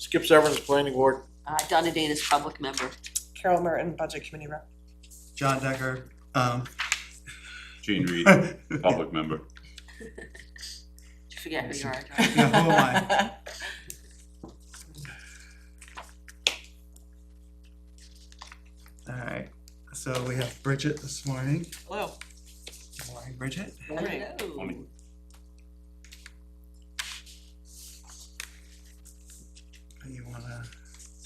Skip Severance, Planning Board. Donna Danis, public member. Carol Merton, Budget Committee rep. John Decker, Gene Reed, public member. Did you forget who you are, John? yeah, who am I? All right, so we have Bridget this morning. Hello. Good morning, Bridget. Morning. Hello. Morning. You wanna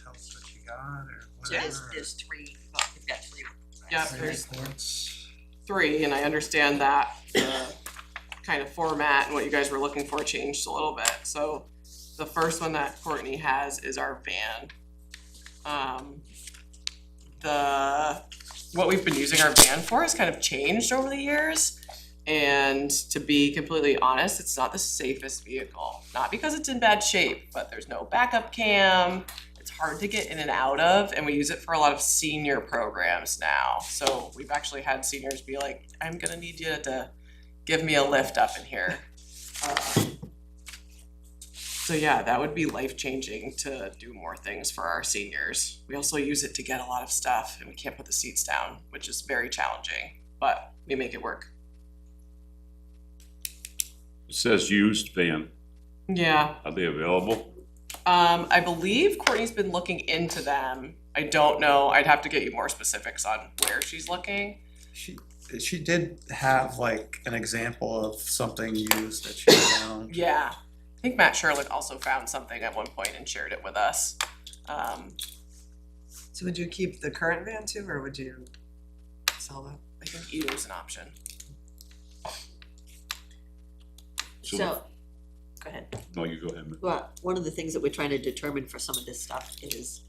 tell us what you got or whatever? There's three, well, we've got three. Yeah, Three there's reports. 3, and I understand that the kind of format and what you guys were looking for changed a little bit. So the first one that Courtney has is our van. What we've been using our van for has kind of changed over the years. And to be completely honest, it's not the safest vehicle. Not because it's in bad shape, but there's no backup cam. It's hard to get in and out of, and we use it for a lot of senior programs now. So we've actually had seniors be like, I'm gonna need you to give me a lift up in here. So yeah, that would be life-changing to do more things for our seniors. We also use it to get a lot of stuff, and we can't put the seats down, which is very challenging, but we make it work. It says used van. Yeah, Are they available? I believe Courtney's been looking into them. I don't know, I'd have to get you more specifics on where she's looking. She did have like an example of something used that she found. Yeah, I think Matt Sherlick also found something at one point and shared it with us. So would you keep the current van too, or would you sell that? I think either is an option. So- So, go ahead. No, you go ahead. Well, one of the things that we're trying to determine for some of this stuff is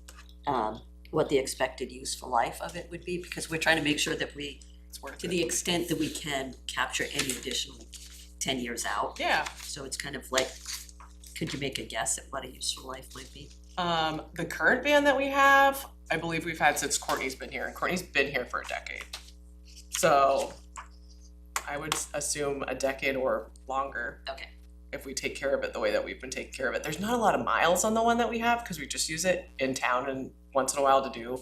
what the expected useful life of it would be, because we're trying to make sure that we, It's worth to it. the extent that we can, capture any additional 10 years out. Yeah, So it's kind of like, could you make a guess at what a useful life might be? the current van that we have, I believe we've had since Courtney's been here, and Courtney's been here for a decade. So I would assume a decade or longer. Okay. If we take care of it the way that we've been taking care of it. There's not a lot of miles on the one that we have, because we just use it in town and once in a while to do,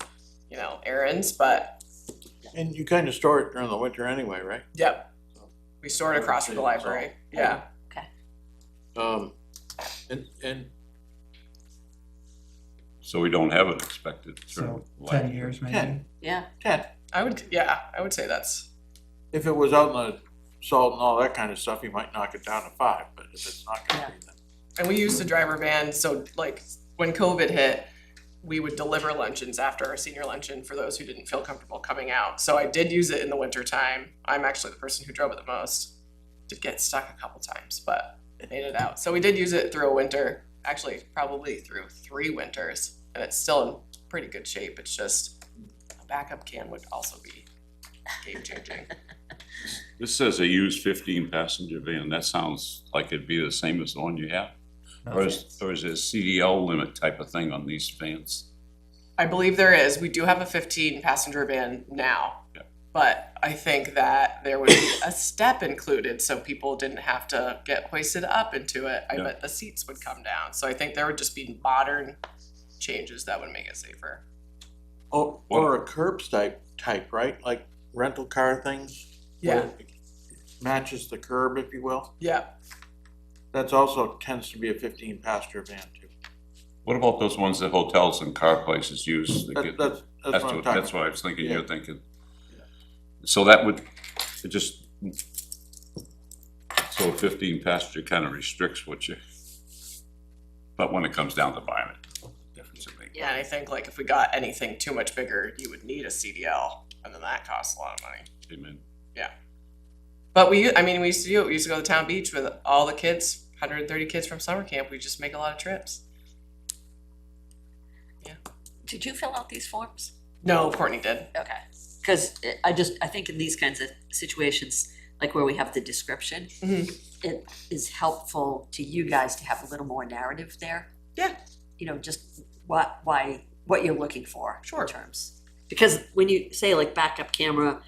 errands, but And you kind of store it during the winter anyway, right? yep. We store it across from the library, yeah. And So we don't have an expected term So of life. 10 years maybe. 10. Yeah, 10, I would say that's, if it was out in the salt and all that kind of stuff, you might knock it down to 5, but if it's not gonna be, then. and we used the driver van, so like when COVID hit, we would deliver luncheons after our senior luncheon for those who didn't feel comfortable coming out. So I did use it in the winter time. I'm actually the person who drove it the most. Did get stuck a couple times, but it made it out. So we did use it through a winter, actually probably through 3 winters, and it's still in pretty good shape. It's just a backup cam would also be game changing. This says a used 15-passenger van. That sounds like it'd be the same as the one you have? Or is it a CDL limit type of thing on these vans? I believe there is. We do have a 15-passenger van now. Yeah. But I think that there would be a step included so people didn't have to get hoisted up into it. I Yeah. bet the seats would come down. So I think there would just be modern changes that would make it safer. Or a curbs type, right? Like rental car things? Yeah. where it matches the curb, if you will. Yeah. That's also tends to be a 15-passenger van too. What about those ones that hotels and car places use? That get- That's what I'm talking That's what I was thinking, you're Yeah. thinking. So that would, it just, so a 15-passenger kind of restricts what you, but when it comes down to buying it, difference it makes. Yeah, and I think like if we got anything too much bigger, you would need a CDL, and then that costs a lot of money. Amen. But we used to do it. We used to go to Town Beach with all the kids, 130 kids from summer camp. We just make a lot of trips. did you fill out these forms? No, Courtney did. Okay, because I think in these kinds of situations, like where we have the description, Mhm. it is helpful to you guys to have a little more narrative there. Yeah. Just what you're looking for Sure. in terms. Because when you say like backup camera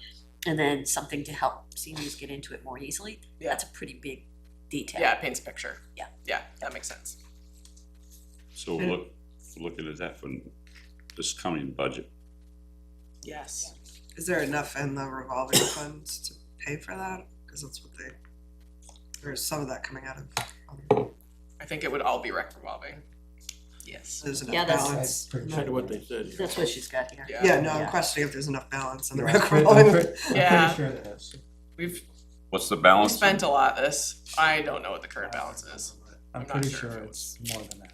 and then something to help seniors get into it more easily, Yeah. that's a pretty big detail. Yeah, it paints a picture. Yeah. Yeah, that makes sense. So looking at that for this coming budget. Yes. Is there enough in the revolving funds to pay for that? Cause that's what they, there's some of that coming out of, I think it would all be rec revolving. Yes. there's Yeah, enough that's- balance. Kind of what they said here. That's what she's got here. Yeah, no, Yeah. I'm questioning if there's enough balance in the Yeah, rec I'm pretty- revolving. I'm Yeah. pretty sure there is. We've What's the we balance? spent a lot this. I don't know what the current balance is. I'm I'm not pretty sure sure if it it's more than that.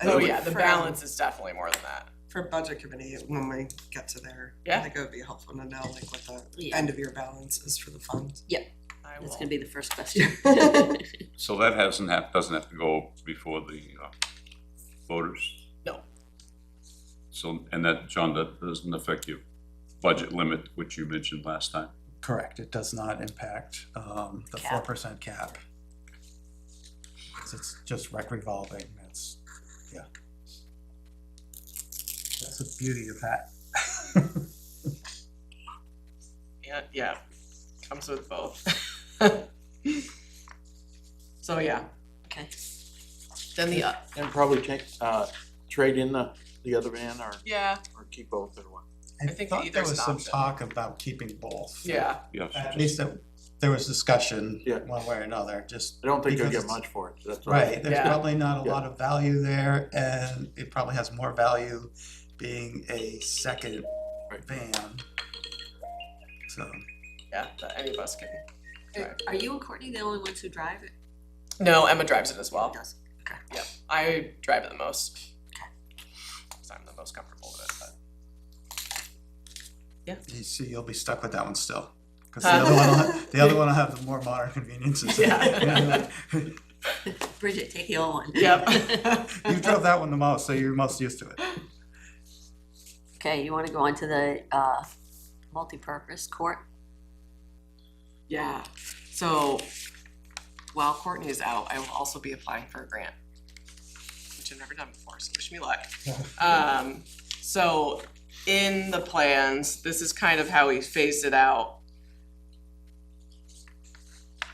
I Oh think yeah, the for, balance is definitely more than that. For budget committee, when we get to there, Yeah. I think it would be helpful to know like what the Yeah. end of year balance is for the funds. I That's will. gonna be the first question. So that doesn't have to go before the voters? No. So, and that, John, that doesn't affect your budget limit, which you mentioned last time? Correct, it does not impact, the Cap. 4% cap. 'Cause it's just rec revolving, that's, yeah. That's the beauty of that. Yeah, comes with both. So yeah, Okay, then the, And probably trade in the other van yeah, or keep both or what? I think thought there either's was an some option. talk about keeping both. yeah, Yes. At least there was discussion, Yeah. one way or another, just. I don't think you'll because get it's- much for it, that's what. Right, there's Yeah. probably not a Yeah. lot of value there, and it probably has more value being a second Right. van. So, yeah, that any of us can drive. are you and Courtney the only ones who drive it? No, Emma drives it as well. Who does? Yep, I drive it the most. Okay. Cause I'm the most comfortable with it, but. you see, you'll be stuck with that one still. Cause Huh? the other one will have the more modern conveniences. Yeah. Bridget, take the old one. Yep. You drove that one the most, so you're most used to it. Okay, you wanna go on to the, multi-purpose court? Yeah, so while Courtney is out, I will also be applying for a grant, which I've never done before, so wish me luck. So in the plans, this is kind of how we phased it out.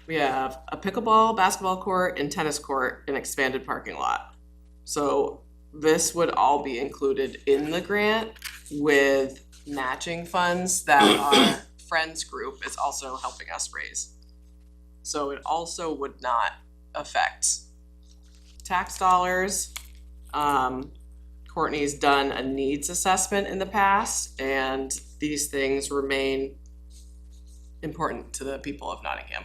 We have a pickleball, basketball court, and tennis court, and expanded parking lot. So this would all be included in the grant with matching funds that our friends group is also helping us raise. So it also would not affect tax dollars. Courtney's done a needs assessment in the past, and these things remain important to the people of Nottingham.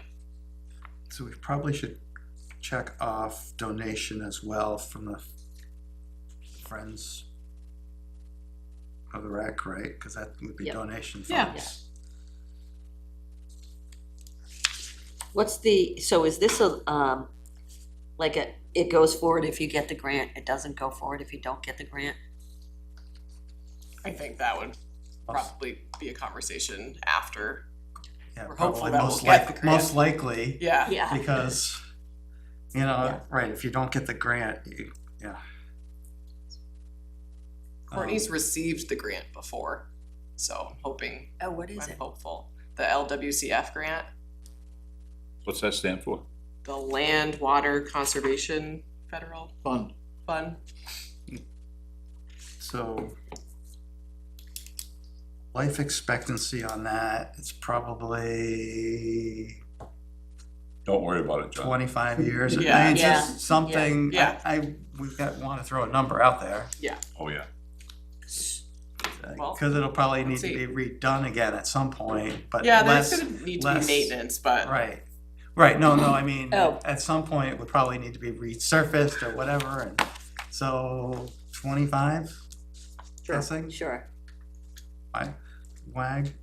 So we probably should check off donation as well from the Friends of the Rec, right? Cause that would be Yep. donation Yeah. funds. What's the, so is this a, like it goes forward if you get the grant, it doesn't go forward if you don't get the grant? I think that would probably be a conversation after. Yeah, We're hopeful probably that we'll most get the like, grant. most likely, Yeah, Yeah. because, you know, right, if you don't get the grant, yeah. Courtney's received the grant before, so I'm hoping, Oh, what is I'm it? hopeful. The LWCF grant, What's that stand for? the Land Water Conservation Federal Fun. Fund. So life expectancy on that, it's probably Don't worry about it, John. 25 years. Yeah. I mean, it's Yeah. just something, Yeah. we've got, wanna throw a number out there. Oh, yeah. Well, Cause it'll probably need let's to see. be redone again at some point, but Yeah, there's less, gonna need to be less- maintenance, but right, no, I mean, Oh. at some point, it would probably need to be resurfaced or whatever, and so 25, guessing, Sure. wag,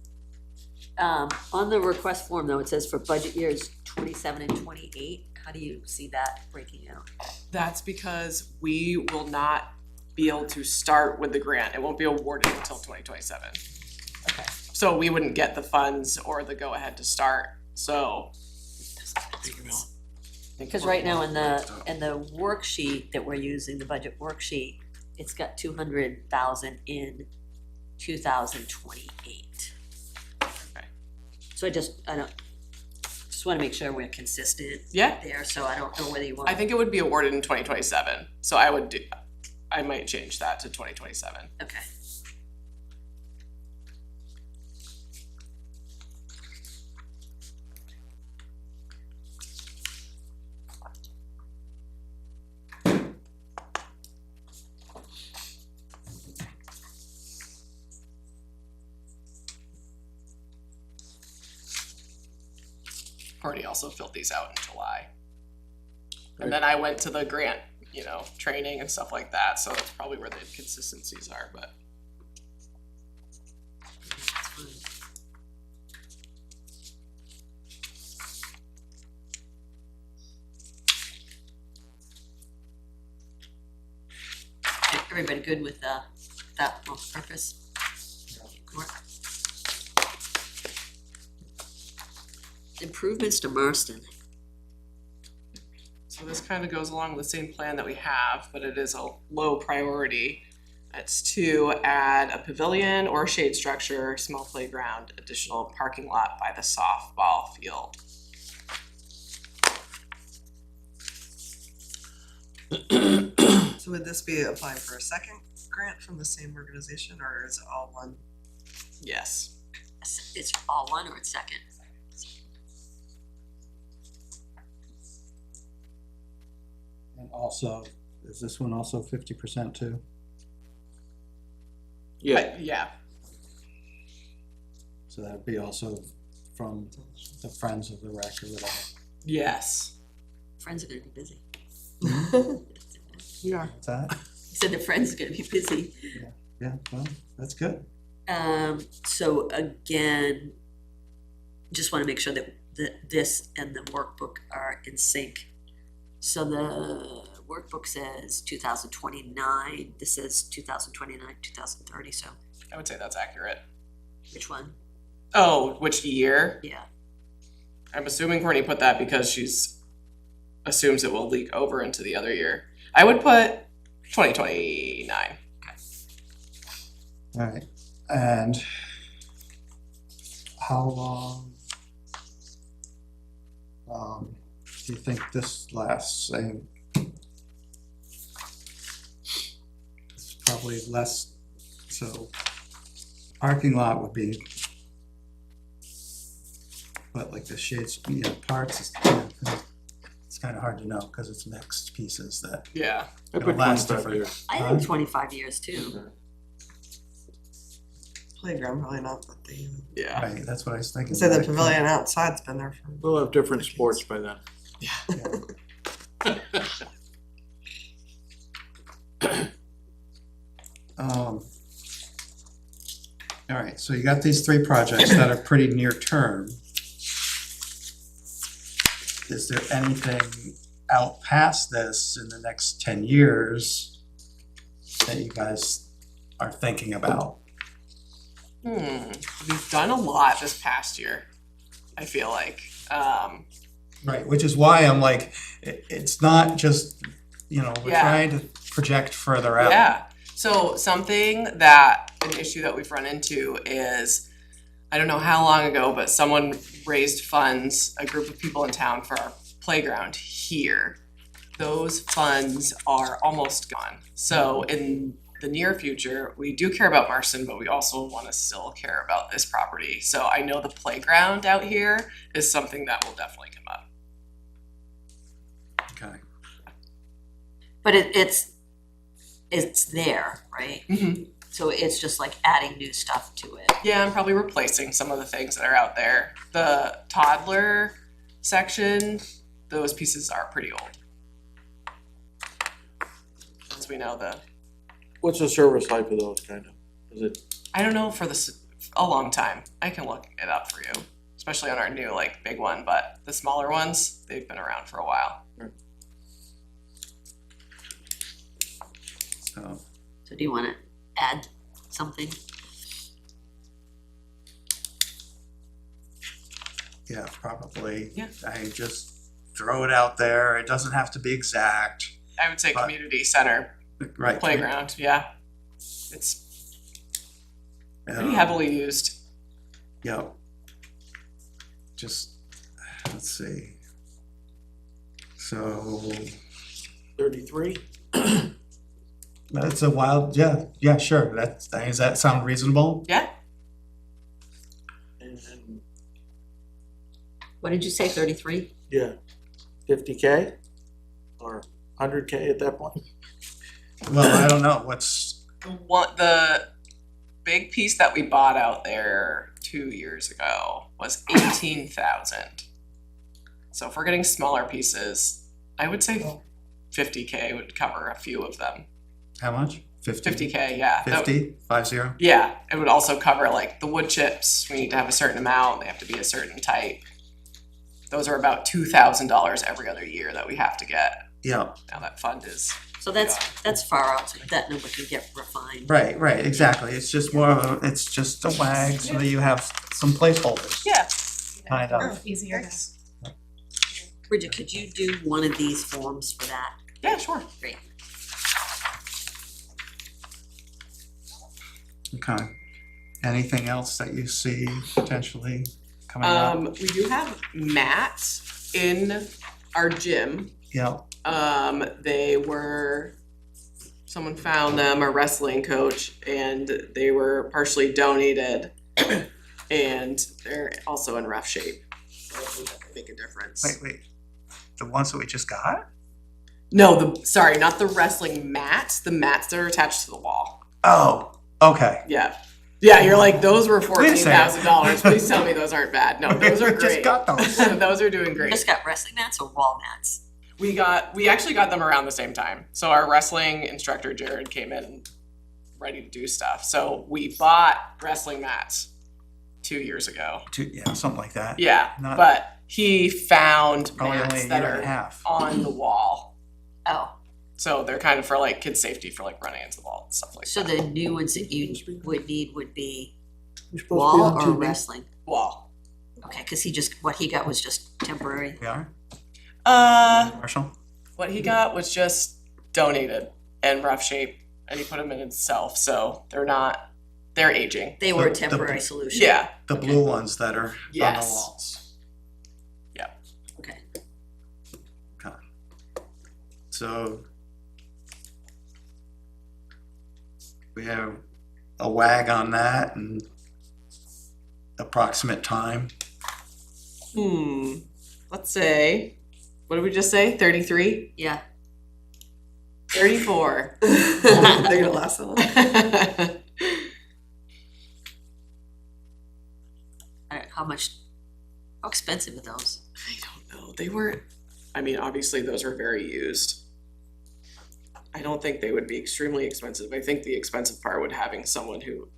On the request form though, it says for budget years 27 and 28. How do you see that breaking out? that's because we will not be able to start with the grant. It won't be awarded until 2027. Okay. So we wouldn't get the funds or the go-ahead to start, so. Because right now in the worksheet that we're using, the budget worksheet, it's got 200,000 in 2028. Okay. So I just wanna make sure we're consistent Yeah, there, so I don't know whether you want. I think it would be awarded in 2027, so I would do, I might change that to 2027. Okay. Courtney also filled these out in July. And then I went to the grant, training and stuff like that, so that's probably where the inconsistencies are, but. Everybody good with that multi-purpose? Improvements to Marston. So this kind of goes along with the same plan that we have, but it is a low priority. It's to add a pavilion or shade structure, small playground, additional parking lot by the softball field. So would this be applying for a second grant from the same organization, or is it all one? Yes. It's all one or it's second? And also, is this one also 50% too? Yeah, Yeah, So that'd be also from the Friends of the Rec or whatever. yes. Friends are gonna be busy. Yeah. What's that? He said the friends are gonna be busy. Yeah, well, that's good. So again, just wanna make sure that this and the workbook are in sync. So the workbook says 2029, this says 2029, 2030, so I would say that's accurate. which one? Oh, which year? Yeah, I'm assuming Courtney put that because assumes it will leak over into the other year. I would put 2029. All right, and how long do you think this lasts? Say, it's probably less, so parking lot would be, but like the shades, parts, it's kind of hard to know because it's mixed pieces that Yeah. I it'll put last 25 different. years. I think 25 years too. Playground, probably not, but Yeah. Right, that's what I was thinking. say the pavilion outside's been there for. We'll have different sports by then. All right, so you got these three projects that are pretty near term. Is there anything out past this in the next 10 years that you guys are thinking about? We've done a lot this past year, I feel like. Right, which is why I'm like, it's not just, we're Yeah. trying to project further out. Yeah. So an issue that we've run into is, I don't know how long ago, but someone raised funds, a group of people in town, for our playground here. Those funds are almost gone. So in the near future, we do care about Marston, but we also want to still care about this property. So I know the playground out here is something that will definitely come up. Okay. But it's there, right? Mm-hmm. So it's just like adding new stuff to it. Yeah, I'm probably replacing some of the things that are out there. The toddler section, those pieces are pretty old. As we know, What's the service life of those kind of? Is it, I don't know for a long time. I can look it up for you, especially on our new big one, but the smaller ones, they've been around for a while. So, So do you wanna add something? yeah, probably. Yeah. I just throw it out there. It doesn't have to be exact. I would say But- community center Right. playground, yeah. It's pretty Um, heavily used. Yep. Just, let's see. So, 33? That's a wild, yeah, sure, does that sound reasonable? Yeah, And, What did you say, 33? yeah, 50K or 100K at that point? Well, I don't know, what's, the big piece that we bought out there 2 years ago was 18,000. So if we're getting smaller pieces, I would say 50K would cover a few of them. how much? 50K, yeah. 50, 50? Yeah, it would also cover like the wood chips, we need to have a certain amount, they have to be a certain type. Those are about $2,000 every other year that we have to get. Yeah, Now that fund is, So that's far out, so that number can get refined. right, exactly, it's just more of it's just a wag, so that you have some placeholders, yeah. kind of. Easier to. Bridget, could you do one of these forms for that? Yeah, sure. Great. Okay. Anything else that you see potentially coming up? We do have mats in our gym. Yeah, Someone found them, a wrestling coach, and they were partially donated. And they're also in rough shape. So I think that could make a difference. wait, the ones that we just got? No, sorry, not the wrestling mats, the mats that are attached to the wall. Oh, okay. Yeah. Yeah, you're like, those were Wait a second. $14,000. Please tell me those aren't bad. No, those are We great. just got those. Those are doing You great. just got wrestling mats or wall mats? We actually got them around the same time. So our wrestling instructor, Jared, came in ready to do stuff. So we bought wrestling mats 2 years ago. Yeah, something like that. Yeah, Not- but he found Probably only mats a that year and a are half. on the wall. Oh, So they're kind of for like kid safety for like running into the wall and stuff like so that. the new ones that you would need would be You're supposed to be wall on or TV. wrestling? Wall. Okay, cause what he got was just temporary. We are, Marshall? What he got was just donated and rough shape, and he put them in himself. So they're aging. They were a The- temporary solution. Yeah. The blue ones that are on the Yes. walls. Okay. Okay. So we have a wag on that and approximate time. Let's say, what did we just say? 33? Yeah. 34. They're gonna last so long. How expensive are those? I don't know. They weren't, I mean, obviously those are very used. I don't think they would be extremely expensive. I think the expensive part would having someone who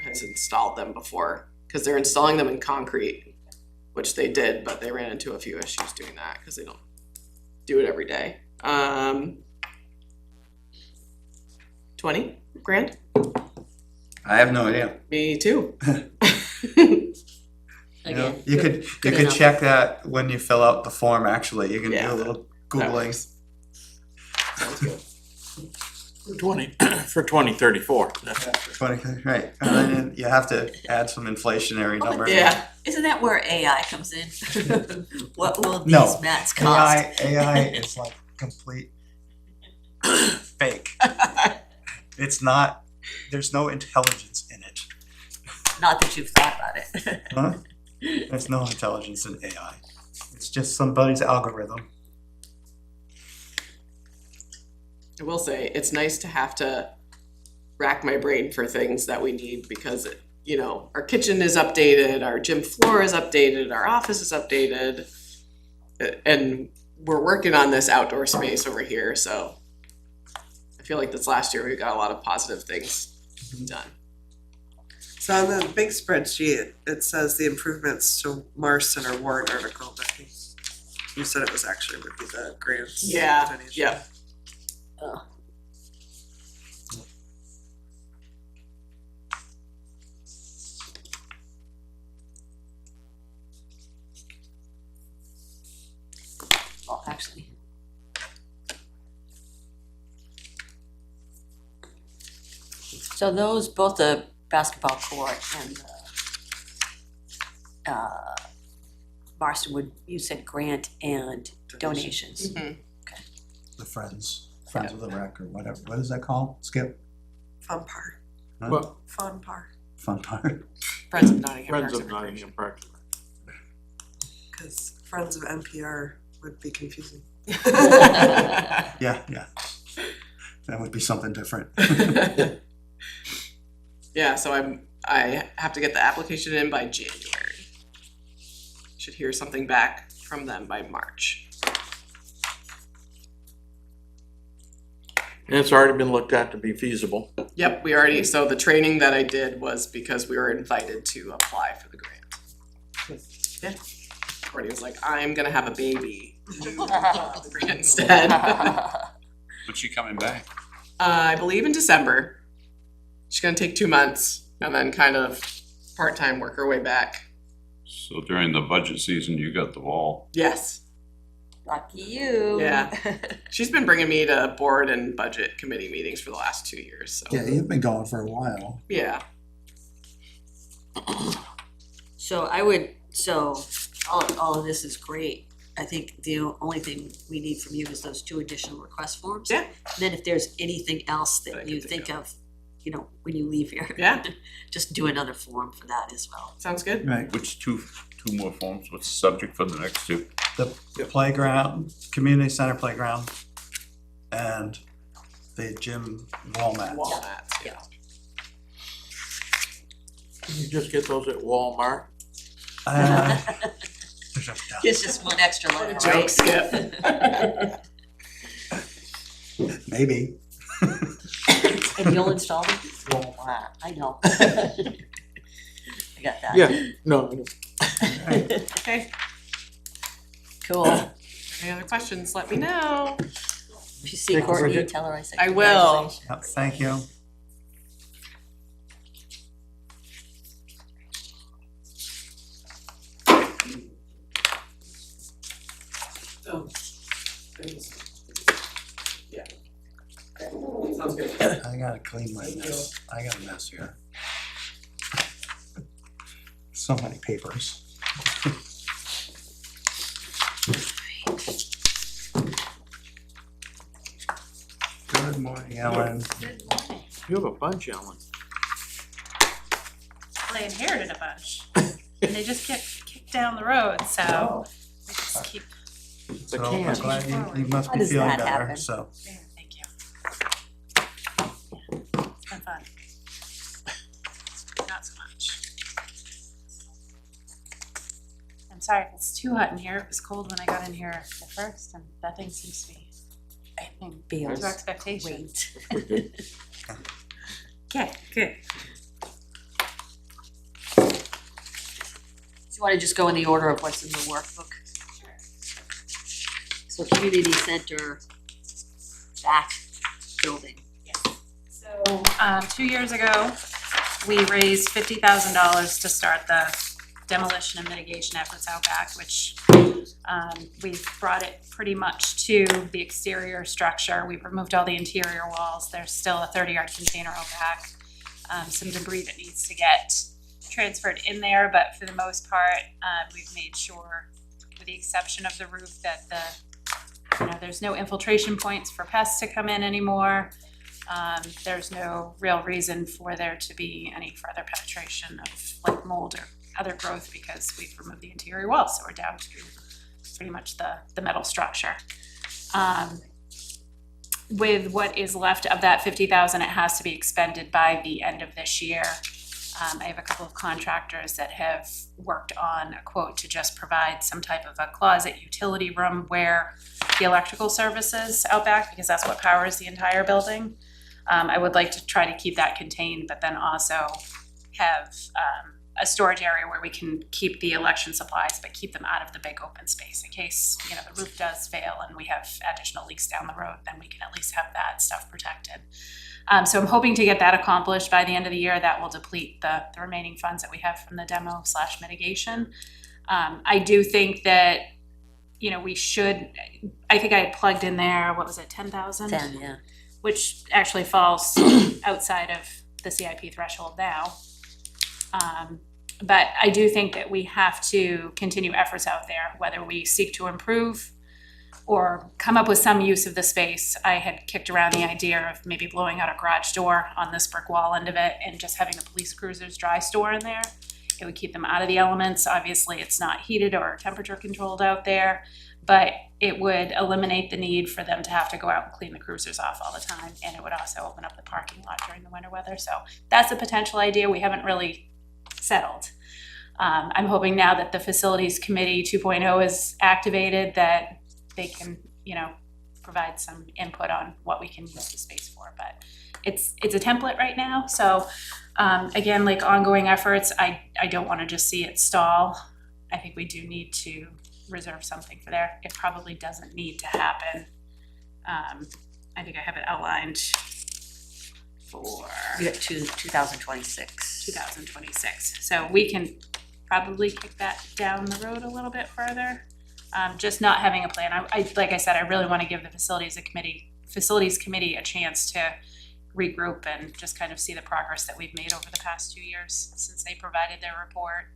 has installed them before, because they're installing them in concrete, which they did, but they ran into a few issues doing that because they don't do it every day. 20 grand? I have no idea. Me too. You know, Again, you good could enough. check that when you fill out the form, actually. You can do Yeah, a little That Googling. works. Sounds good. For 2034. 20, right, and then you have to add some inflationary Oh, number. Yeah. Isn't that where AI comes in? What will No. these mats cost? AI is like complete fake. It's not, there's no intelligence in it. Not that you've thought about it. Huh? There's no intelligence in AI. It's just somebody's algorithm. I will say, it's nice to have to rack my brain for things that we need because, our kitchen is updated, our gym floor is updated, our office is updated. And we're working on this outdoor space over here, so I feel like this last year we got a lot of positive things done. So on the big spreadsheet, it says the improvements to Marston are warrant article, Becky. You said it was actually would be the grants. Yeah, donation. yeah. Oh. Well, actually. So those, both the basketball court and the Marston would, you said grant and donations. Mhm. The friends. Friends of the Rec or whatever, what is that called? Skip? Fun part, Huh? Well, fun part, Fun part? Friends of Nottingham. Friends Parks of and Recreation. Nottingham Parks. cause Friends of NPR would be confusing. Yeah, yeah. That would be something different. Yeah, so I have to get the application in by January. Should hear something back from them by March. And it's already been looked at to be feasible. Yep, we already, so the training that I did was because we were invited to apply for the grant. Yeah, Courtney was like, I'm gonna have a baby. You apply for the grant instead. When's she coming back? I believe in December. She's gonna take 2 months and then kind of part-time work her way back. So during the budget season, you got the ball. Yes, Lucky you. Yeah. she's been bringing me to board and budget committee meetings for the last 2 years, so. Yeah, you've been going for a while. Yeah, So all of this is great. I think the only thing we need from you is those 2 additional request forms. Yeah. And then if there's anything else That I that can you think think of, when you leave here. Yeah. Just do another form for that as well. sounds good. Right, Which two more forms? What's the subject for the next 2? the playground, community center playground, and the gym wall mats. Wall mats, yeah. Can you just get those at Walmart? Uh, It's just one extra letter, Joke, right? Skip. Maybe. And you'll install them? Wow, I know. I got that. Yeah, no, Okay, Cool. any other questions, let me know. If you see Thank you, Courtney, Bridget. tell her I said I will. congratulations. Yep, thank you. Yeah. Okay, sounds good. I gotta clean my mess. I got a mess here. So many papers. Good morning, Ellen. Good morning. you have a bunch, Ellen. Well, I inherited a bunch, and they just get kicked down the road, so we just keep, So can. I'm glad you must How be does feeling that better, happen? so. thank you. It's been fun. Not so much. I'm sorry if it's too hot in here. It was cold when I got in here at first, and that thing seems to be, I think, Feels to expectations. great. Okay, good. Do you wanna just go in the order of what's in the workbook? So community center, back building. So, 2 years ago, we raised $50,000 to start the demolition and mitigation efforts out back, which we've brought it pretty much to the exterior structure. We've removed all the interior walls. There's still a 30-yard container out back. Some debris that needs to get transferred in there, but for the most part, we've made sure, with the exception of the roof, that there's no infiltration points for pests to come in anymore. There's no real reason for there to be any further penetration of like mold or other growth because we've removed the interior walls, so we're down to pretty much the metal structure. With what is left of that 50,000, it has to be expended by the end of this year. I have a couple of contractors that have worked on a quote to just provide some type of a closet utility room where the electrical services out back, because that's what powers the entire building. I would like to try to keep that contained, but then also have a storage area where we can keep the election supplies, but keep them out of the big open space in case, the roof does fail and we have additional leaks down the road, then we can at least have that stuff protected. So I'm hoping to get that accomplished by the end of the year. That will deplete the remaining funds that we have from the demo / mitigation. I do think that, we should, I think I had plugged in there, what was it, 10,000? 10, yeah. Which actually falls outside of the CIP threshold now. But I do think that we have to continue efforts out there, whether we seek to improve or come up with some use of the space. I had kicked around the idea of maybe blowing out a garage door on this brick wall end of it and just having the police cruisers dry store in there. It would keep them out of the elements. Obviously, it's not heated or temperature controlled out there, but it would eliminate the need for them to have to go out and clean the cruisers off all the time. And it would also open up the parking lot during the winter weather. So that's a potential idea. We haven't really settled. I'm hoping now that the Facilities Committee 2.0 is activated, that they can, provide some input on what we can use the space for. But it's a template right now. So again, like ongoing efforts, I don't want to just see it stall. I think we do need to reserve something for there. It probably doesn't need to happen. I think I have it outlined for We got 2026. 2026. So we can probably kick that down the road a little bit further. Just not having a plan. I like I said, I really want to give the Facilities Committee a chance to regroup and just kind of see the progress that we've made over the past 2 years since they provided their report,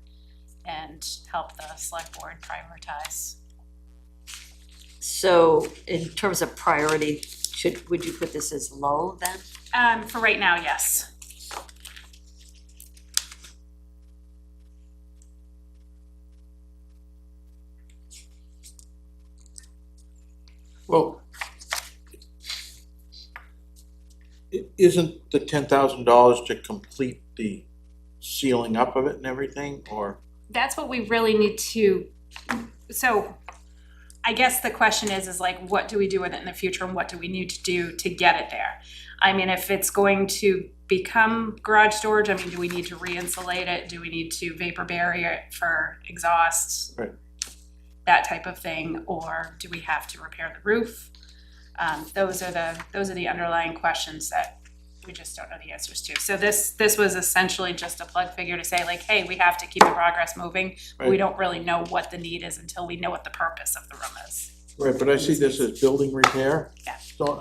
and help the select board prioritize. So in terms of priority, would you put this as low then? For right now, yes. Well, isn't the $10,000 to complete the sealing up of it and everything, or? That's what we really need to, so I guess the question is like, what do we do with it in the future, and what do we need to do to get it there? I mean, if it's going to become garage storage, I mean, do we need to re-insulate it? Do we need to vapor barrier it for exhausts? Right. That type of thing, or do we have to repair the roof? Those are the underlying questions that we just don't know the answers to. So this was essentially just a plug figure to say like, hey, we have to keep the progress moving. But we Right. don't really know what the need is until we know what the purpose of the room is. Right, but I see this as building repair. Yeah. So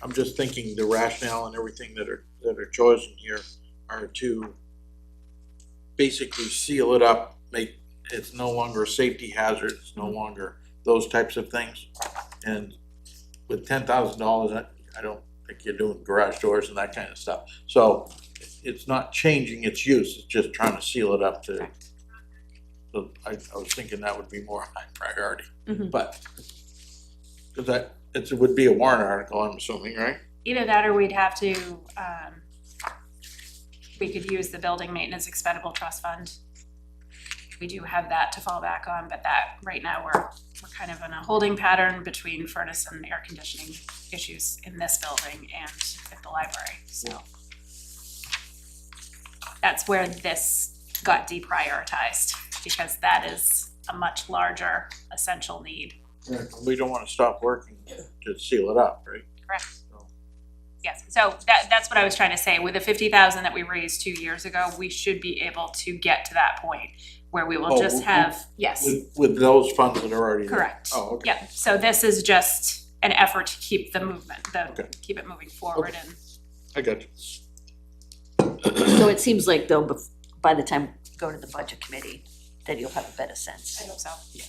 I'm just thinking the rationale and everything that are chosen here are to basically seal it up, make, it's no longer a safety hazard, it's no longer those types of things. And with $10,000, I don't think you're doing garage doors and that kind of stuff. So it's not changing its use, it's just trying to seal it up to. Correct. So I was thinking that would be more high priority, Mhm. but, because it would be a warrant article, I'm assuming, right? Either that, or we'd have to, we could use the building maintenance expendable trust fund. We do have that to fall back on, but that, right now, we're kind of in a holding pattern between furnace and air conditioning issues in this building and at the library, so. That's where this got deprioritized, because that is a much larger essential need. We don't wanna stop working to seal it up, right? Correct. So- Yes, so that's what I was trying to say. With the 50,000 that we raised 2 years ago, we should be able to get to that point where we will Oh, just have, yes, With those funds that are already there? correct. Oh, okay. Yeah, so this is just an effort to keep the movement, Okay. keep it moving forward, and I got you. So it seems like though, by the time we go to the budget committee, that you'll have a better sense. I hope so. Yeah.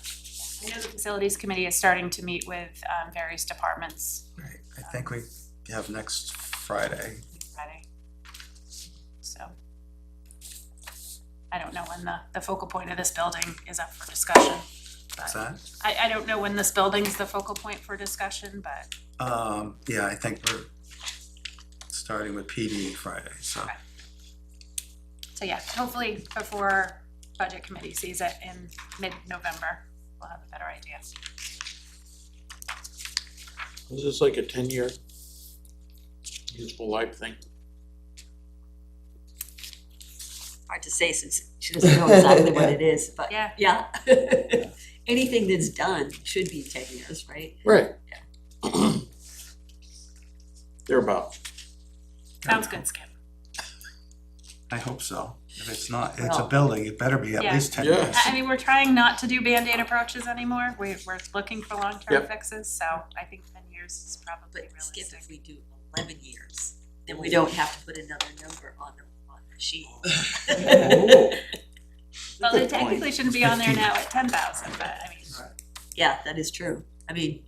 I know the facilities committee is starting to meet with various departments Right, I think we have next Friday. Friday. So I don't know when the focal point of this building is up for discussion. What's But that? I don't know when this building's the focal point for discussion, but Yeah, I think we're starting with PD Friday, so. Okay. so yeah, hopefully before budget committee sees it in mid-November, we'll have a better idea. Is this like a 10-year useful life thing? Hard to say since she doesn't know exactly what it is, but Yeah. yeah. Anything that's done should be 10 years, right? Right. They're about. Sounds good, Skip. I hope so. If it's not, it's a Well- building, it better be at Yeah. least 10 Yeah. years. I mean, we're trying not to do Band-Aid approaches anymore. We're looking for long-term Yep. fixes, so I think 10 years is probably But Skip, realistic. if we do 11 years, then we don't have to put another number on the sheet. Well, it technically shouldn't be on there now at 10,000, but I mean, Yeah, that is true. I mean,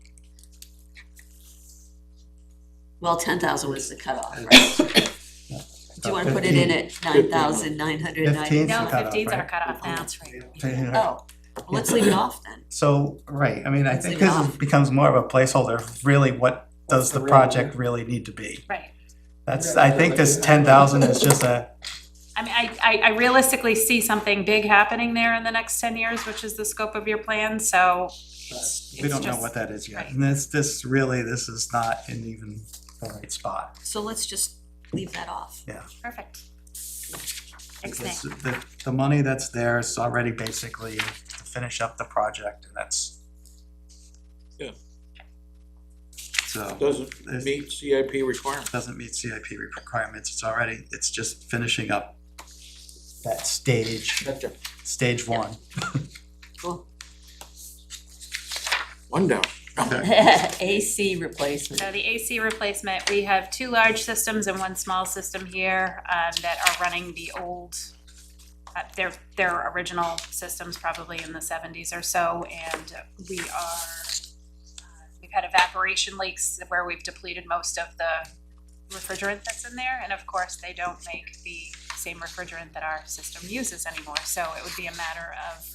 Well, 10,000 was the cutoff, right? Do you wanna put it in at 9,990? 15's No, the cutoff, 15's our right? cutoff Oh, now. that's right. 15. Oh, well, let's leave it off then. So, right, I mean, I Let's think leave it this off. becomes more of a placeholder, of really what does the project really need to be? Right. That's, I think this 10,000 is just a, I mean, I realistically see something big happening there in the next 10 years, which is the scope of your plan, so we don't know just- what that is yet. right. And this really, this is not in even the right spot. So let's just leave that off. perfect. Thanks, Because Nick. the money that's there is already basically to finish up the project, and that's. Yeah. So, Doesn't meet CIP requirements. doesn't meet CIP requirements, it's just finishing up that stage, Gotcha. stage one. Cool. One down. AC replacement. So the AC replacement, we have 2 large systems and 1 small system here that are running the old, their original systems probably in the 70s or so, and we've had evaporation leaks where we've depleted most of the refrigerant that's in there, and of course, they don't make the same refrigerant that our system uses anymore, so it would be a matter of,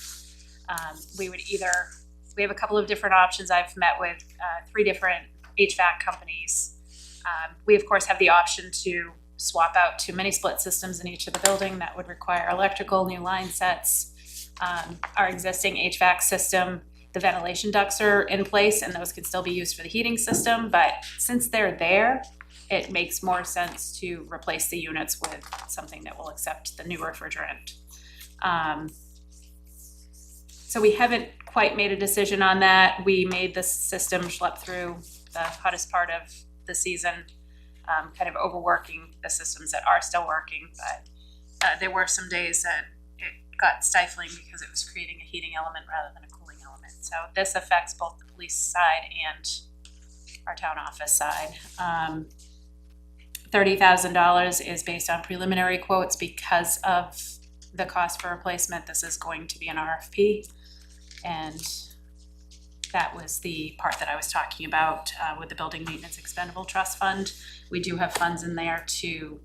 we have a couple of different options. I've met with 3 different HVAC companies. We of course have the option to swap out to mini split systems in each of the building. That would require electrical, new line sets. Our existing HVAC system, the ventilation ducts are in place and those can still be used for the heating system, but since they're there, it makes more sense to replace the units with something that will accept the new refrigerant. So we haven't quite made a decision on that. We made the system schlep through the hottest part of the season, kind of overworking the systems that are still working, but there were some days that it got stifling because it was creating a heating element rather than a cooling element. So this affects both the police side and our town office side. $30,000 is based on preliminary quotes because of the cost for replacement. This is going to be an RFP. And that was the part that I was talking about with the Building Maintenance Expendable Trust Fund. We do have funds in there to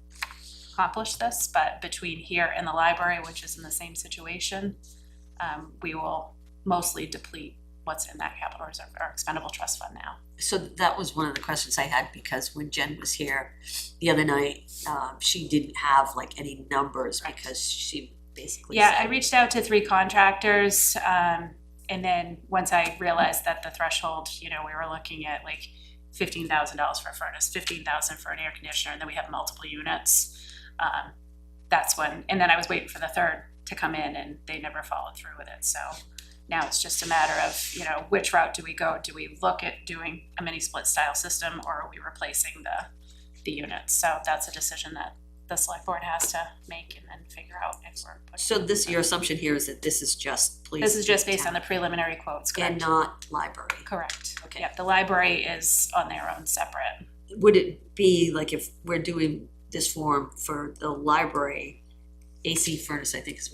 accomplish this, but between here and the library, which is in the same situation, we will mostly deplete what's in that capital reserve or expendable trust fund now. So that was one of the questions I had, because when Jen was here the other night, she didn't have like any numbers because she basically Yeah, I said, reached out to 3 contractors, and then once I realized that the threshold, we were looking at like $15,000 for a furnace, $15,000 for an air conditioner, and then we have multiple units. That's when, and then I was waiting for the third to come in and they never followed through with it. So now it's just a matter of, which route do we go? Do we look at doing a mini split style system, or are we replacing the units? So that's a decision that the select board has to make and then figure out if we're putting. so this, your assumption here is that this is just police. This is just based on the preliminary quotes, And correct? not library. Correct. Okay. Yep, the library is on their own separate. Would it be like if we're doing this form for the library, AC furnace, I think is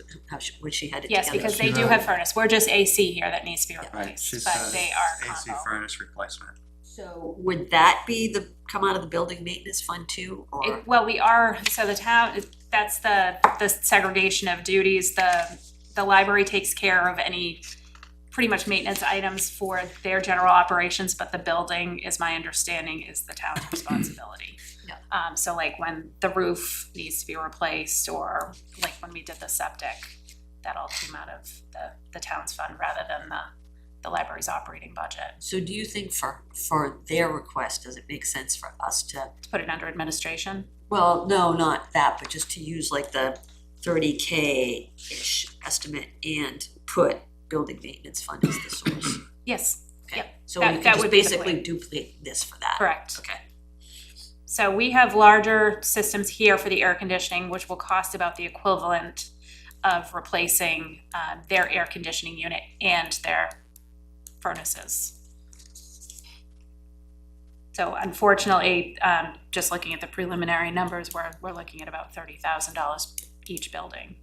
what she had it together. Yes, because they She do wrote- have furnace. We're just AC here that needs to be Right, replaced, she but says they are AC combo. furnace replacement. So would that be come out of the building maintenance fund too, or? Well, we are, so the town, that's the segregation of duties. The library takes care of any pretty much maintenance items for their general operations, but the building, is my understanding, is the town's responsibility. Yeah. So like when the roof needs to be replaced, or like when we did the septic, that all came out of the town's fund rather than the library's operating budget. So do you think for their request, does it make sense for us to, To put it under administration? well, no, not that, but just to use like the 30K-ish estimate and put building maintenance fund as the source? Yes, Okay, Yep. so That- we could that just would be the basically plan. duplicate this for that? correct. Okay. So we have larger systems here for the air conditioning, which will cost about the equivalent of replacing their air conditioning unit and their furnaces. So unfortunately, just looking at the preliminary numbers, we're looking at about $30,000 each building.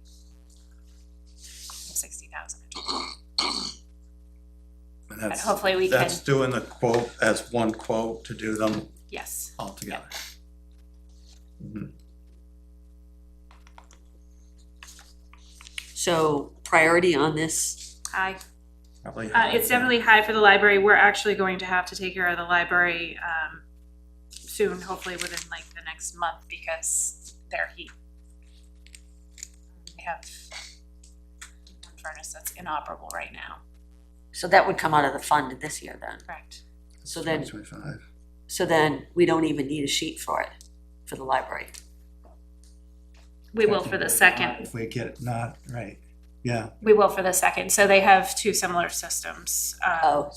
60,000. And But hopefully we that's can, doing the quote as one quote to do them. Yes. altogether. Mhm. So priority on this, High. Probably. It's definitely high for the library. We're actually going to have to take care of the library, soon, hopefully within like the next month, because their heat. We have one furnace that's inoperable right now, so that would come out of the fund this year then. correct? So then, 2025. so then we don't even need a sheet for it, for the library. We will for the second. If we get it not right, yeah. We will for the second. So they have two similar systems. Oh.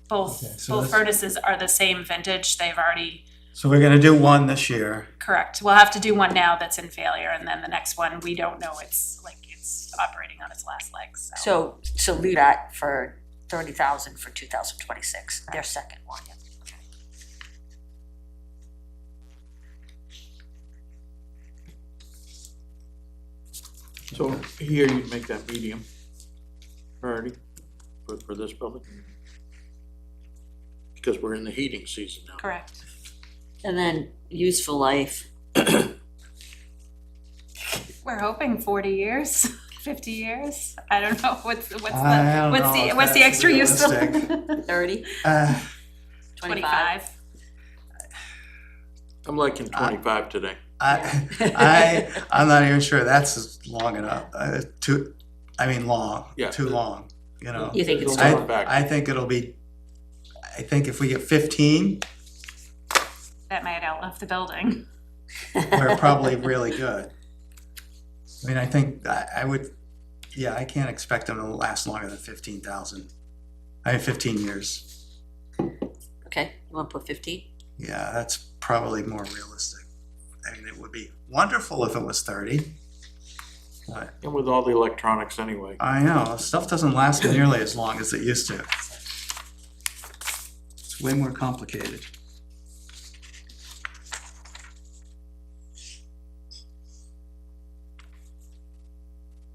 Both Okay, so both this- furnaces are the same vintage. They've already, So we're gonna do one this year. correct. We'll have to do one now that's in failure, and then the next one, we don't know. It's like it's operating on its last legs. So leave that for 30,000 for 2026, their second one. So here you make that medium priority for this building. Because we're in the heating season now. Correct. And then useful life, We're hoping 40 years, 50 years. I don't know. What's I don't know if what's the that's extra useful? realistic. 30, Uh, 25? I'm liking 25 today. I'm not even sure that's long enough, long, Yeah. too long, you know. You think it's Don't too look long? back. I think it'll be, I think if we get 15, That might outlive the building. we're probably really good. I mean, I think I would, yeah, I can't expect them to last longer than 15,000. 15 years. Okay, you wanna put 15? Yeah, that's probably more realistic. I mean, it would be wonderful if it was 30. But And with all the electronics anyway. I know, stuff doesn't last nearly as long as it used to. It's way more complicated.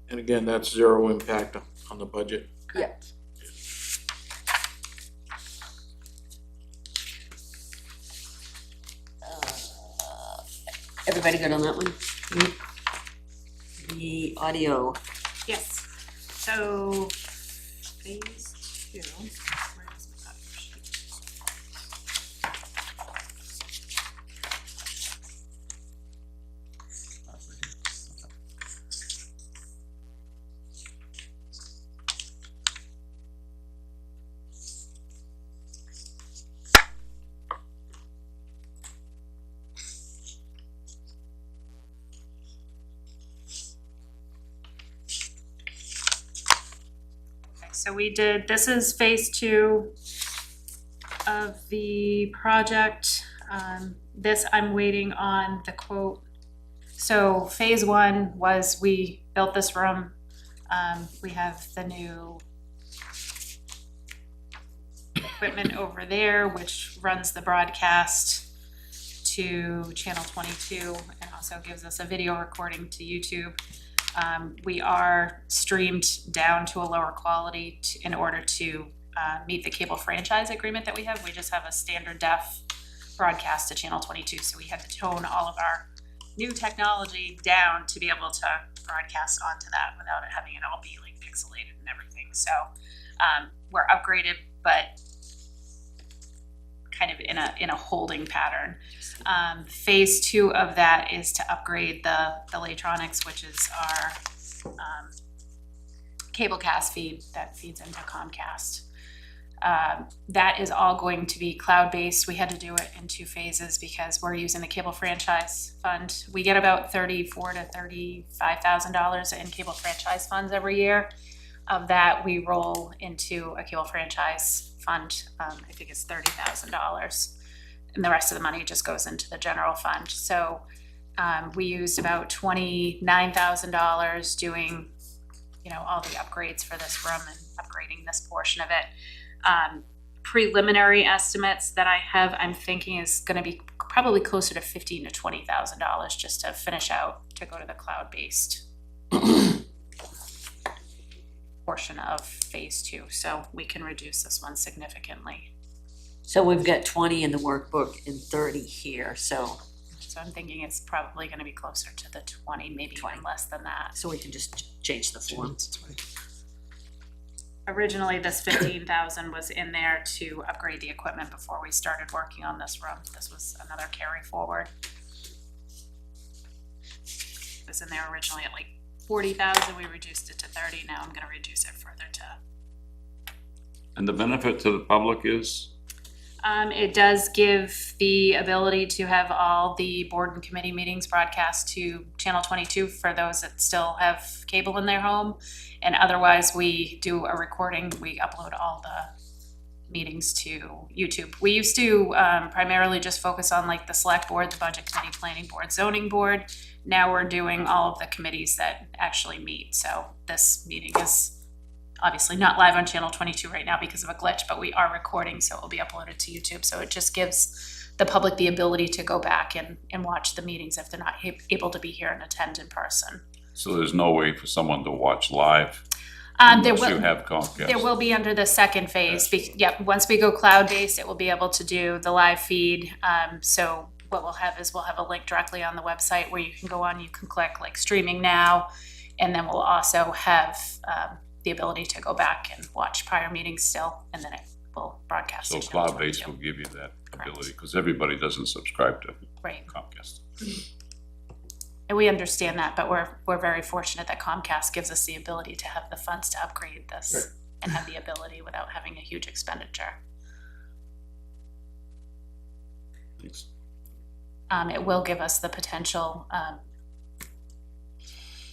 And again, that's zero impact on the budget. Yeah. Everybody good on that one? The audio, Yes. So phase 2. Where is my audio sheet? Okay, so we did, this is phase 2 of the project. This, I'm waiting on the quote. So phase 1 was we built this room. We have the new equipment over there, which runs the broadcast to channel 22 and also gives us a video recording to YouTube. We are streamed down to a lower quality in order to meet the cable franchise agreement that we have. We just have a standard def broadcast to channel 22, so we had to tone all of our new technology down to be able to broadcast onto that without it having it all be like pixelated and everything. So we're upgraded, but kind of in a holding pattern. Phase 2 of that is to upgrade the Latronics, which is our cable cast feed that feeds into Comcast. That is all going to be cloud-based. We had to do it in 2 phases because we're using the cable franchise fund. We get about $34,000 to $35,000 in cable franchise funds every year. Of that, we roll into a cable franchise fund. I think it's $30,000, and the rest of the money just goes into the general fund. So we used about $29,000 doing, all the upgrades for this room and upgrading this portion of it. Preliminary estimates that I have, I'm thinking is going to be probably closer to $15,000 to $20,000 just to finish out to go to the cloud-based portion of phase 2, so we can reduce this one significantly. So we've got 20 in the workbook and 30 here, so I'm thinking it's probably gonna be closer to the 20, maybe even less than that. we can just change the forms. Originally, this 15,000 was in there to upgrade the equipment before we started working on this room. This was another carry forward. It was in there originally at like 40,000, we reduced it to 30, now I'm gonna reduce it further to. And the benefit to the public is? It does give the ability to have all the board and committee meetings broadcast to channel 22 for those that still have cable in their home. And otherwise, we do a recording, we upload all the meetings to YouTube. We used to primarily just focus on like the select board, the budget committee, planning board, zoning board. Now we're doing all of the committees that actually meet. So this meeting is obviously not live on channel 22 right now because of a glitch, but we are recording, so it will be uploaded to YouTube. So it just gives the public the ability to go back and watch the meetings if they're not able to be here and attend in person. So there's no way for someone to watch live There unless you will, have Comcast? there will be under the second phase. Yep, once we go cloud-based, it will be able to do the live feed. So what we'll have is we'll have a link directly on the website where you can go on, you can click like streaming now, and then we'll also have the ability to go back and watch prior meetings still, and then it will broadcast. So to Channel cloud-based 22. will give you that Correct. ability, because everybody doesn't subscribe to Right, Comcast. and we understand that, but we're very fortunate that Comcast gives us the ability to have the funds to upgrade this and have the ability without having a huge expenditure. Thanks. It will give us the potential,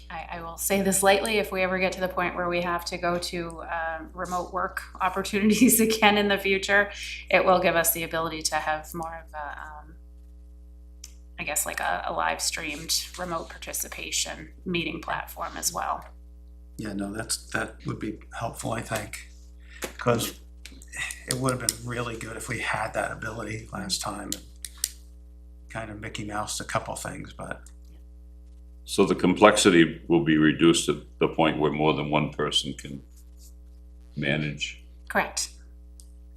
I will say this lightly, if we ever get to the point where we have to go to remote work opportunities again in the future, it will give us the ability to have more of a, I guess like a live streamed remote participation meeting platform as well. Yeah, no, that would be helpful, I think, because it would have been really good if we had that ability last time. Kind of Mickey Moused a couple things, but So the complexity will be reduced to the point where more than one person can manage. Correct.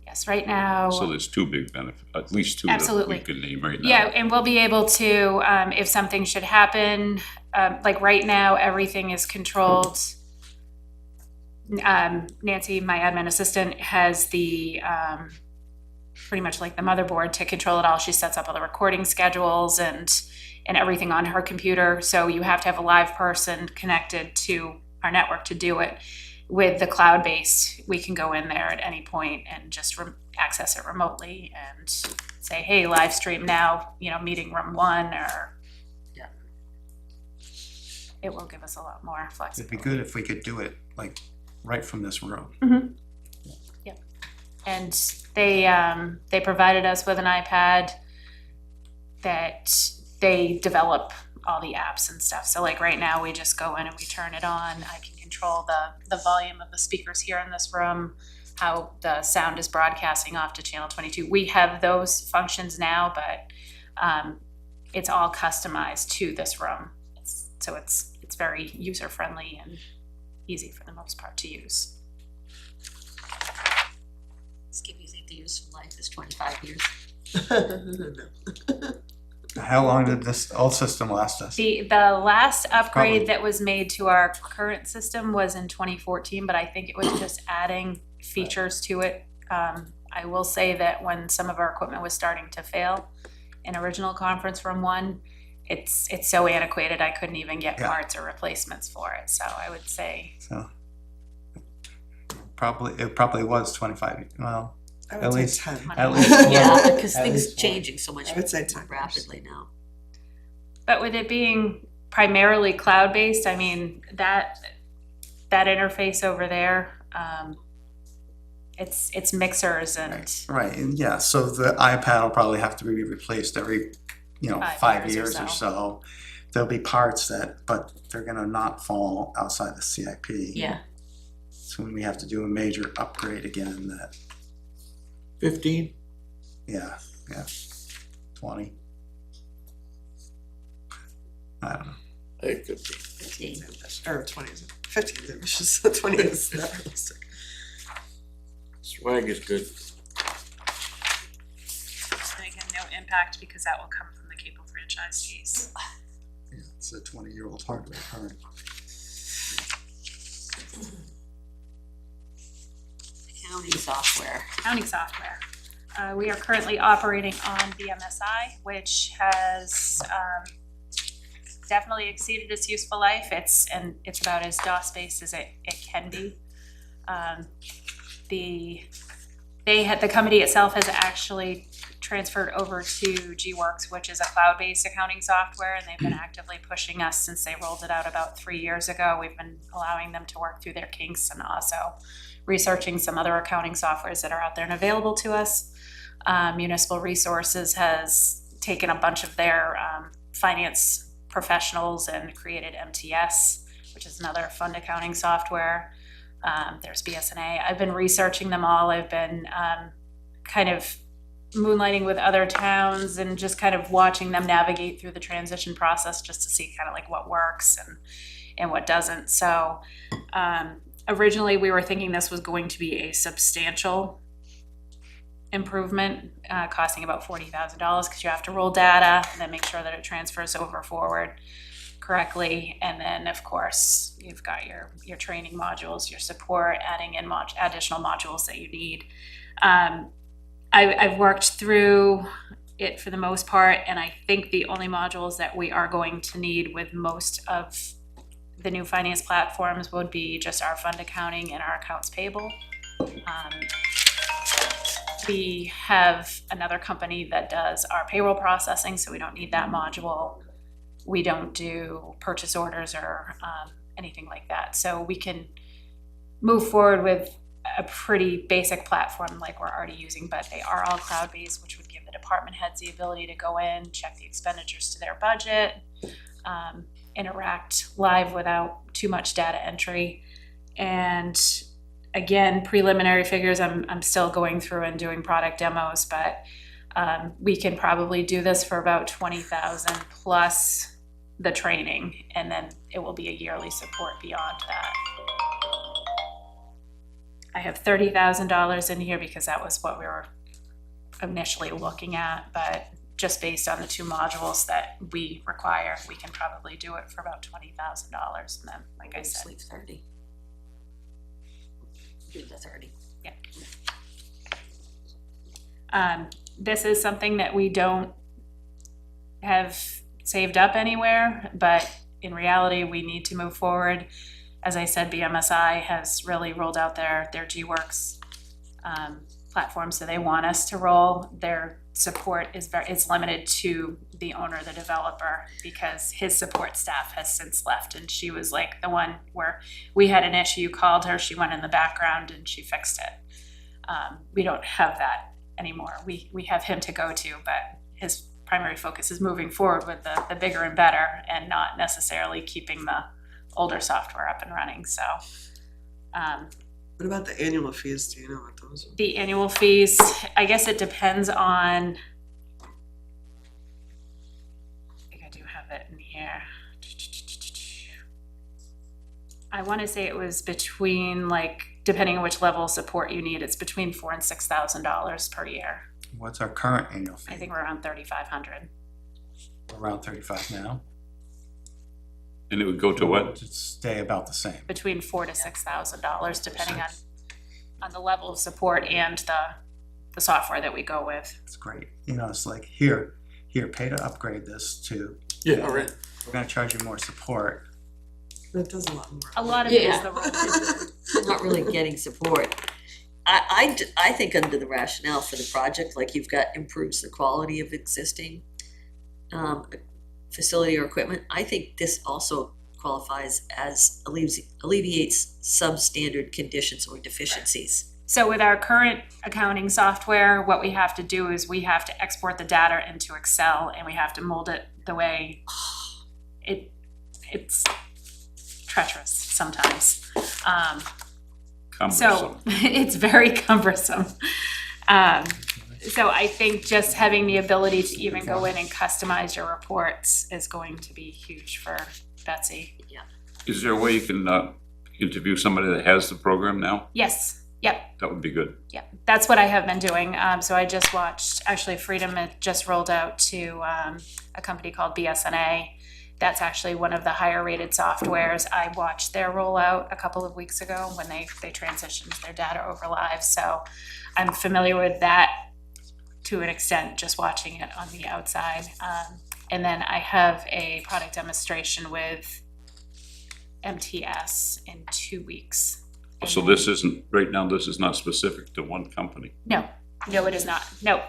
Yes, right now. So there's two big benefits, at least two that Absolutely. we could name right now. Yeah, and we'll be able to, if something should happen, like right now, everything is controlled. Nancy, my admin assistant, has the, pretty much like the motherboard to control it all. She sets up all the recording schedules and everything on her computer. So you have to have a live person connected to our network to do it. With the cloud-based, we can go in there at any point and just access it remotely and say, hey, live stream now, meeting room 1, or. Yeah. It will give us a lot more it'd flexibility. be good if we could do it like right from this room. Yep. And they provided us with an iPad that they develop all the apps and stuff. So like right now, we just go in and we turn it on. I can control the volume of the speakers here in this room, how the sound is broadcasting off to channel 22. We have those functions now, but it's all customized to this room. So it's very user-friendly and easy for the most part to use. Skip, you think the useful life is 25 years? No. How long did this old system last us? The last Probably. upgrade that was made to our current system was in 2014, but I think it was just adding features to it. I will say that when some of our equipment was starting to fail in original conference room 1, it's so antiquated, I couldn't even get Yeah. parts or replacements for it. So I would say, So it probably was 25, well, I At would say least- 10. at least. Yeah, because At things least one. changing so much I would say 10 more years. rapidly now. but with it being primarily cloud-based, I mean, that interface over there, it's mixers and Right, and yeah, so the iPad will probably have to be replaced every, 5 5 years or years or so. so. There'll be parts but they're gonna not fall outside the CIP. Yeah, So when we have to do a major upgrade again, that, 15? yeah, 20. I don't know. It could be. 15. Or 20 is 15 is ambitious, 20 is not realistic. Swag is good. impact because that will come from the cable franchise fees. Yeah, it's a 20-year-old hardware current. Accounting software. Accounting software. We are currently operating on BMSI, which has definitely exceeded its useful life. It's about as DOS-based as it can be. The company itself has actually transferred over to G-Works, which is a cloud-based accounting software, and they've been actively pushing us since they rolled it out about 3 years ago. We've been allowing them to work through their kinks and also researching some other accounting softwares that are out there and available to us. Municipal Resources has taken a bunch of their finance professionals and created MTS, which is another fund accounting software. There's BSNA. I've been researching them all. I've been kind of moonlighting with other towns and just kind of watching them navigate through the transition process just to see kind of like what works and what doesn't. So originally we were thinking this was going to be a substantial improvement, costing about $40,000 because you have to roll data and then make sure that it transfers over forward correctly. And then of course you've got your training modules, your support, adding in additional modules that you need. I've worked through it for the most part, and I think the only modules that we are going to need with most of the new finance platforms would be just our fund accounting and our accounts payable. We have another company that does our payroll processing, so we don't need that module. We don't do purchase orders or anything like that. So we can move forward with a pretty basic platform like we're already using, but they are all cloud-based, which would give the department heads the ability to go in, check the expenditures to their budget, interact live without too much data entry. And again, preliminary figures, I'm still going through and doing product demos, but we can probably do this for about 20,000 plus the training, and then it will be a yearly support beyond that. I have $30,000 in here because that was what we were initially looking at, but just based on the two modules that we require, we can probably do it for about $20,000. And then, like I said, Sleep 30. Do the 30. This is something that we don't have saved up anywhere, but in reality, we need to move forward. As I said, BMSI has really rolled out their G-Works platform, so they want us to roll. Their support is limited to the owner, the developer, because his support staff has since left, and she was like the one where we had an issue, you called her, she went in the background and she fixed it. We don't have that anymore. We have him to go to, but his primary focus is moving forward with the bigger and better and not necessarily keeping the older software up and running. So What about the annual fees? Do you know what those are? the annual fees, I guess it depends on, I think I do have it in here. I want to say it was between, like, depending on which level of support you need, it's between $4,000 and $6,000 per year. What's our current annual fee? I think we're around 3,500. Around 35 now. And it would go to what? To stay about the same. Between $4,000 to $6,000, depending on the level of support and the software that we go with. It's great. You know, it's like, here, pay to upgrade this to, Yeah, all right. we're gonna charge you more support. That does a lot more. A lot of it is Yeah. the role. They're not really getting support. I think under the rationale for the project, like you've got improves the quality of existing facility or equipment. I think this also qualifies as alleviates substandard conditions or deficiencies. So with our current accounting software, what we have to do is we have to export the data into Excel and we have to mold it the way it's treacherous sometimes. So Cumbersome. it's very cumbersome. So I think just having the ability to even go in and customize your reports is going to be huge for Betsy. Is there a way you can interview somebody that has the program now? Yes, Yep. That would be good. Yeah, that's what I have been doing. So I just watched, actually Freedom had just rolled out to a company called BSNA. That's actually one of the higher rated softwares. I watched their rollout a couple of weeks ago when they transitioned their data over live. So I'm familiar with that to an extent, just watching it on the outside. And then I have a product demonstration with MTS in 2 weeks. So this isn't, right now, this is not specific to one company. No, it is not. No,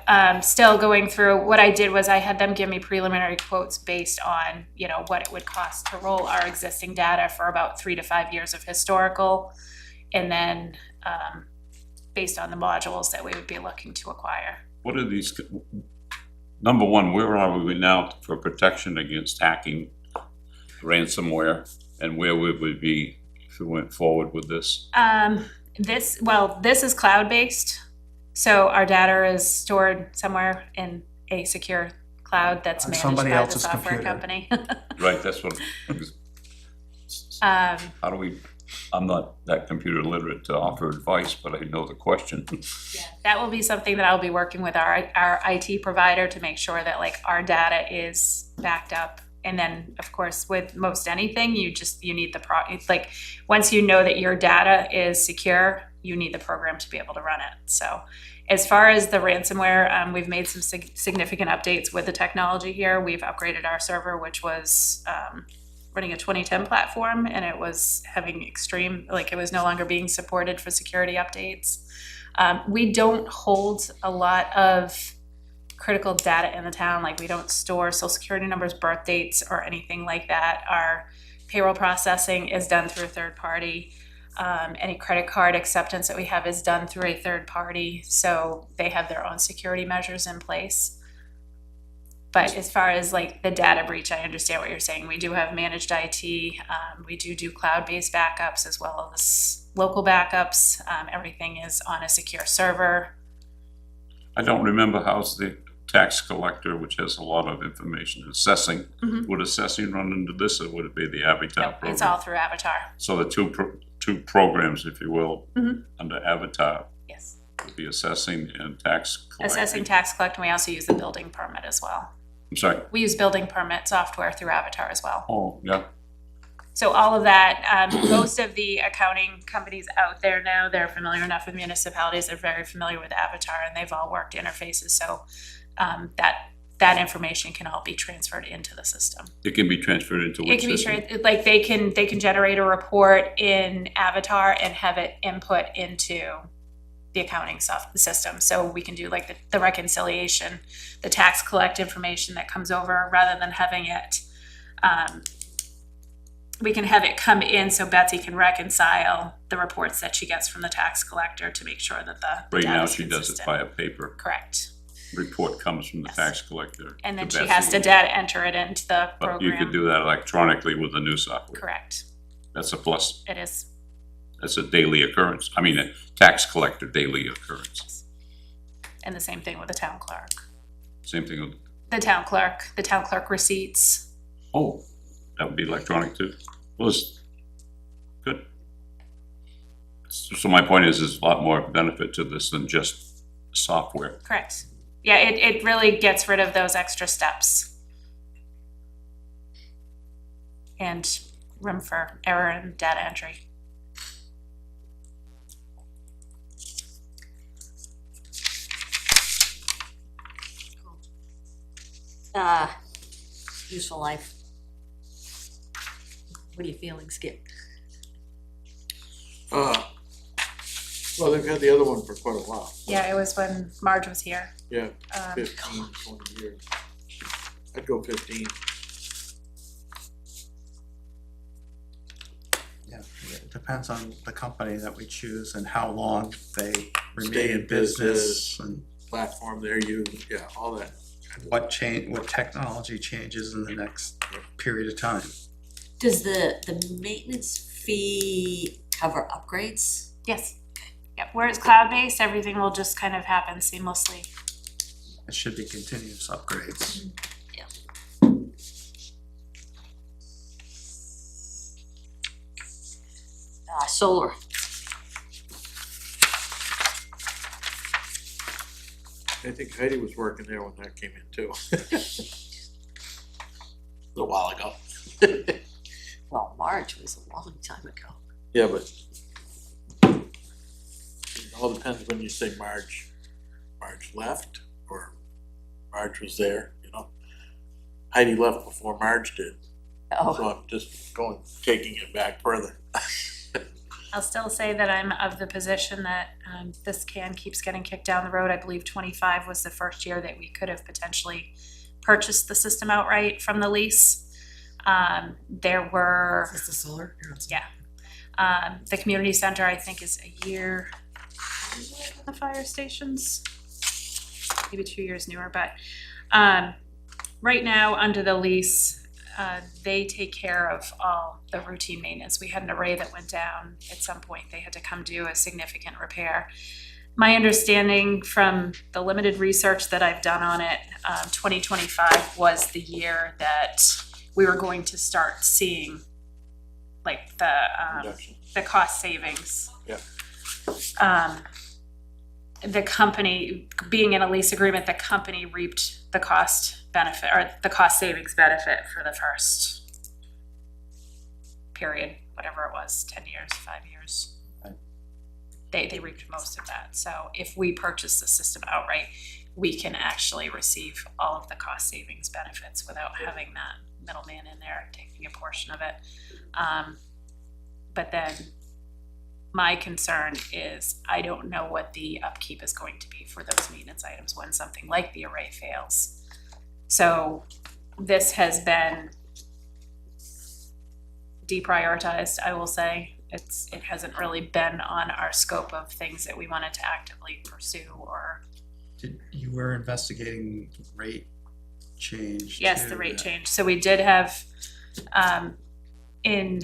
still going through, what I did was I had them give me preliminary quotes based on, what it would cost to roll our existing data for about 3 to 5 years of historical. And then, based on the modules that we would be looking to acquire. What are these, number one, where are we now for protection against hacking, ransomware, and where would we be if we went forward with this? This is cloud-based. So our data is stored somewhere in a secure cloud that's On managed somebody by the else's software computer. company. Right, that's what, how do we, I'm not that computer literate to offer advice, but I know the question. Yeah, that will be something that I'll be working with our IT provider to make sure that our data is backed up. And then, of course, with most anything, you need the once you know that your data is secure, you need the program to be able to run it. So as far as the ransomware, we've made some significant updates with the technology here. We've upgraded our server, which was running a 2010 platform, and it was having it was no longer being supported for security updates. We don't hold a lot of critical data in the town. We don't store social security numbers, birth dates, or anything like that. Our payroll processing is done through a third party. Any credit card acceptance that we have is done through a third party, so they have their own security measures in place. But as far as the data breach, I understand what you're saying. We do have managed IT. We do cloud-based backups as well as local backups. Everything is on a secure server. I don't remember how's the tax collector, which has a lot of information, assessing. Would assessing run into this, or would it be the Avatar Nope, program? it's all through Avatar. So the two programs, if you will, Mhm. under Avatar, Yes. would be assessing and tax collecting. Assessing, tax collecting, we also use the building permit as well. I'm sorry. We use building permit software through Avatar as well. Oh, yeah. So all of that, most of the accounting companies out there now, they're familiar enough with municipalities, they're very familiar with Avatar, and they've all worked interfaces, so that information can all be transferred into the system. It can be transferred into It which can be system? they can generate a report in Avatar and have it input into the accounting system. So we can do the reconciliation, the tax collect information that comes over, rather than having it, we can have it come in so Betsy can reconcile the reports that she gets from the tax collector to make sure that the Right now, data's she does it consistent. by a paper. Correct. Report comes from the Yes. tax collector. And then to she has Betsy. to data enter it into the But you could program. do that electronically with the new software. Correct. That's a plus. It is. That's a daily occurrence. I mean, a tax collector daily occurrence. And the same thing with the town clerk. Same thing with, The town clerk receipts. oh, that would be electronic too. Well, it's good. So my point is, there's a lot more benefit to this than just software. Correct. Yeah, it really gets rid of those extra steps. And room for error in data entry. Useful life. What are you feeling, Skip? Well, they've had the other one for quite a while. Yeah, it was when Marge was here. Yeah, Um, 15, 20 years. I'd go 15. Yeah, it depends on the company that we choose and how long they Stay remain in in business and Platform they're using, yeah, all that. what technology changes in the next period of time. Does the maintenance fee cover upgrades? Yes. Yep, where it's cloud-based, everything will just kind of happen seamlessly. It should be continuous upgrades. Solar. I think Heidi was working there when that came in too. A little while ago. Well, March was a long time ago. Yeah, but it all depends when you say Marge. Marge left or Marge was there, you know? Heidi left before Marge did, Oh, so I'm just taking it back further. I'll still say that I'm of the position that this can keeps getting kicked down the road. I believe 25 was the first year that we could have potentially purchased the system outright from the lease. There were, Is this the solar? You're on solar. yeah. The community center, I think, is a year older than the fire stations, maybe 2 years newer, but right now, under the lease, they take care of all the routine maintenance. We had an array that went down at some point. They had to come do a significant repair. My understanding from the limited research that I've done on it, 2025 was the year that we were going to start seeing like Reduction. the cost savings. Yeah. The company, being in a lease agreement, the company reaped the cost benefit or the cost savings benefit for the first period, whatever it was, 10 years, 5 years. They reaped most of that. So if we purchase the system outright, we can actually receive all of the cost savings benefits without having that middleman in there taking a portion of it. But then my concern is I don't know what the upkeep is going to be for those maintenance items when something like the array fails. So this has been deprioritized, I will say. It hasn't really been on our scope of things that we wanted to actively pursue or. You were investigating rate change? Yes, too, the rate yeah. change. So we did have, in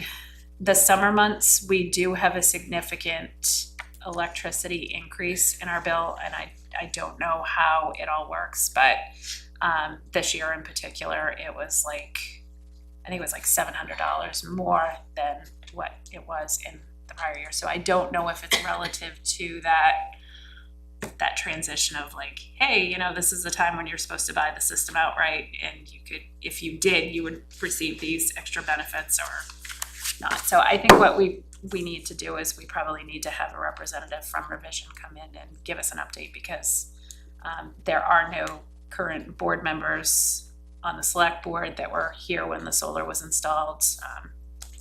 the summer months, we do have a significant electricity increase in our bill, and I don't know how it all works, but this year in particular, it was like, I think it was like $700 more than what it was in the prior year. So I don't know if it's relative to that transition of like, hey, you know, this is the time when you're supposed to buy the system outright, and you could, if you did, you would receive these extra benefits or not. So I think what we need to do is we probably need to have a representative from Revision come in and give us an update, because there are no current board members on the select board that were here when the solar was installed.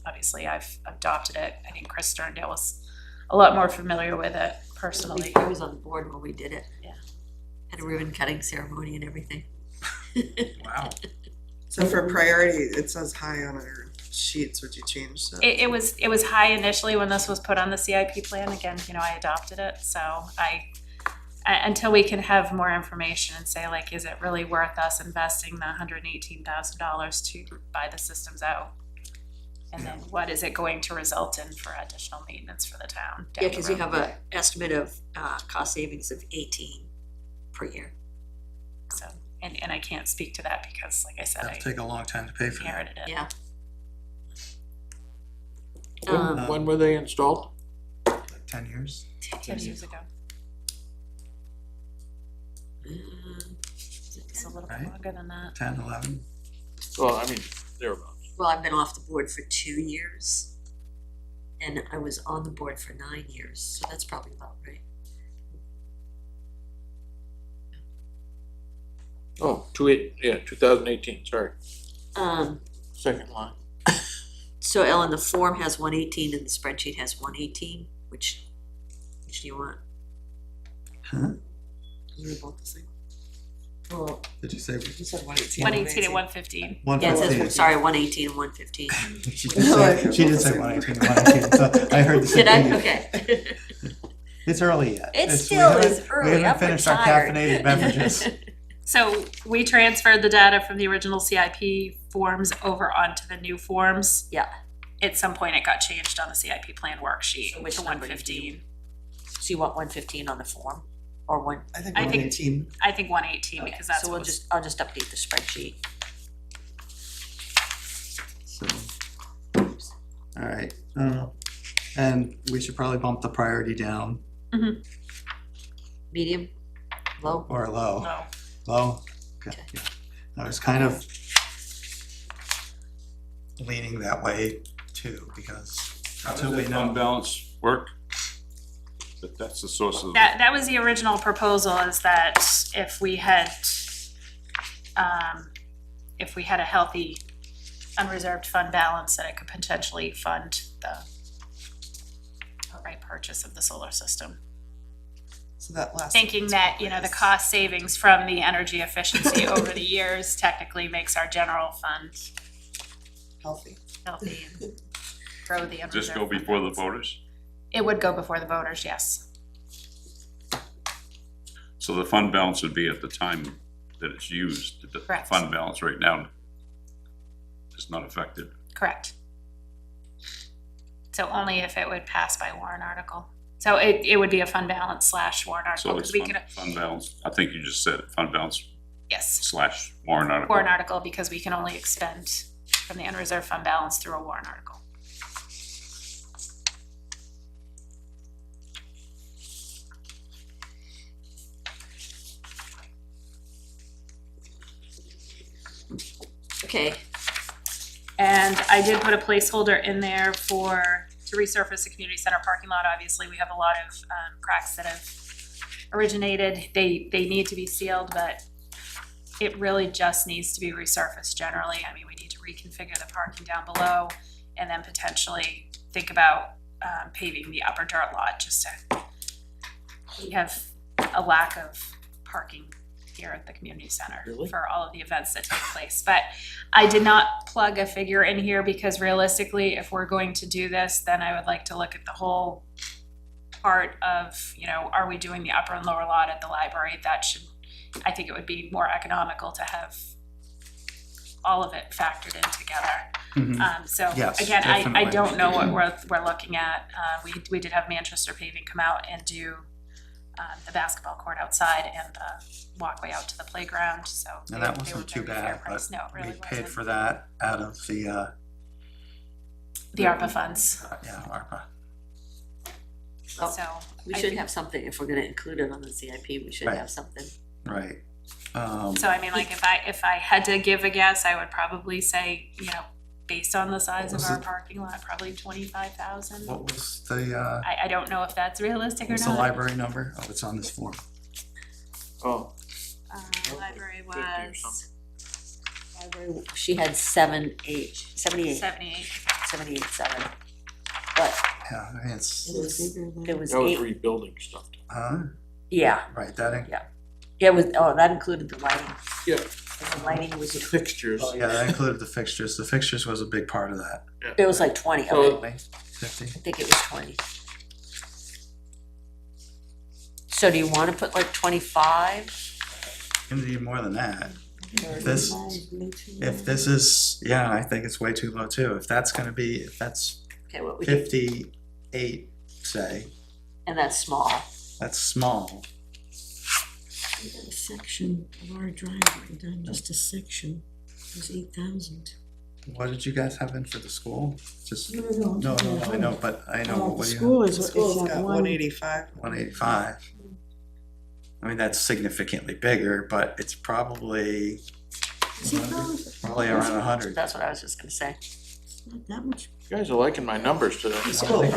Obviously, I've adopted it. I think Chris Sterndale was a lot more familiar with it personally. I was on the board when we did it. Yeah. Had a ribbon cutting ceremony and everything. Wow. So for priority, it says high on our sheets. Would you change that? It was high initially when this was put on the CIP plan. Again, you know, I adopted it, so until we can have more information and say like, is it really worth us investing the $118,000 to buy the systems out? And then what is it going to result in for additional maintenance for the town? Yeah, because you have a estimate of cost savings of 18 per year. So, and I can't speak to that because, like I said, That'll I take a long time to pay for that. inherited it. Yeah. When were they installed? Like 10 years? 10 years ago. Is it It's a 10? little Right. bit longer than that. 10, 11? Well, I mean, thereabouts. Well, I've been off the board for 2 years, and I was on the board for 9 years, so that's probably about right. Oh, 2018, sorry, Um, second line. so Ellen, the form has 118 and the spreadsheet has 118, which do you want? Huh? You're both the same. Well, Did you say? You said 118. 118 and 115. yeah, it 115. says, sorry, 118 and 115. She did say, she did say 118 and 118, so I heard the same Did I? thing. Okay. It's early yet. It It's- we still haven't- is early. We I'm haven't finished our retired. caffeinated beverages. So we transferred the data from the original CIP forms over onto the new forms. Yeah. At some point, it got changed on the CIP plan worksheet So which to number did you 115. So you want 115 on the form, or one? I think I think- 118. I think 118 because that's So what we'll was. I'll just update the spreadsheet. So, all right, and we should probably bump the priority down. Medium? Low? or low? No. Low? Okay, Okay. yeah. I was kind of leaning that way too, because How until does we that know. fund balance work? That's the source of. That was the original proposal, is that if we had a healthy unreserved fund balance, that it could potentially fund the outright purchase of the solar system. So that last. Thinking that, you know, the cost savings from the energy efficiency over the years technically makes our general fund Healthy. healthy and grow the unreserved. Just go fund before the balance. voters? It would go before the voters, yes. So the fund balance would be at the time that it's used. The Correct. fund balance right now is not affected. Correct. So only if it would pass by warrant article. So it would be a fund balance / warrant article, So it's because we could, fund balance, I think you just said it, fund balance yes, / warrant article. warrant article, because we can only expend from the unreserved fund balance through a warrant article. Okay, And I did put a placeholder in there to resurface the community center parking lot. Obviously, we have a lot of cracks that have originated. They need to be sealed, but it really just needs to be resurfaced generally. I mean, we need to reconfigure the parking down below and then potentially think about paving the upper dirt lot, just to, we have a lack of parking here at the community center Really? for all of the events that take place. But I did not plug a figure in here because realistically, if we're going to do this, then I would like to look at the whole part of, you know, are we doing the upper and lower lot at the library? That should, I think it would be more economical to have all of it factored in together. Mhm. So Yes, again, I definitely. don't know what we're looking at. We did have Manchester Paving come out and do the basketball court outside and the walkway out to the playground, so. And that they were wasn't too very fair bad, price. but No, it really we paid wasn't. for that out of the, The ARPA funds, yeah, ARPA. Oh, so. we I should think- have something, if we're gonna include it on the CIP, we should Right. have something. Right. So I mean, like, if I had to give a guess, I would probably say, you know, based on the size of Was our it- parking lot, probably 25,000. What was the, I don't know if that's realistic or what's the not. library number? Oh, it's on this form. Oh, Library 50 or was Library, she had 78, 78. 7. But Yeah, I mean, it's, it was that was 8, rebuilding stuff. yeah, right, that, yeah, it was, oh, that included the lighting. Yeah. And the lighting The was, fixtures. oh, yeah, that included the fixtures. The fixtures was a big part of that. it was like 20 of So- it, Right? 50? I think it was 20. So do you wanna put like 25? Gonna need more than that. If this is, yeah, I think it's way too low too. If that's gonna be, if that's Okay, what we did, 58, say, and that's small. that's small. We got a section of our driveway done, just a section, it was 8,000. What did you guys have in for the school? Just, No, no, I know, but I know, The what do you school is, The is school's at got 185. 185. I mean, that's significantly bigger, but it's probably around 100. That's what I was just gonna say. Not that much. You guys are liking my numbers today.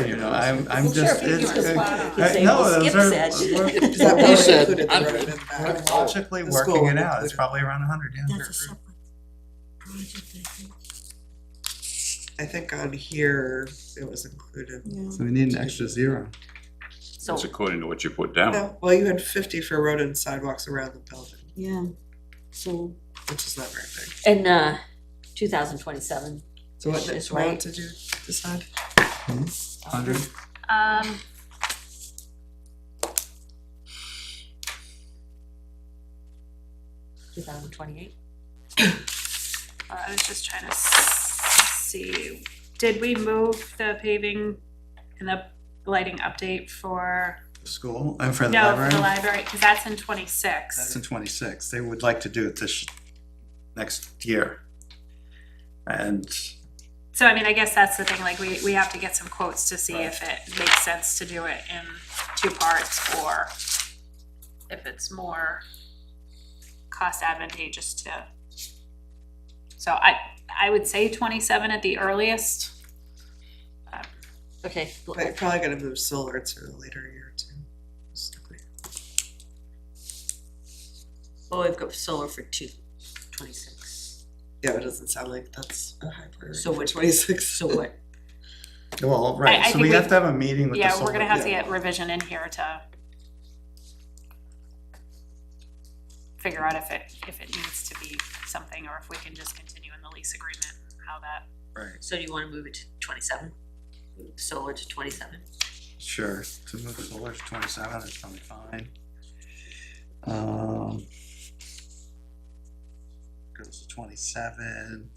You know, I'm just, Sure, if you it's, were fine. You I- say, no, well, those Skip are, said. we're- Is that He probably said, included the I'm- road in the we're back? logically The working school it out. It's included. probably around 100, yeah. That's a separate project, I think. I think on here, it was included. Yeah. So we need an extra 0. So, That's according to what you put down. No, well, you had 50 for road and sidewalks around the building, Yeah, so which is not very big. in 2027, So what It's amount right. did you decide? 100? Um, I was just trying to see, did we move the paving and the lighting update for, The school, and for the no, for the library? library, cause that's in That's 26. in 26. They would like to do it this next year. And So I mean, I guess that's the thing, like, we have to get some quotes to see if it makes sense to do it in 2 parts or if it's more cost advantageous to. So I would say 27 at the earliest. Okay, But you're probably gonna move solar to a later year too. well, we've got solar for 26. Yeah, it doesn't sound like that's a high priority So for what- 26. So what, Well, I right, so think we we- have to have a meeting with the Yeah, solar. we're gonna have to yeah. get revision in here to figure out if it needs to be something, or if we can just continue in the lease agreement, how that. Right, so do you wanna move it to 27? Solar to 27? sure, to move solar to 27 is probably fine. Goes to 27,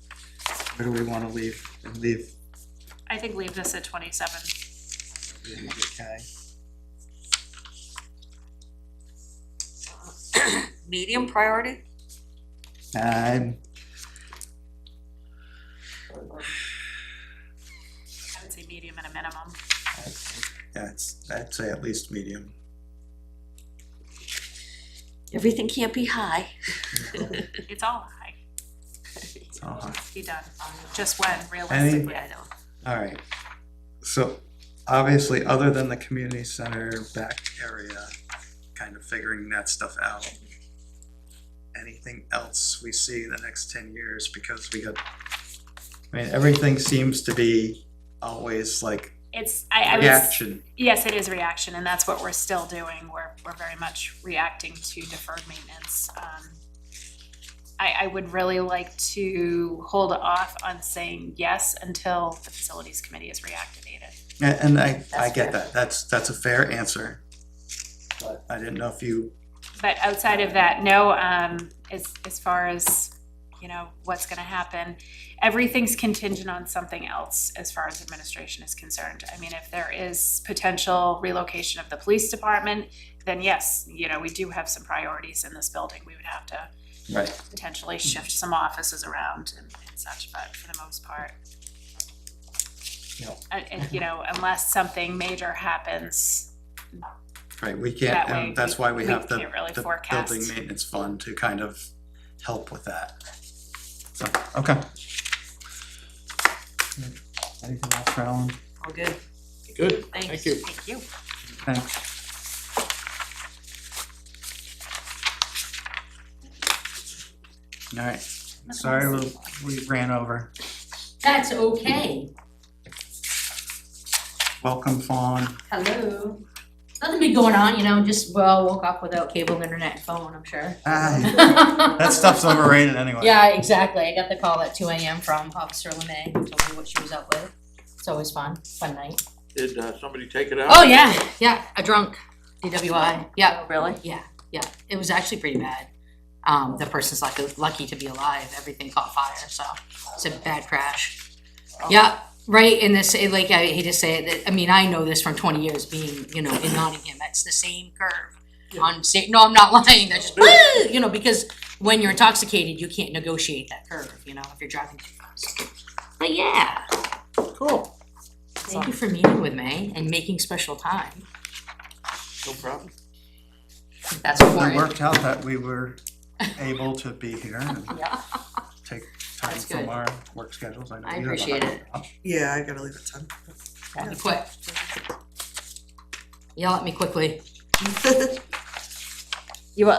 where do we wanna leave, I think leave this at 27. okay, Medium priority? and I would say medium at a minimum. I'd say at least medium. Everything can't be high. It's all high, Uh-huh. be done, just when realistically. Yeah, I know. All right, so obviously, other than the community center back area, kind of figuring that stuff out. Anything else we see in the next 10 years, because I mean, everything seems to be always like It's, I was, reaction. yes, it is reaction, and that's what we're still doing, we're very much reacting to deferred maintenance. I would really like to hold off on saying yes until the facilities committee is reactivated. And I That's get fair. that, that's a fair answer. But I didn't know if you, But outside of that, no, as far as, what's gonna happen, everything's contingent on something else as far as administration is concerned. I mean, if there is potential relocation of the police department, then yes, we do have some priorities in this building. We would have to right, potentially shift some offices around and such, but for the most part. Unless something major happens, right, we can't, That way and that's we- why we we have can't really the forecast. building maintenance fund to kind of help with that. So, okay. Anything else, Carolyn? All good. Good, Thanks. thank you. thank you. Thanks. All right, sorry we ran over. That's okay. Welcome, Fawn. Hello. Nothing big going on, just, woke up without cable, internet, and phone, I'm sure. That stuff's overrated anyway. Yeah, exactly. I got the call at 2 a.m. from Officer LeMay, who told me what she was up with. It's always fun night. Did somebody take it out? Oh, yeah, a drunk DWI, yeah, Oh, really? yeah. It was actually pretty bad. The person's lucky to be alive. Everything caught fire, so it's a bad crash. Yeah, right, and this, like, I hate to say it, that, I mean, I know this from 20 years being, in Nottingham, it's the same curve. No, I'm not lying, that's just, because when you're intoxicated, you can't negotiate that curve, if you're driving too fast. But yeah, Cool, thank you for meeting with me and making special time. no problem. That's It important. worked out that we were able to be here and Yeah. take time That's from good. our work schedules. know I you have a appreciate hard it. job. Yeah, I gotta leave at 10. Gotta be quick. Yell at me quickly.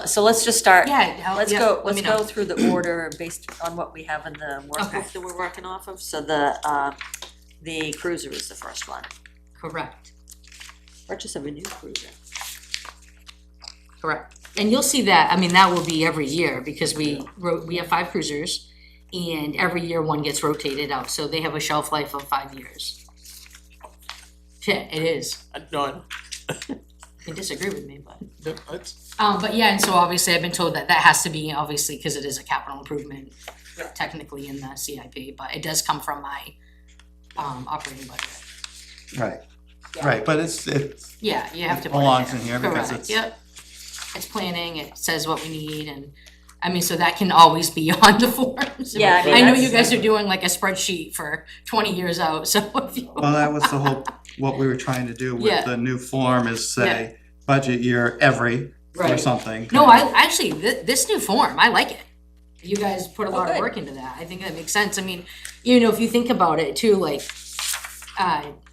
So let's just start. Yeah, Let's yeah, go, let let's me know. go through the order based on what we have in the Okay. workbook that we're working off of. So the cruiser is the first one. Correct, Purchase of a new cruiser. correct. And you'll see that, that will be every year because we have 5 cruisers and every year one gets rotated out, so they have a shelf life of 5 years. Yeah, it is. No, You can disagree with me, but. it's, But yeah, and so obviously I've been told that has to be, obviously, because it is a capital improvement technically in the CIP, but it does come from my operating budget. Right, Yeah. right, but it's, Yeah, you have to. It put it belongs there. in here because Correct, it's- Yep, it's planning, it says what we need, and, so that can always be on the forms. Yeah, I know that's- you guys are doing like a spreadsheet for 20 years out, so if you. well, that was the whole, what we were trying to do Yeah. with the new form is Yeah. say, budget year every, or Right. something. No, I actually, this new form, I like it. You guys put a lot of good. work into that. I think that makes sense. I mean, you know, if you think about it too, like,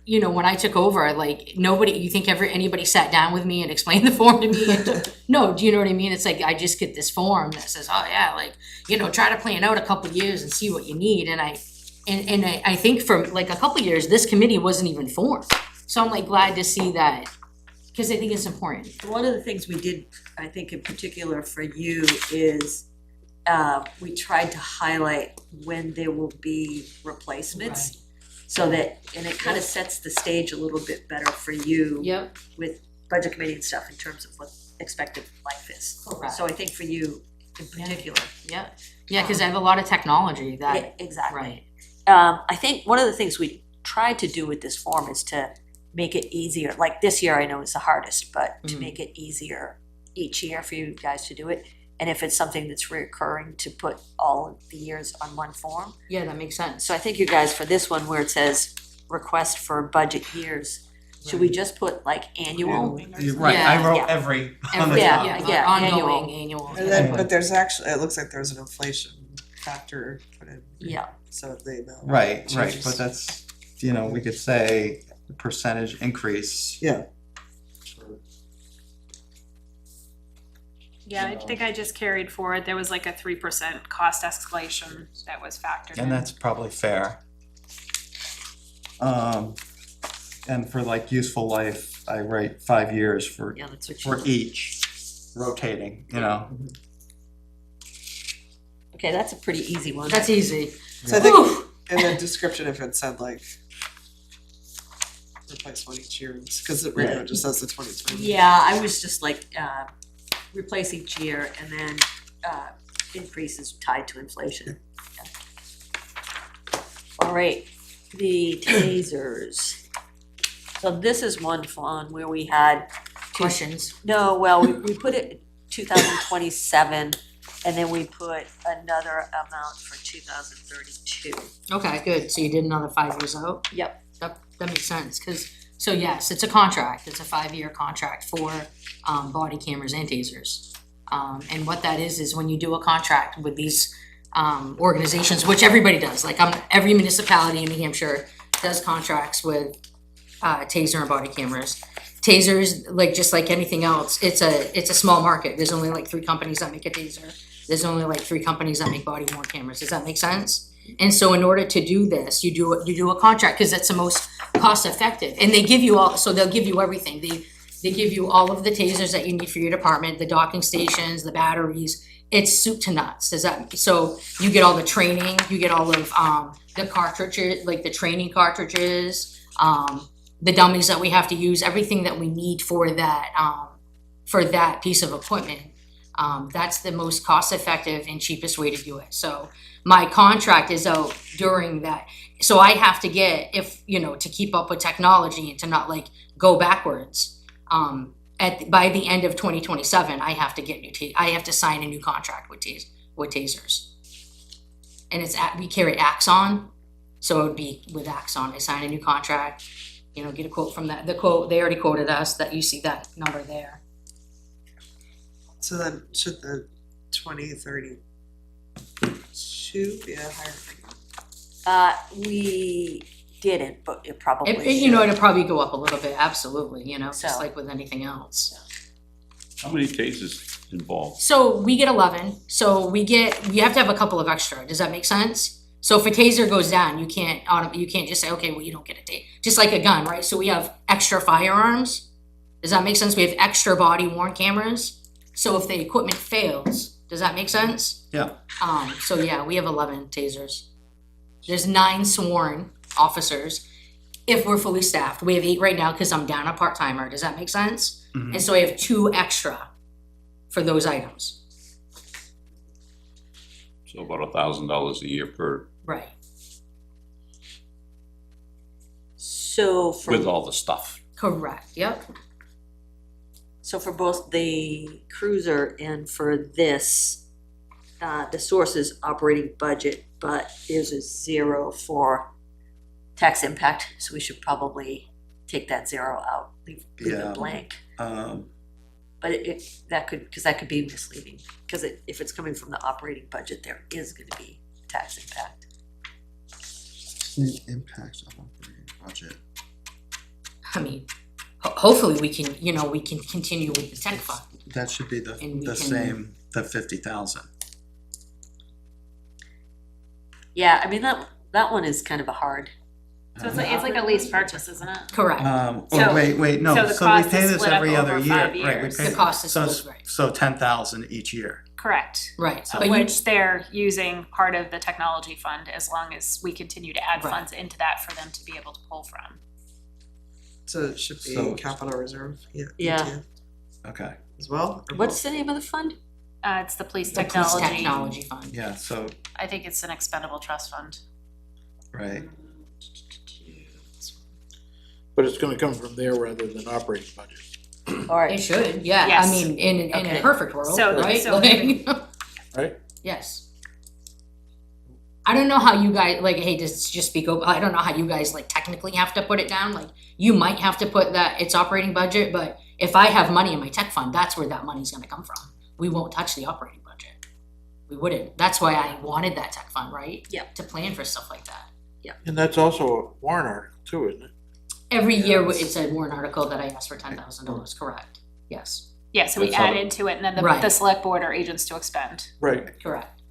you know, when I took over, like, you think anybody sat down with me and explained the form to me? No, do you know what I mean? It's like, I just get this form that says, oh yeah, like, you know, try to plan out a couple years and see what you need. And I think for like a couple years, this committee wasn't even formed. So I'm like glad to see that, because I think it's important. One of the things we did, I think in particular for you, is we tried to highlight when there will be replacements. So that, and it kind of sets the stage a little bit better for you Yep. with budget committee and stuff in terms of what expected life is. Correct. So I think for you in particular. Yeah, yeah, because I have a lot of technology Yeah, that, exactly. right, I think one of the things we tried to do with this form is to make it easier, like this year I know is the hardest, but to Mhm. make it easier each year for you guys to do it. And if it's something that's reoccurring, to put all of the years on one form. yeah, that makes sense. So I think you guys, for this one where it says request for budget years, should we just put like annual? You're right, I Yeah. wrote Yeah. every on the Every, Yeah, top. yeah, ongoing, annual. And then, but there's actually, it looks like there's an inflation factor put in, Yeah, so they know. Right, right, Changes. but that's, you know, we could say percentage increase. Yeah. Yeah, I think I just carried forward, there was like a 3% cost escalation that was factored in. And that's probably fair. And for like useful life, I write 5 years for yeah, that's what for you, each rotating, you know. okay, that's a pretty easy one. That's easy. So I think in the description, if it said like replace one each year, because it right now it just says the 2020. Yeah, I was just like, replace each year and then, increases tied to inflation. All right, the tasers. So this is one fund where we had Questions? no, well, we put it 2027 and then we put another amount for 2032. Okay, good, so you did another 5 years out? Yep. That makes sense, because, so yes, it's a contract, it's a 5-year contract for, body cameras and tasers. And what that is when you do a contract with these, organizations, which everybody does, like, every municipality in New Hampshire does contracts with, taser and body cameras. Tasers, like, just like anything else, it's a small market, there's only like 3 companies that make a taser. There's only like 3 companies that make body worn cameras, does that make sense? And so in order to do this, you do a contract, cause it's the most cost effective, and they give you all, so they'll give you everything, they give you all of the tasers that you need for your department, the docking stations, the batteries, it's soup to nuts, so you get all the training, you get all of, the cartridges, like the training cartridges, the dummies that we have to use, everything that we need for that piece of equipment. That's the most cost effective and cheapest way to do it. So my contract is out during that. So I have to get, if, you know, to keep up with technology and to not like go backwards. By the end of 2027, I have to get I have to sign a new contract with tasers. And we carry Axon, so it would be with Axon. I sign a new contract, you know, get a quote from that. The quote, they already quoted us, that you see that number there. So then should the 2032 be a higher figure? We didn't, but it probably You know, should. it'll probably go up a little bit, absolutely, you know, just So- like with anything else. How many tasers involved? So we get 11, so you have to have a couple of extra, does that make sense? So if a taser goes down, you can't just say, okay, well, you don't get a taser, just like a gun, right? So we have extra firearms, does that make sense? We have extra body worn cameras, so if the equipment fails, does that make sense? Yeah. So yeah, we have 11 tasers. There's 9 sworn officers if we're fully staffed. We have 8 right now because I'm down a part-timer, does that make sense? Mhm. And so I have 2 extra for those items. So about $1,000 a year per, Right. So with for, all the stuff. Correct, yep. so for both the cruiser and for this, the source is operating budget, but there's a 0 for tax impact, so we should probably take that 0 out, leave Yeah. it blank. Um, But But that could be misleading, because if it's coming from the operating budget, there is gonna be tax impact. The impact on operating budget. I mean, hopefully we can, we can continue with the tech fund. That should be And we the can- same, the 50,000. Yeah, I mean, that one is kind of a hard. So it's like a lease purchase, isn't it? Correct. So- Wait, no, so the so we cost pay is this split up every other over year, 5 right, we years. pay. The cost is so- split, right. So 10,000 each year. Correct. Right. So But which they're using part of the technology fund as long as we continue to add Right. funds into that for them to be able to pull from. So it should be So- capital reserve, Yeah. ETF Okay, as well? or What's the name of the fund? It's the police The police technology. technology fund. yeah, so, I think it's an expendable trust fund. right, But it's gonna come from there rather than operating budget. All It right, should, yeah, I Yes. mean, in Okay. a perfect world, So- right? so- Like- Right? Yes. I don't know how you guys, like, hey, just speak open, I don't know how you guys like technically have to put it down, like, you might have to put that it's operating budget, but if I have money in my tech fund, that's where that money's gonna come from. We won't touch the operating budget. We wouldn't, that's why I wanted that tech fund, right? Yep. To plan for stuff like that. And that's also a warrant article too, isn't it? Every year, it's a warrant article that I asked for $10,000, correct? Yes, Yeah, so we That's how- added to it and then the Right. select board are agents to expend. Right, correct.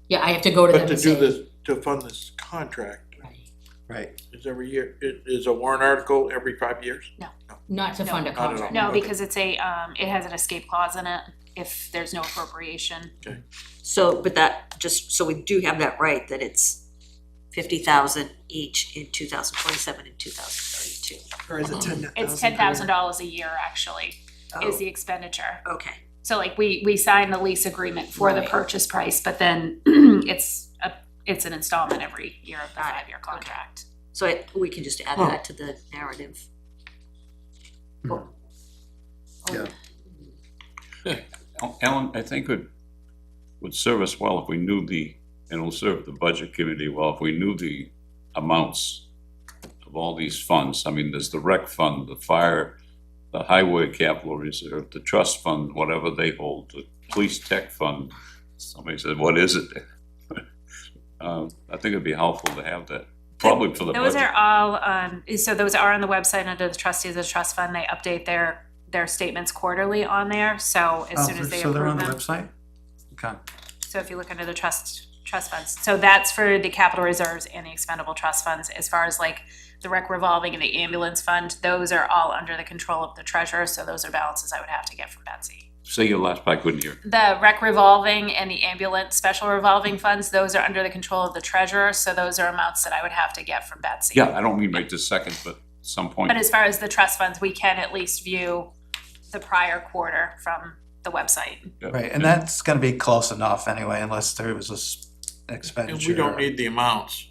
Yeah, I have to go to them but to and do say. this, to fund this contract, Right. right. is every year, is a warrant article every 5 years? Not to No, fund a not at all. contract. No, Okay. because it's a, it has an escape clause in it if there's no appropriation. so, but that, just, so we do have that right, that it's 50,000 each in 2027 and 2032. Or is it 10,000? It's $10,000 a year actually, is Oh, the expenditure. okay, So like we sign the lease agreement for the Right. purchase price, but then it's an installment every year of the Got it. 5-year contract. so we can just add Huh. that to the narrative. Yeah. Alan, I think it would serve us well if we knew and it'll serve the budget committee well, if we knew the amounts of all these funds. I mean, there's the rec fund, the fire, the highway capital reserve, the trust fund, whatever they hold, the police tech fund. Somebody said, what is it? I think it'd be helpful to have that, probably for the budget. Those are all, so those are on the website under the trustees of the trust fund. They update their statements quarterly on there, so as soon as they So they're on approve the them. website? Okay. So if you look under the trust funds, so that's for the capital reserves and the expendable trust funds. As far as like the rec revolving and the ambulance fund, those are all under the control of the treasurer, so those are balances I would have to get from Betsy. Say your last, I couldn't hear. The rec revolving and the ambulance special revolving funds, those are under the control of the treasurer, so those are amounts that I would have to get from Betsy. Yeah, I don't mean right this second, but at some point. But as far as the trust funds, we can at least view the prior quarter from the website. Yeah. Right, and that's gonna be close enough anyway, unless there was this And expenditure. we don't need the amounts,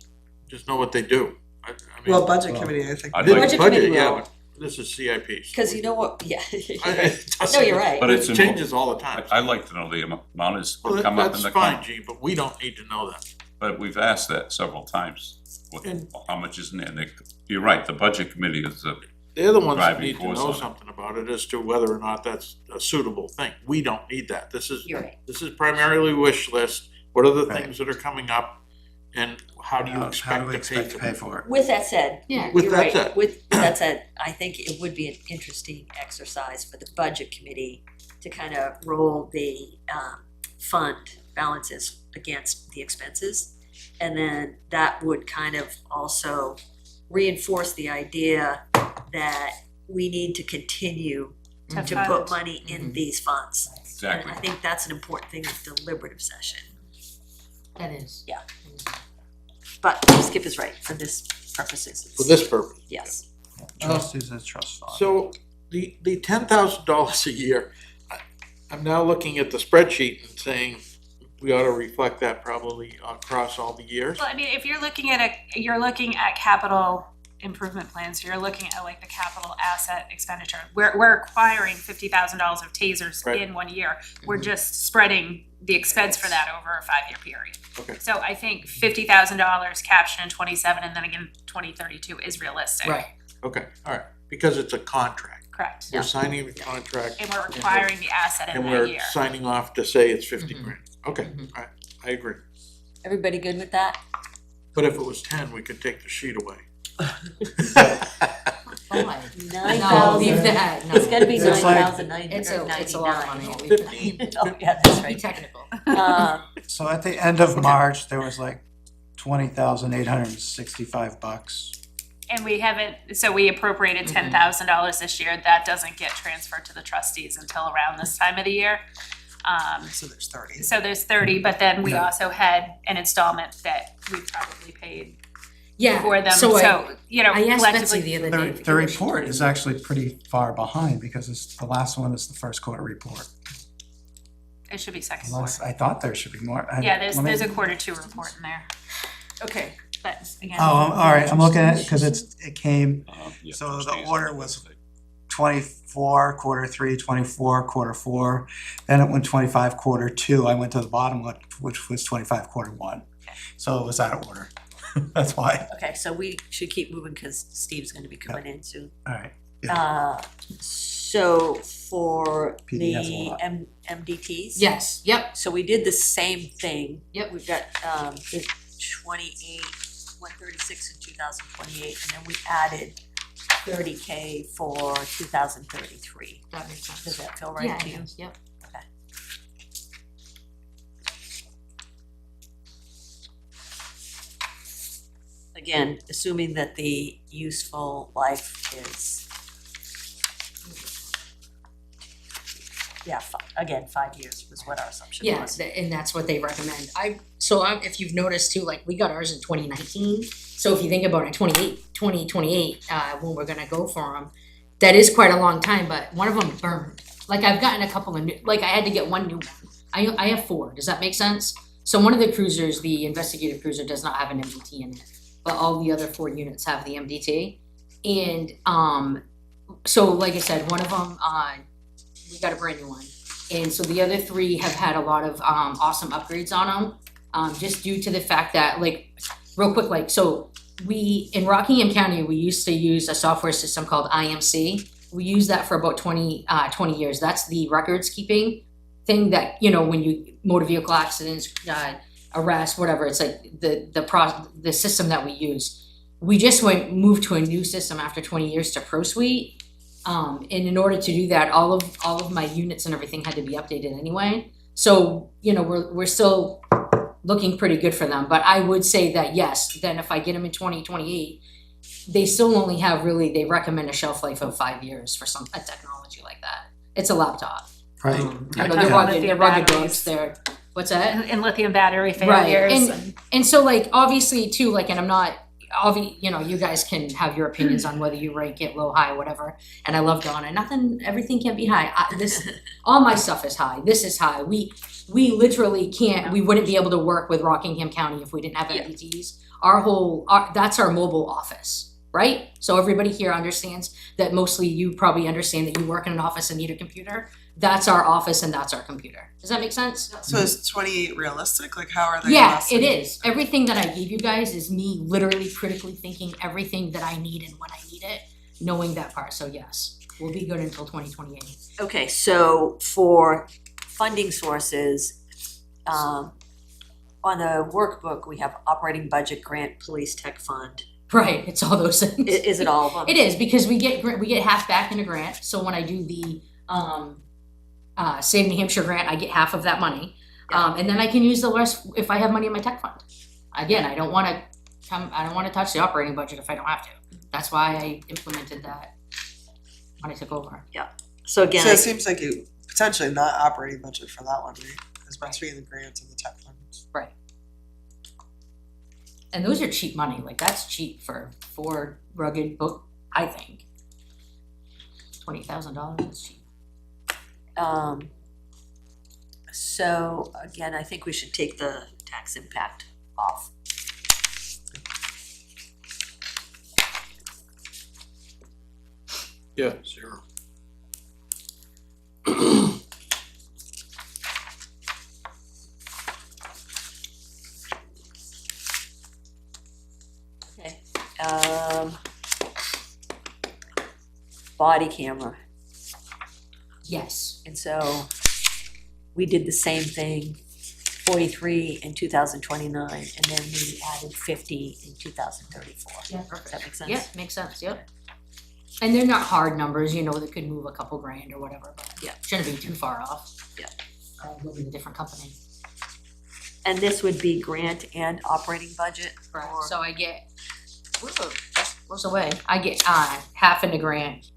just know what they do. I mean, Well, budget Well, committee, I think. I'd the like- Budget budget, committee yeah, will. but this is CIP. so Cause you know what, yeah. it No, doesn't- you're right. But it's It in- changes all the time. I'd like to know the amount is Well, come up in that's the fine, comment, Gene, but we don't need to know that. but we've asked that several times. What, And- how much is in there? And you're right, the budget committee is They're the ones that Driving need to force know on it. something about it as to whether or not that's a suitable thing. We don't need that. This is, You're right. this is primarily wish list. What are the Right. things that are coming up? And how do you How do expect we to expect pay to for pay them? for it? With that said, Yeah. With you're that right, said. with that said, I think it would be an interesting exercise for the budget committee to kind of roll the fund balances against the expenses. And then that would kind of also reinforce the idea that we need to continue To to fund. put money in Mhm. these funds. exactly. And I think that's an important thing of deliberative session. That is. But Skip is right, for this purposes, it's- For this purpose. yes. Trustees of trust fund. So the $10,000 a year, I'm now looking at the spreadsheet and saying we ought to reflect that probably across all the years. Well, I mean, if you're looking at capital improvement plans, so you're looking at like the capital asset expenditure. We're acquiring $50,000 of tasers Right. in 1 year. We're just spreading the expense for that over a 5-year period. Okay. So I think $50,000 captured in 27 and then again 2032 is realistic. Right. Okay, all right, because it's a contract. correct. We're signing the contract. And we're requiring the asset in And that we're year. signing off to say it's 50 Mm-hmm. grand. Okay, Mhm. alright, I agree. Everybody good with that? But if it was 10, we could take the sheet away. Five. Nine No, leave thousand. that, no. It's gotta be It's nine like- thousand nine It's hundred a lot of ninety-nine. money. 15. Oh, yeah, that's Be right. technical. So at the end of March, there was like $20,865. And we haven't, so we appropriated $10,000 this year, that doesn't get transferred to the trustees until around this time of the year. So there's 30. So there's 30, but then we Yeah. also had an installment that we probably paid Yeah, for them, so so, you know, I asked Betsy collectively. the other day. The report is actually pretty far behind because it's, the last one is the first quarter report. It should be second Unless, quarter. I thought there should be more. Yeah, there's Let me- a quarter two report in there. Okay, but again. Oh, all right, I'm looking at it because it came, Yeah, so the trustees. order was 24, quarter 3, 24, quarter 4. Then it went 25, quarter 2. I went to the bottom one, which was 25, quarter 1. So it was out of order. That's why. Okay, so we should keep moving because Steve's gonna be coming in soon. All right. So for PD has a the lot. MDTs? Yes, yep, So we did the same thing. Yep. We've got, the 136 in 2028, and then we added 30K for 2033. that makes sense. Does that feel right Yeah, to you? yes, yep. Okay. Again, assuming that the useful life is, yeah, again, 5 years was what our assumption Yeah, was. and that's what they recommend. If you've noticed too, like, we got ours in 2019. So if you think about it, 2028, when we're gonna go for them, that is quite a long time, but one of them burned. Like, I've gotten a couple of new, like, I had to get one new one. I have 4, does that make sense? So one of the cruisers, the investigative cruiser, does not have an MDT in it, but all the other 4 units have the MDT. And, so like I said, one of them, we got a brand new one. And so the other 3 have had a lot of awesome upgrades on them, just due to the fact that, like, real quick, like, so we, in Rockingham County, we used to use a software system called IMC. We used that for about 20 years. That's the records keeping thing that, you know, when you, motor vehicle accidents, arrest, whatever, it's like the system that we use. We just moved to a new system after 20 years to ProSuite. And in order to do that, all of my units and everything had to be updated anyway. So, you know, we're still looking pretty good for them. But I would say that yes, then if I get them in 2028, they still only have they recommend a shelf life of 5 years for a technology like that. It's a laptop. Right. You know, Yeah. they're rugged, Lithium they're rugged batteries. dogs, they're, what's that? And lithium battery Right, failures. And so, like, obviously too, like, and I'm not, you know, you guys can have your opinions on whether you rank it low, high, whatever. And I love Donna, everything can't be high. All my stuff is high, this is high. We literally can't, we wouldn't be able to work with Rockingham County if we didn't have Yeah. MDTs. That's our mobile office, right? So everybody here understands that, mostly you probably understand that you work in an office and need a computer. That's our office and that's our computer. Does that make sense? So is 28 realistic? Like, how are they? Yeah, less it than- is. Everything that I gave you guys is me literally critically thinking everything that I need and when I need it, knowing that part. So yes, we'll be good until 2028. Okay, so for funding sources, on the workbook, we have operating budget, grant, police tech fund. Right, it's all those things. Is it all of them? It is, because we get half back in a grant. So when I do the Save New Hampshire grant, I get half of that money. And then I can use the rest if I have money in my tech fund. Again, I don't wanna touch the operating budget if I don't have to. That's why I implemented that when I took over. So again, So it seems like you potentially not operating budget for that one, right? Because between the grants and the tech funds. And those are cheap money, like, that's cheap for 4 rugged book, I think. $20,000 is cheap. so again, I think we should take the tax impact off. Yeah, 0. Okay. body camera. Yes, And so we did the same thing, 43 in 2029, and then we added 50 in 2034. yeah, Does perfect. that make sense? Yeah, makes sense, yep. And they're not hard numbers, you know, that could move a couple grand or whatever, but Yeah. shouldn't be too far off. Yeah. With a different company. And this would be grant and operating budget? Correct, or- so I get, goes away, I get, half in the grant,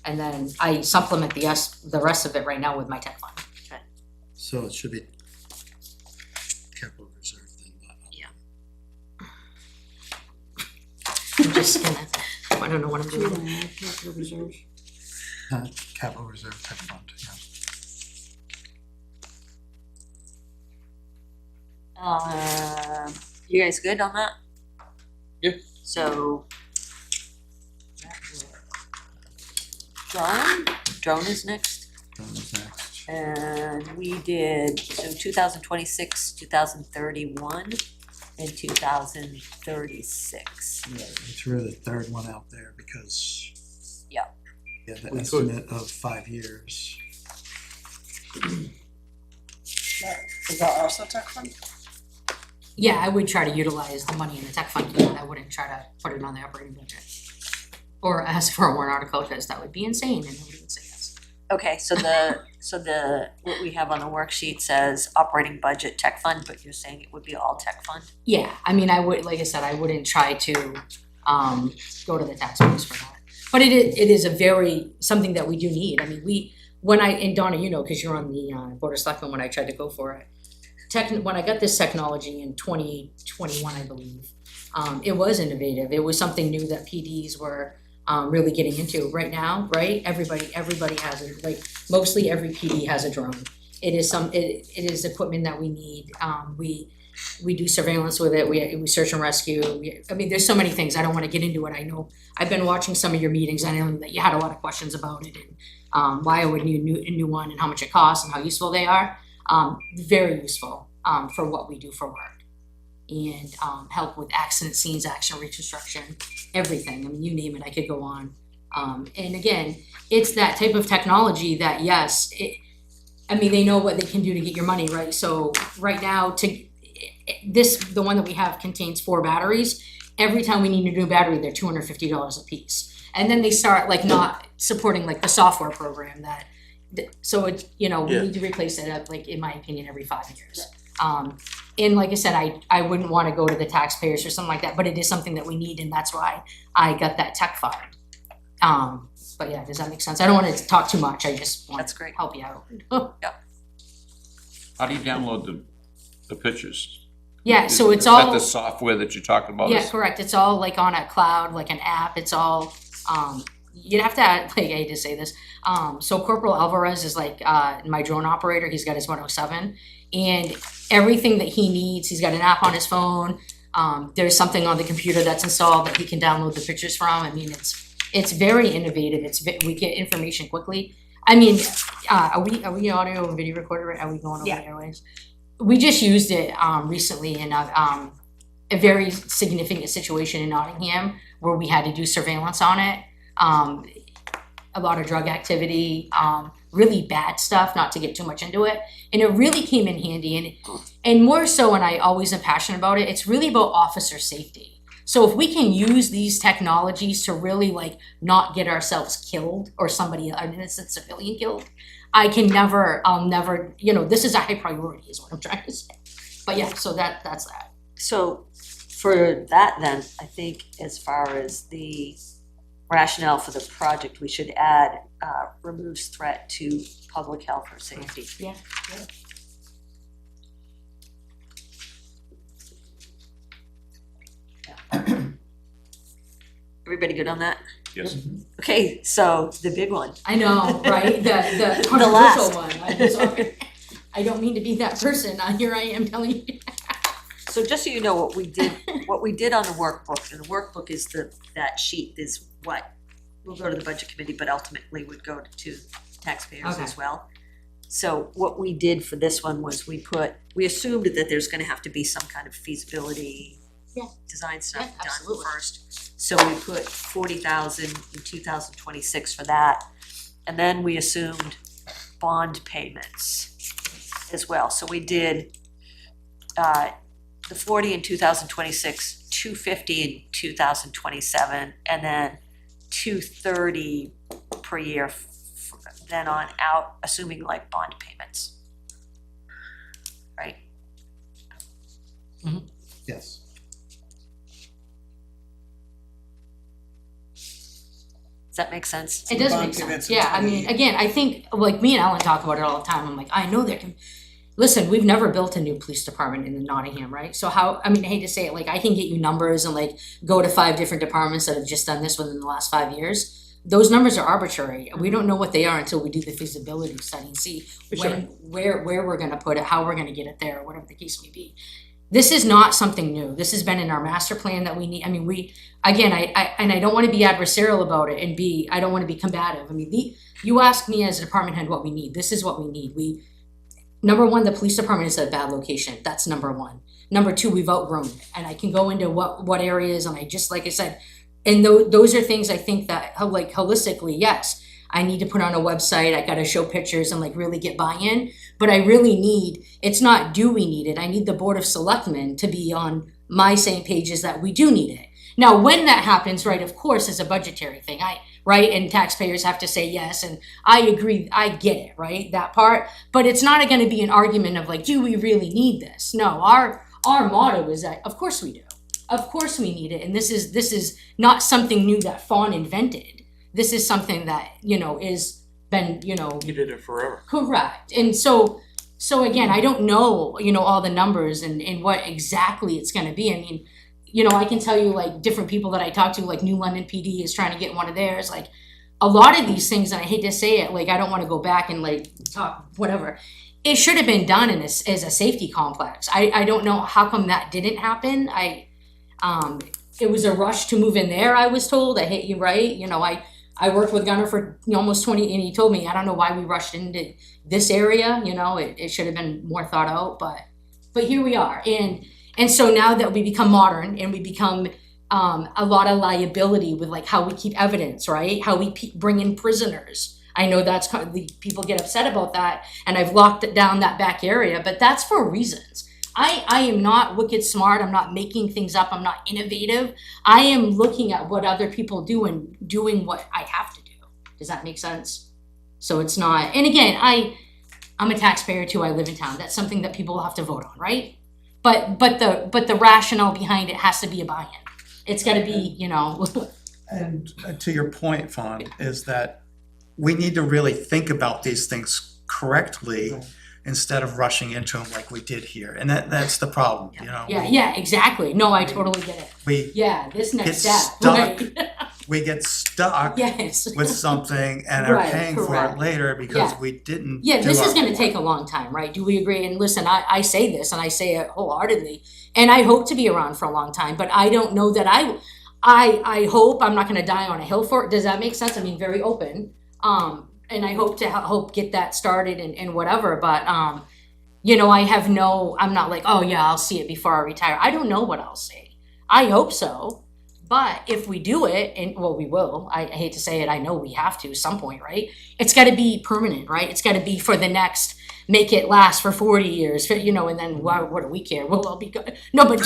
and then I supplement the rest of it right now with my tech fund. So it should be capital reserve then. I'm just gonna, I don't know what I'm doing. Capital reserve. Capital reserve tech fund, yeah. You guys good on that? Yeah. So. Drone is next, That was next. and we did, so 2026, 2031, and 2036. Yeah, we threw the third one out there because. Yeah. Yeah, the We could. estimate of 5 years. Is that also tech fund? Yeah, I would try to utilize the money in the tech fund for that, I wouldn't try to put it on the operating budget. Or ask for a warrant article, because that would be insane and nobody would say yes. Okay, so what we have on the worksheet says operating budget tech fund, but you're saying it would be all tech fund? Yeah, I mean, I would, like I said, I wouldn't try to go to the taxpayers for that. But it is a very, something that we do need. I mean, and Donna, you know, because you're on the Board of Selectmen when I tried to go for it. When I got this technology in 2021, I believe, it was innovative. It was something new that PDs were really getting into. Right now, right? Everybody has it. Like mostly every PD has a drone. It is equipment that we need. We do surveillance with it. We search and rescue. I mean, there's so many things. I don't want to get into it. I know I've been watching some of your meetings. I know that you had a lot of questions about it and why I would need a new one and how much it costs and how useful they are. Very useful for what we do for work. And help with accident scenes, action reconstruction, everything. I mean, you name it, I could go on. And again, it's that type of technology that, yes, they know what they can do to get your money, right? So right now, the one that we have contains 4 batteries. Every time we need a new battery, they're $250 a piece. And then they start like not supporting like the software program so it's, we need to replace it like, in my opinion, every 5 years. And like I said, I wouldn't want to go to the taxpayers or something like that, but it is something that we need, and that's why I got that tech fund. But yeah, does that make sense? I don't want to talk too much, I just want That's to great. help you out. How do you download the pictures? Yeah, so it's Is that all, the software that you're talking about? yeah, correct, it's all like on a cloud, like an app, it's all, you'd have to add, like, I hate to say this, so Corporal Alvarez is like, my drone operator, he's got his 107, and everything that he needs, he's got an app on his phone, there's something on the computer that's installed that he can download the pictures from. I mean, it's very innovative, we get information quickly. I mean, are we audio and video recorded, right? Are we going over the airways? We just used it recently in a very significant situation in Nottingham where we had to do surveillance on it. A lot of drug activity, really bad stuff, not to get too much into it. And it really came in handy, and more so, and I always am passionate about it, it's really about officer safety. So if we can use these technologies to really like not get ourselves killed or somebody, an innocent civilian killed, I'll never, this is a high priority is what I'm trying to say. But yeah, so that's that. So for that then, I think as far as the rationale for the project, we should add removes threat to public health or safety. Yeah. Everybody good on that? Yes. Okay, so the big one. I know, right? The The controversial last. one. I'm sorry. I don't mean to be that person. Here I am telling you. So just so you know, what we did on the workbook, and the workbook is that sheet is what will go to the budget committee, but ultimately would go to taxpayers Okay. as well. So what we did for this one was we assumed that there's gonna have to be some kind of feasibility Yeah. design stuff Yeah, done absolutely. first. So we put 40,000 in 2026 for that. And then we assumed bond payments as well. So we did the 40 in 2026, 250 in 2027, and then 230 per year then on out, assuming like bond payments. Right? Yes. Does that make sense? It does Bond make sense, payments in yeah, I mean, 20. again, I think, like, me and Ellen talk about it all the time, I'm like, I know there can, listen, we've never built a new police department in Nottingham, right? So how, I mean, I hate to say it, like, I can get you numbers and like, go to 5 different departments that have just done this within the last 5 years. Those numbers are arbitrary, we don't know what they are until we do the feasibility study and see when, where we're gonna put it, how we're gonna get it there, whatever the case may be. This is not something new. This has been in our master plan that we need. I mean, again, I don't want to be adversarial about it and I don't want to be combative. I mean, you ask me as a department head what we need. This is what we need. Number one, the police department is at a bad location. That's number one. Number two, we've outgrown it. And I can go into what areas, and like I said, and those are things I think that, like, holistically, yes, I need to put on a website, I gotta show pictures and like really get buy-in, but I really need, it's not do we need it, I need the Board of Selectmen to be on my same pages that we do need it. Now, when that happens, right, of course, it's a budgetary thing, right, and taxpayers have to say yes, and I agree, I get it, right, that part, but it's not gonna be an argument of like, do we really need this? No, our motto is that, of course we do. Of course we need it, and this is not something new that Fawn invented. This is something that, is been, You did it forever. correct. And so again, I don't know, all the numbers and what exactly it's gonna be. I mean, I can tell you like different people that I talk to, like New London PD is trying to get one of theirs, like a lot of these things, and I hate to say it, like I don't wanna go back and like talk, whatever. It should have been done as a safety complex. I don't know how come that didn't happen. It was a rush to move in there, I was told. I hate you, right? I worked with Gunnar for almost 20, and he told me, I don't know why we rushed into this area, it should have been more thought out, but here we are. And so now that we become modern and we become a lot of liability with like how we keep evidence, right? How we bring in prisoners. I know that's kind of, the people get upset about that, and I've locked it down that back area, but that's for reasons. I am not wicked smart, I'm not making things up, I'm not innovative. I am looking at what other people do and doing what I have to do. Does that make sense? So it's not, and again, I'm a taxpayer too, I live in town, that's something that people have to vote on, right? But the rationale behind it has to be a buy-in. It's gotta be, And to your point, Fawn, is that we need to really think about these things correctly instead of rushing into them like we did here. And that's the problem, yeah, exactly. No, I totally get it. We Yeah, this get next step, stuck, right? we get stuck Yes. with something and are Right, paying for correct. it later because Yeah. we didn't Yeah, do this our is gonna homework. take a long time, right? Do we agree? And listen, I say this and I say it wholeheartedly, and I hope to be around for a long time, but I don't know that I hope I'm not gonna die on a hill for it. Does that make sense? I mean, very open. And I hope to get that started and whatever, but I'm not like, oh yeah, I'll see it before I retire. I don't know what I'll see. I hope so. But if we do it, and well, we will, I hate to say it, I know we have to at some point, right? It's gotta be permanent, right? It's gotta be for the next, make it last for 40 years, and then what do we care? We'll all be good. No, but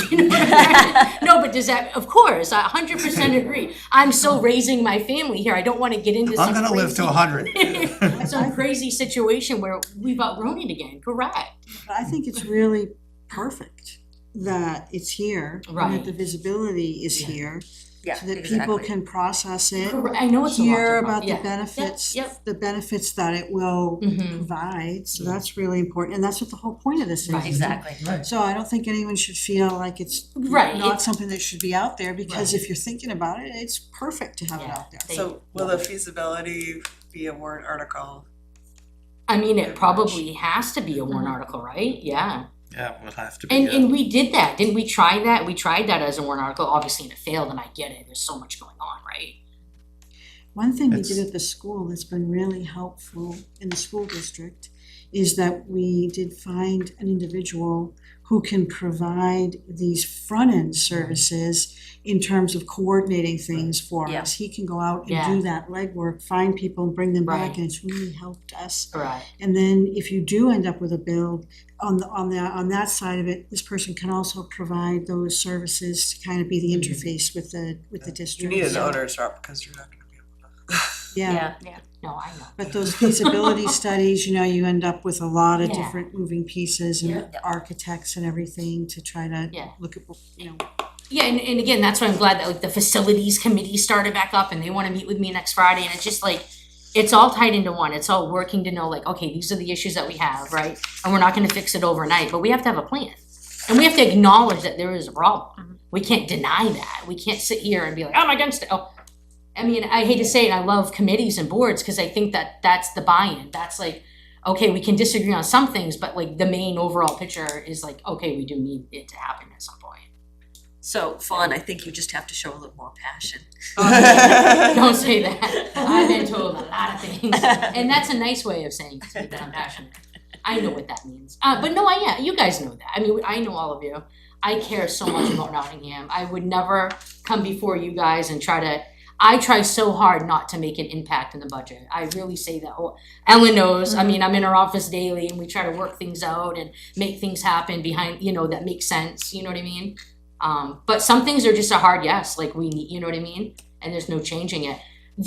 no, but does that, of course, I 100% agree. I'm still raising my family here. I don't wanna get into I'm some gonna live to 100. some crazy situation where we've outgrown it again, correct? But I think it's really perfect that it's here, and that Right. the visibility is Yeah. here, Yeah, so that people exactly. can process it, Correct. I know it's a lot to hear about, about the yeah. benefits, Yep. the benefits that it will Mhm. provide, so that's really important, and that's what the whole point of this is. Right. Exactly. So I don't think anyone should feel like it's Right, not something that should be out there, because Right. if you're thinking about it, it's perfect to have it Yeah. out there. They- So will the feasibility be a warrant article? I mean, it probably has to be a warrant article, right? Yeah. Yeah, we'll have to be. And we did that, didn't we try that? We tried that as a warrant article, obviously, and it failed, and I get it, there's so much going on, right? One thing we It's- did at the school that's been really helpful in the school district is that we did find an individual who can provide these front-end services in terms of coordinating things for Yeah. us. He can go out and Yeah. do that legwork, find people and bring them back, Right. and it's really helped us. Right. And then if you do end up with a bill, on that side of it, this person can also provide those services to kind of be the interface with the You district. need an owner's rep, because you're not gonna be able to. Yeah, No, I know. but those feasibility studies, you end up with a lot of Yeah. different moving pieces and Yeah. architects and everything to try to Yeah. look at, Yeah, and again, that's why I'm glad that like the facilities committee started back up and they wanna meet with me next Friday, and it's just like, it's all tied into one, it's all working to know like, okay, these are the issues that we have, right? And we're not gonna fix it overnight, but we have to have a plan. And we have to acknowledge that there is a problem. We can't deny that, we can't sit here and be like, I'm against it, oh. I mean, I hate to say it, I love committees and boards, cause I think that that's the buy-in, that's like, okay, we can disagree on some things, but like the main overall picture is like, okay, we do need it to happen at some point. So, Fawn, I think you just have to show a little more passion. Don't say that. I've been told a lot of things, and that's a nice way of saying that I'm passionate. I know what that means. But no, you guys know that. I mean, I know all of you. I care so much about Nottingham. I would never come before you guys and I try so hard not to make an impact in the budget. I really say that. Oh, Ellen knows. I mean, I'm in her office daily, and we try to work things out and make things happen behind, that make sense. You know what I mean? But some things are just a hard yes, like we need, you know what I mean? And there's no changing it.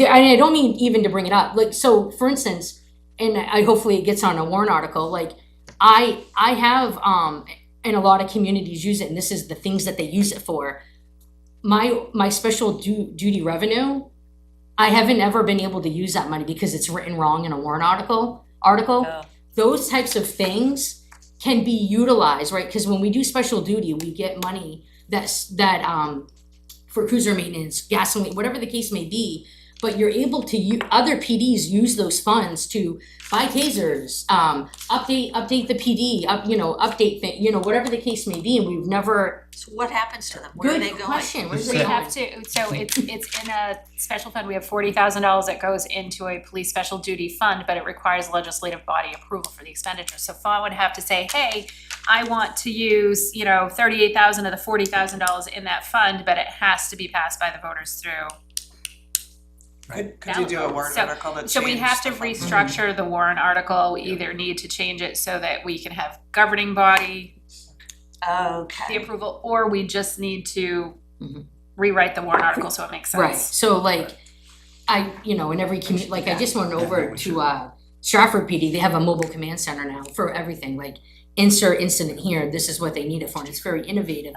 I don't mean even to bring it up, like, so for instance, and hopefully it gets on a warrant article, like, I have, and a lot of communities use it, and this is the things that they use it for. My special duty revenue, I haven't ever been able to use that money because it's written wrong in a warrant article. Oh. Those types of things can be utilized, right? Because when we do special duty, we get money for cruiser maintenance, gasoline, whatever the case may be, but you're able to other PDs use those funds to buy tasers, update the PD, update whatever the case may be, and we've never. So what happens to them? Where are they Good going? question. Where's We it have going? to, so it's in a special fund, we have $40,000 that goes into a police special duty fund, but it requires legislative body approval for the expenditure. So Fawn would have to say, hey, I want to use, $38,000 of the $40,000 in that fund, but it has to be passed by the voters through. Could you do a warrant So- article that So we have to change the restructure the warrant article, we either need to change it so that we can have governing body, the Okay. approval, or we just need to Mhm. rewrite the warrant article so it makes sense. Right, so like, in every community, like I just went over to Stratford PD, they have a mobile command center now for everything, like insert incident here, this is what they need it for, and it's very innovative.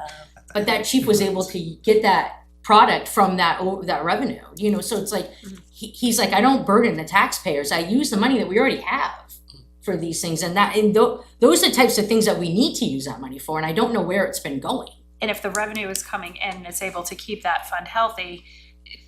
But that chief was able to get that product from that revenue, so it's like, he's like, I don't burden the taxpayers, I use the money that we already have for these things, and those are the types of things that we need to use that money for, and I don't know where it's been going. And if the revenue is coming in and it's able to keep that fund healthy,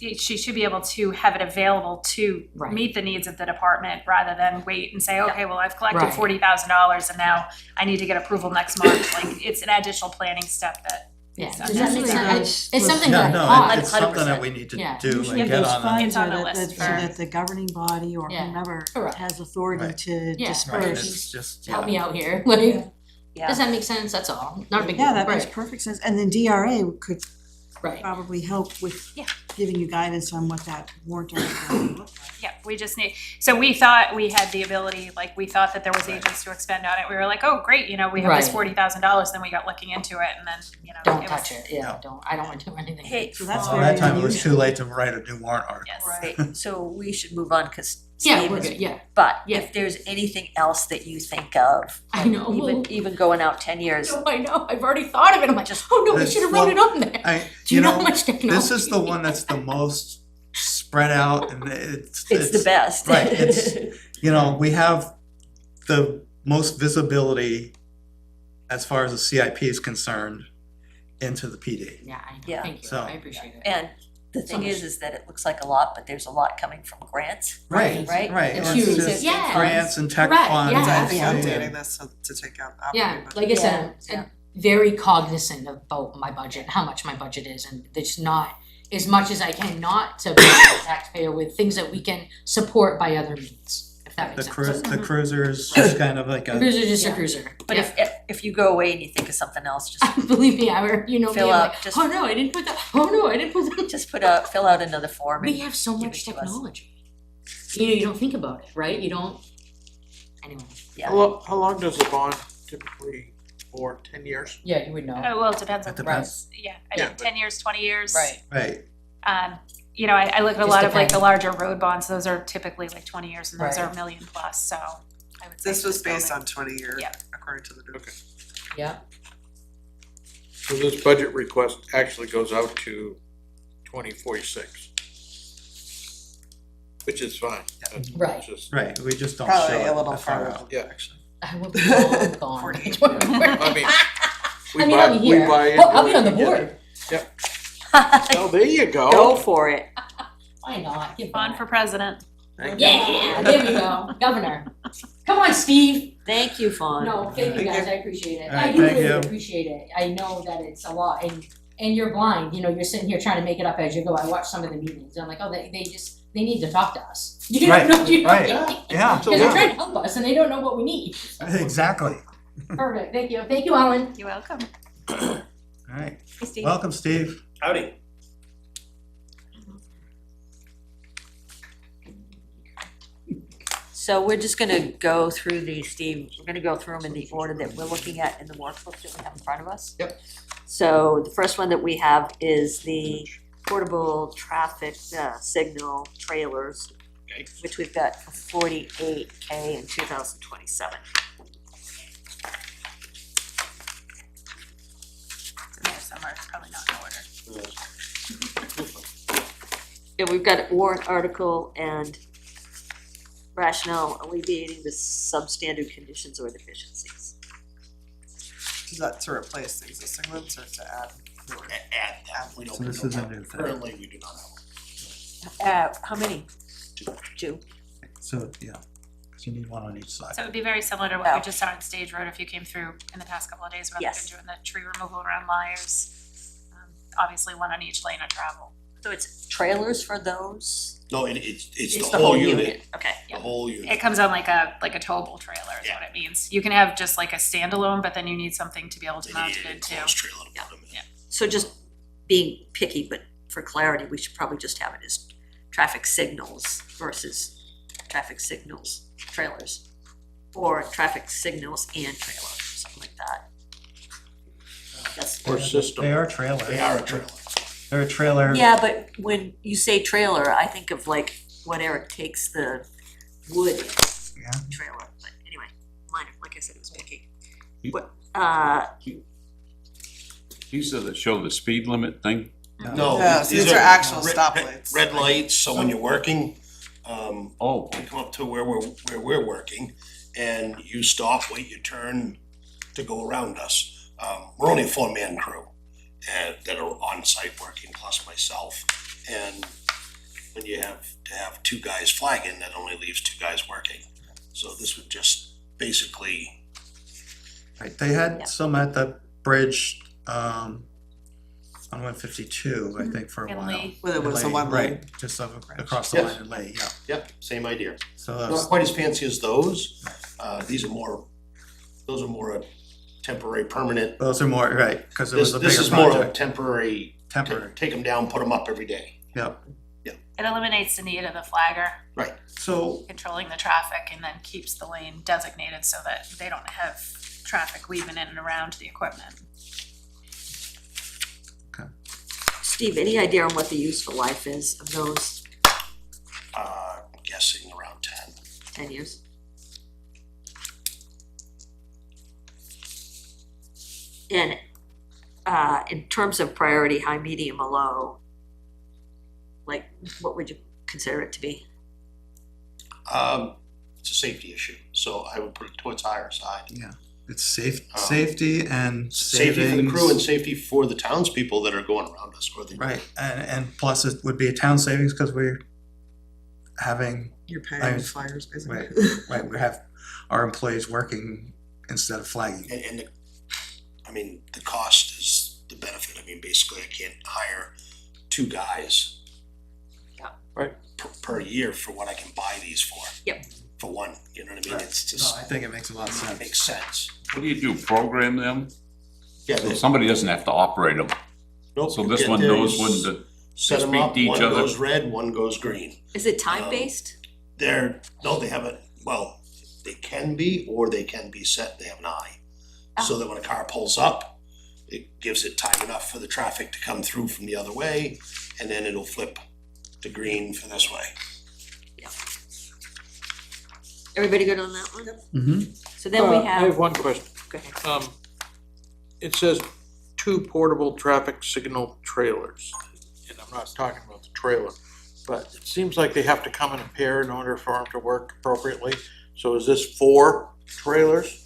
she should be able to have it available to Right. meet the needs of the department rather than wait and say, okay, well, I've collected Right. $40,000 and now I need to get approval next month. Like, it's an additional planning step that. Yeah, is does that make unnecessary. sense? It's something Yeah, that no, costs. it's something that we need to Yeah. do Usually and get those on the. funds It's on are the that, list so for- that the governing body or Yeah. whomever Correct. has authority Right. to Yeah. Right, disperse. it's just, Help yeah. me out here, like, Yeah. does that make sense? That's all, not a big deal, Yeah, that makes right, perfect sense. And then DRA could right. probably help with Yeah. giving you guidance on what that warrant article would look like. Yeah, we just need, so we thought we had the ability, like, we thought that there was agents to expend on it. We were like, oh, great, we have this Right. $40,000, then we got looking into it and then, Don't it touch was. it, yeah, I don't wanna do anything. Hey, So that's By very that time, it was unusual. too late to write a new warrant article. Yes. Right, so we should move on, cause Yeah, Steve we're is, good, yeah, but Yeah. if there's anything else that you think of, I know, even going out 10 years, no, I know, I've already thought of it, I'm like, oh no, I This- should have wrote it on there. Do you know how much technology? This is the one that's the most spread out and it's the best. Right, we have the most visibility as far as the CIP is concerned into the PD. Yeah, I know, Yeah. thank you, So- I appreciate it. And the thing is that it looks like a lot, but there's a lot coming from grants. Right, Right? right. It's It's huge. just Yeah. grants and tech Correct, funds. yeah, I'd be absolutely. updating this to take out Yeah, operating budget. like I said, Yeah, I'm very cognizant about my budget, how much my budget is, and it's not as much as I can not to be a taxpayer with things that we can support by other means, if That The makes sense. the cruiser is just kind of like a, Cruiser, just a Yeah. cruiser. But Yeah. if you go away and you think of something else, just Believe me, you know me, Fill I'm out like, just- oh no, I didn't put that, oh no, I didn't put that. just fill out another form and We have so give much it to us. technology. You don't think about it, right? You don't, anyway, Yeah. How long does the bond typically for, 10 years? yeah, you would know. Oh, well, it depends on It the depends. price, yeah, I Yeah, mean, but- 10 years, 20 years. right, You know, I look at a Just lot of like the depends. larger road bonds, those are typically like 20 years and those Right. are a million plus, so I would say. This was just go based with- on 20-year, Yeah. according to the note. Okay. Yeah, So this budget request actually goes out to 2046. Which is fine. That's Right. just- right, we just don't show Probably it a little that far farther out. than Yeah. actually. I will be long gone. 48. I mean, we I mean, buy- I'll be we here, buy well, I'll into be on it the and get board, it. Oh, there you go. Go for it. why not, give On back. for president. Thank you. Yeah, there we go, governor, come on, Steve. Thank you, Fawn. No, thank you Thank guys, you. I appreciate it, All I right, do thank really you. appreciate it, I know that it's a lot, and you're blind, you know, you're sitting here trying to make it up as you go, I watch some of the meetings, and I'm like, oh, they need to talk to us. You Right, don't know, you know, right, because yeah, they're trying to help us, and they don't know what we need. exactly. Perfect, thank you, Alan. You're welcome. All right, Hey, Steve. welcome, Steve. Howdy. So we're just gonna go through these, Steve, we're gonna go through them in the order that we're looking at in the workbook that we have in front of us. Yep. So the first one that we have is the portable traffic signal trailers, Okay. which we've got for 48K in 2027. It's in there somewhere, it's probably not in order. And we've got a warrant article and rationale alleviating the substandard conditions or deficiencies. Is that to replace the existing ones or to add? newer? Add that, we don't. So this is a new thing. Currently, we do not have How many? Two. So, yeah, 'cause you need one on each side. So it would be very similar to what Yeah. we just saw on Stage Road if you came through in the past couple of days when we've Yes. been doing the tree removal around Myers. Obviously, one on each lane of travel. So it's trailers for those? No, it's the whole unit, Okay. the whole unit. It comes on like a towable trailer is what it means. You can have just like a standalone, but then you need something to be able to mount it into. Closed trailer to put them in. Yeah. So just being picky, but for clarity, we should probably just have it as traffic signals versus traffic signals trailers. Or traffic signals and trailer, something like that. That's, Or system. They are trailers. They are a trailer. They're a trailer. yeah, but when you say trailer, I think of like what Eric takes the wood in, Yeah. trailer, but anyway, minor, like I said, it was picky. You- What, These are that show the speed limit thing? No, Yeah, so these are actual stoplights. Red lights, so when you're working, Oh, you come up to where we're working, and you stop, wait your turn to go around us. We're only a 4-man crew, that are on site working, plus myself. And when you have to have 2 guys flagging, that only leaves 2 guys working. So this would just basically, Right, they Yeah. had some at the bridge, on 152, I think, for a In while. Lee. Where there was a Lee, one right, lane. just across the Yes. line in Lee, yeah. yep, same idea. So that Not was, quite as fancy as those. These are more, those are more a temporary, permanent. those are more, right, because it This was a this bigger is more of a project. temporary, Temporary, take them down, put them up every day. yep. It eliminates the need of the flagger So, controlling the traffic and then keeps the lane designated so that they don't have traffic weaving in and around the equipment. Steve, any idea on what the useful life is of those Guessing around 10. 10 years? And in terms of priority, high, medium, or low, like, what would you consider it to be? It's a safety issue, so I would put it towards higher side. it's safety and Safety for the crew and savings. safety for the townspeople that are going around us, or the. Right, and plus it would be a town savings, because we're having, You're I paying was- flyers basically. right, we have our employees working instead of flagging. And the cost is the benefit. I mean, basically, I can't hire 2 guys. Yeah. Right. Per year for what I can buy these for. Yep. for one, you know what I mean? It's No, just, I think it makes a lot of it sense. makes sense. What do you do, program them? Yeah, So they- somebody doesn't have to operate them, nope, so you this get one there, knows you when s- to set them speak up, to each one other. goes red, one goes green. Is it time-based? No, they haven't, well, they can be, or they can be set, they have an eye. So that when a car pulls up, it gives it time enough for the traffic to come through from the other way, and then it'll flip to green for this way. Everybody good on that one? Mm-hmm. So then we I have have, one question. go ahead. It says 2 portable traffic signal trailers, and I'm not talking about the trailer, but it seems like they have to come in a pair in order for them to work appropriately. So is this 4 trailers?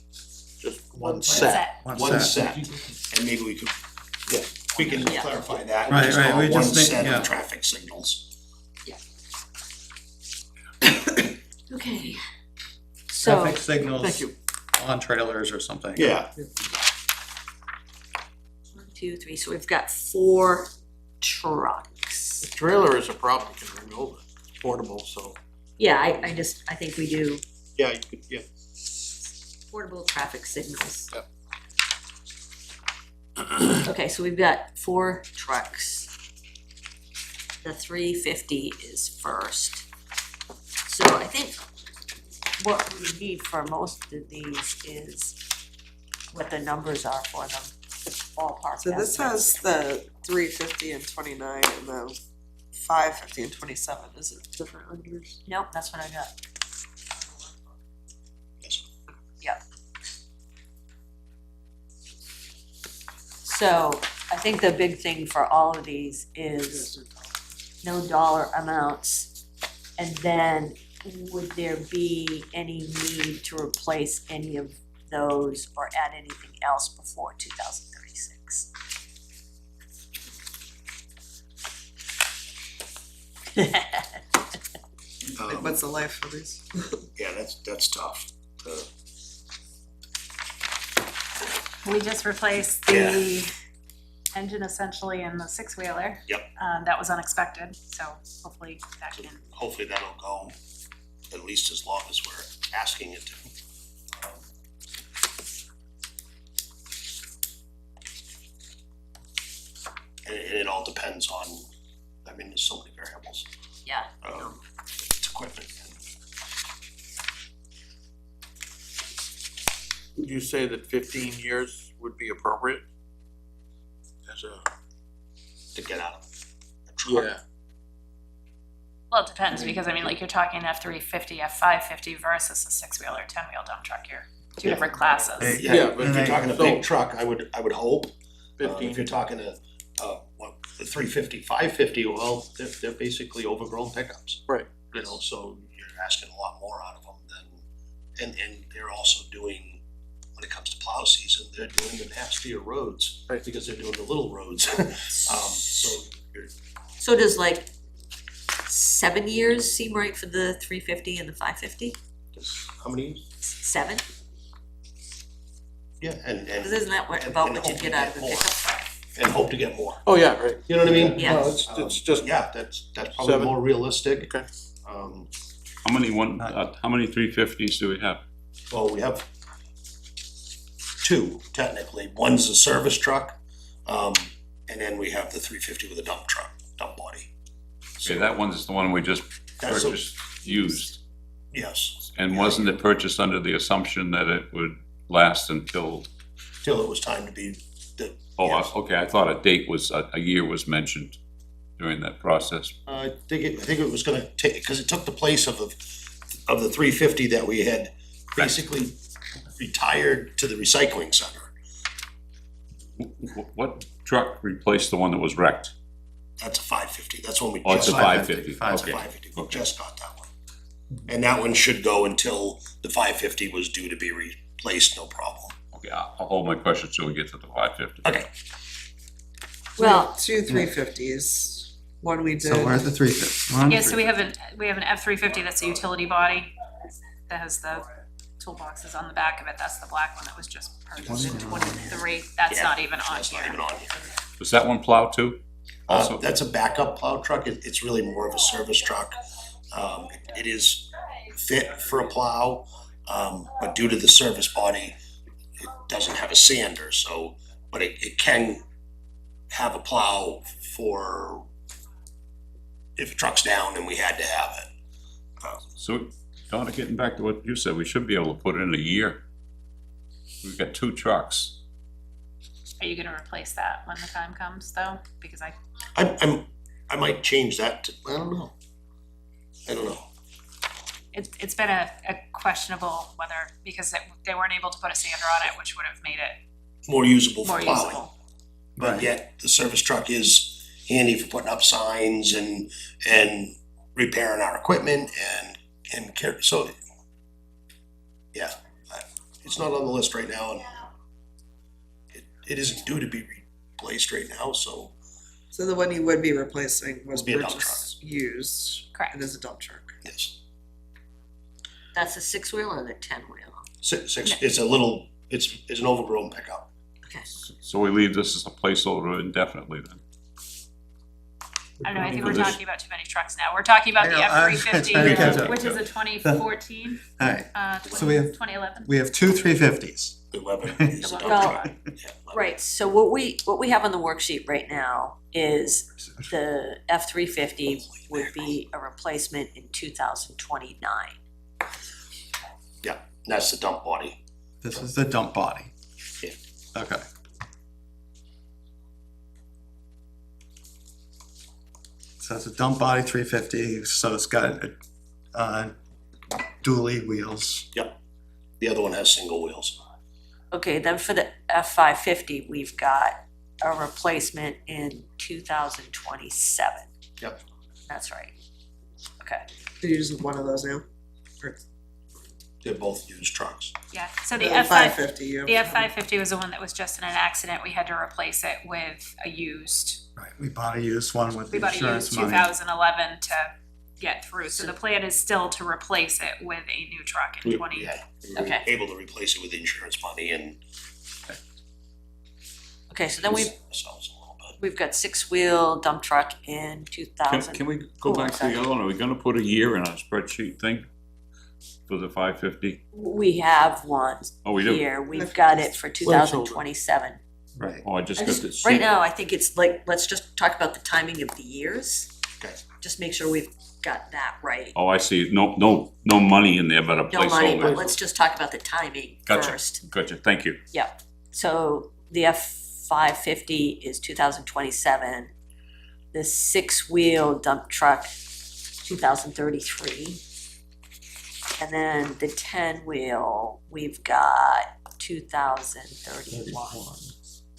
Just one set? One set, and maybe we could, we can Yeah. clarify that. Right, Just right, call we it one just need- set yeah. of traffic signals. Okay. So, Traffic signals Thank you. on trailers or something. Yeah, 1, 2, 3, so we've got 4 trucks. The trailer is a problem, you can remove it, it's portable, so. Yeah, I think we do Yeah, you could, yeah. portable traffic signals. Yep. Okay, so we've got 4 trucks. The 350 is first. So I think what we need for most of these is what the numbers are for them, the ballpark. So this estimates. has the 350 and 29 and the 550 and 27, is it different on yours? Nope, that's what I got. yes. Yep. So I think the big thing for all of these is no dollar amounts. And then would there be any need to replace any of those or add anything else before 2036? Like, what's the life for these? Yeah, that's tough. We just replaced the engine essentially in the six-wheeler. Yep. That was unexpected, so hopefully that can, Hopefully that'll go at least as long as we're asking it to. And it all depends on, I mean, there's so many variables. Yeah. It's equipment and Would you say that 15 years would be appropriate? As a. to get out of a truck. well, it depends, because I mean, like, you're talking F-350, F-550 versus a six-wheeler, 10-wheel dump truck here. Two Yeah. different classes. Hey, Yeah, but if and you're I- talking a so- big truck, I would hope. If 15, you're talking the 350, 550, well, they're basically overgrown pickups. Right. You know, so you're asking a lot more out of them than, and they're also doing, when it comes to plow season, they're doing the nastier roads. Right. Because they're doing the little roads. So you're, So does like 7 years seem right for the 350 and the 550? how many? 7? Yeah, and Because isn't that what, about and what you hope get to out of get a more. pickup? And hope to get more. Oh, yeah, right. You know what I mean? Yeah. No, it's just, Yeah, that's probably 7. more realistic. Okay. How many how many 350s do we have? Well, we have 2 technically. One's a service truck, and then we have the 350 with a dump body. Okay, that one's the one we just That's a- purchased used. Yes, And wasn't it purchased under the assumption that it would last until, till it was time to be, Yes. okay, I thought a date was, a year was mentioned during that process. I think it was gonna take, because it took the place of the 350 that we had basically retired to the recycling center. What truck replaced the one that was wrecked? That's a 550, that's when we Oh, it's just a got, 550, that's a okay. 550, we just got that one. And that one should go until the 550 was due to be replaced, no problem. Okay, I'll hold my question till we get to the 550. Okay, Well, 2 350s, one we did. So we're at the 350. Yeah, so we have an F-350 that's a utility body that has the toolboxes on the back of it. That's the black one that was just purchased in 23. That's Yeah, not even on that's not here. even on here. Was that one plowed too? Also, That's a backup plow truck, it's really more of a service truck. It is fit for a plow. But due to the service body, it doesn't have a sander, so, but it can have a plow for if a truck's down and we had to have it. So, Donna, getting back to what you said, we should be able to put in a year. We've got 2 trucks. Are you gonna replace that when the time comes, though? Because I might change that to, I don't know. it's been a questionable whether, because they weren't able to put a sander on it, which would have made it More usable for more plowing. usable. But yet the service truck is handy for putting up signs and repairing our equipment and care, so. Yeah, it's not on the list right now and it isn't due to be replaced right now, so. So the one you would be replacing was Would be a dump purchased used. Correct. It is a dump truck. Yes, That's a 6-wheel or the 10-wheel? six, it's a little, it's an overgrown pickup. Okay. So we leave this as a placeholder indefinitely then? I don't know, I think we're For this- talking about too many trucks now. We're talking about the I know, F-350, trying to catch up. which is a 2014, Alright, so we have- 2011. we have 2 350s. 11 is a dump Well, truck. Yeah, 11. Right, so what we have on the worksheet right now is the F-350 would be a replacement in 2029. Yeah, that's the dump body. This is the dump body. Yeah. Okay. So it's a dump body 350, so it's got dually wheels. The other one has single wheels. Okay, then for the F-550, we've got a replacement in 2027. Yep. That's right. Okay, You're using one of those now? Or They're both used trucks. Yeah, so the the F-5, 550 you have. the F-550 was the one that was just in an accident. We had to replace it with a used, Right, we bought a used one with we the bought a insurance used money. 2011 to get through. So the plan is still to replace it with a new truck in We 20. were Okay. able to replace it with insurance money and. okay, so then Ourselves a little bit. we've got 6-wheel dump truck in 2000. Can we go back to the other one? Are we gonna put a year in our spreadsheet thing for the 550? We have one Oh, we do? here, we've got it for 2027. Right, Oh, I just I got just, this. right now, I think it's like, let's just talk about the timing of the years. Okay. Just make sure we've got that right. Oh, I see. No money in there, but a No money, but placeholder. let's just talk about the timing Gotcha. first. Gotcha, thank you. So the F-550 is 2027. The 6-wheel dump truck, 2033. And then the 10-wheel, we've got 2031.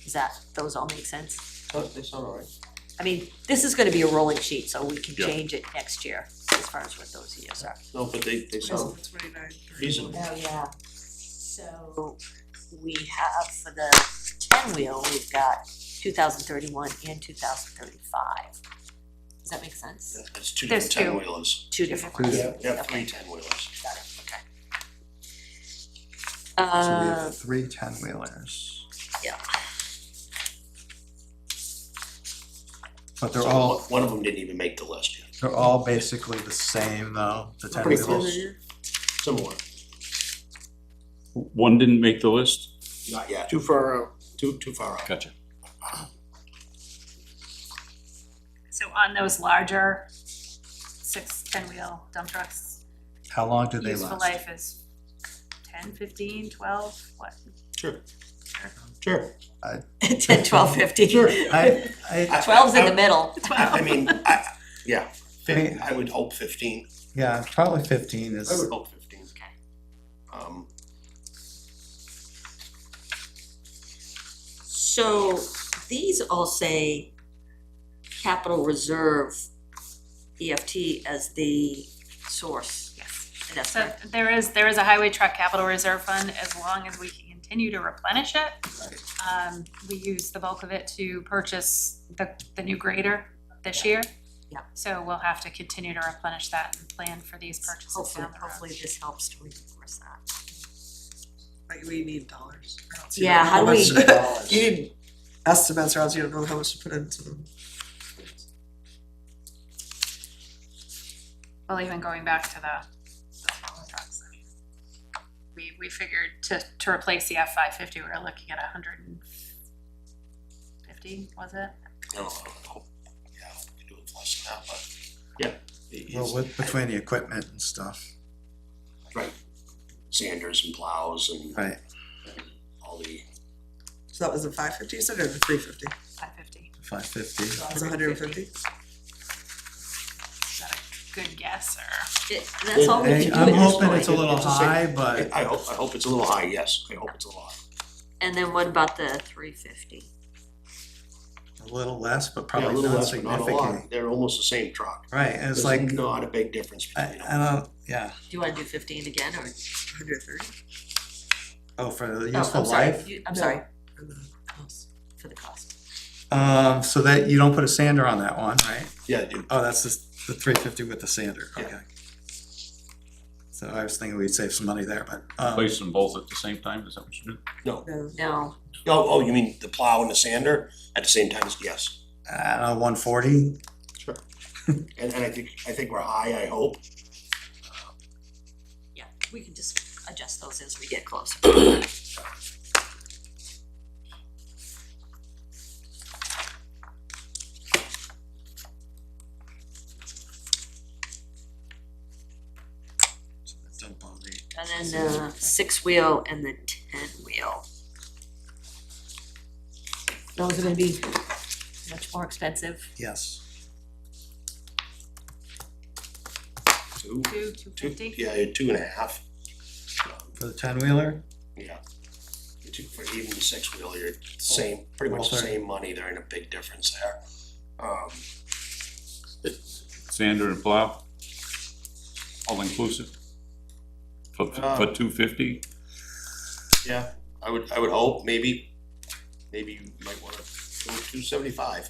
Is that, those all make sense? They sound all right. I mean, this is gonna be a rolling sheet, so we can Yeah. change it next year as far as what those years are. No, but they sound 29. reasonable. Oh, yeah. So we have for the 10-wheel, we've got 2031 and 2035. Does that make sense? It's two There's different two. 10-wheelers. Two different ones. Yeah, Okay. 3 10-wheelers. Got it, okay. so we have 3 10-wheelers. Yeah. But they're So all, one of them didn't even make the list yet. they're all basically the same though, the Pretty 10-wheelers. close. Similar, One didn't make the list? not yet, Too far out. too far out. Gotcha. So on those larger 10-wheel dump trucks, How long do they useful last? life is 10, 15, 12, what? Sure. Sure. 10, 12, 15. I 12's in the middle. I mean, yeah, I would hope 15. yeah, probably 15 I is, would hope 15. So these all say capital reserve EFT as the source. Yes. And that's So correct. there is a highway truck capital reserve fund, as long as we can continue to replenish it. We use the bulk of it to purchase the new grader this year. Yeah. So we'll have to continue to replenish that and plan for these purchases Hopefully, down the road. hopefully this helps to reinforce that. Like we need dollars. I don't see Yeah, how do we- much- You need estimates or else you don't know how much to put into them. Well, even going back to the we figured to replace the F-550, we were looking at 150, was it? No, I hope, yeah, we do it less than that, but, yeah. Well, with, between the equipment and stuff, Right, sanders and plows and right, all the, So that was the 550, you said, or the 350? 550. 550. That was 150? Is that a good guess, or? That's all we Hey, can do I'm at this hoping it's a point. little It's the same. high, but I hope it's a little high, yes, I hope it's a little high. And then what about the 350? a little less, but Yeah, a probably little not less, but not a lot, significantly. they're almost the same truck. Right, and it's There's like, not a big difference I, between them. I don't, yeah, Do you wanna do 15 again, or? 130? oh, for the Oh, useful I'm sorry, life? I'm sorry, For the house. for the cost. So that, you don't put a sander on that one, right? Yeah, I do. Oh, that's the 350 with the sander, Yeah. okay. So I was thinking we'd save some money there, but, Place them both at the same time, is that what you do? No. No, Oh, you mean the plow and the sander at the same time as, yes. 140, Sure. And I think we're high, I hope. yeah, we can just adjust those as we get closer. dump on the, And then the 6-wheel and the 10-wheel. Those are gonna be much more expensive. yes. Two, 250? yeah, 2.5. For the 10-wheeler, Yeah. For even the 6-wheel, you're same, pretty much the Well, same money, there ain't a big difference there. Sander and plow? All inclusive? For 250? Yeah, I would hope, maybe you might wanna go 275.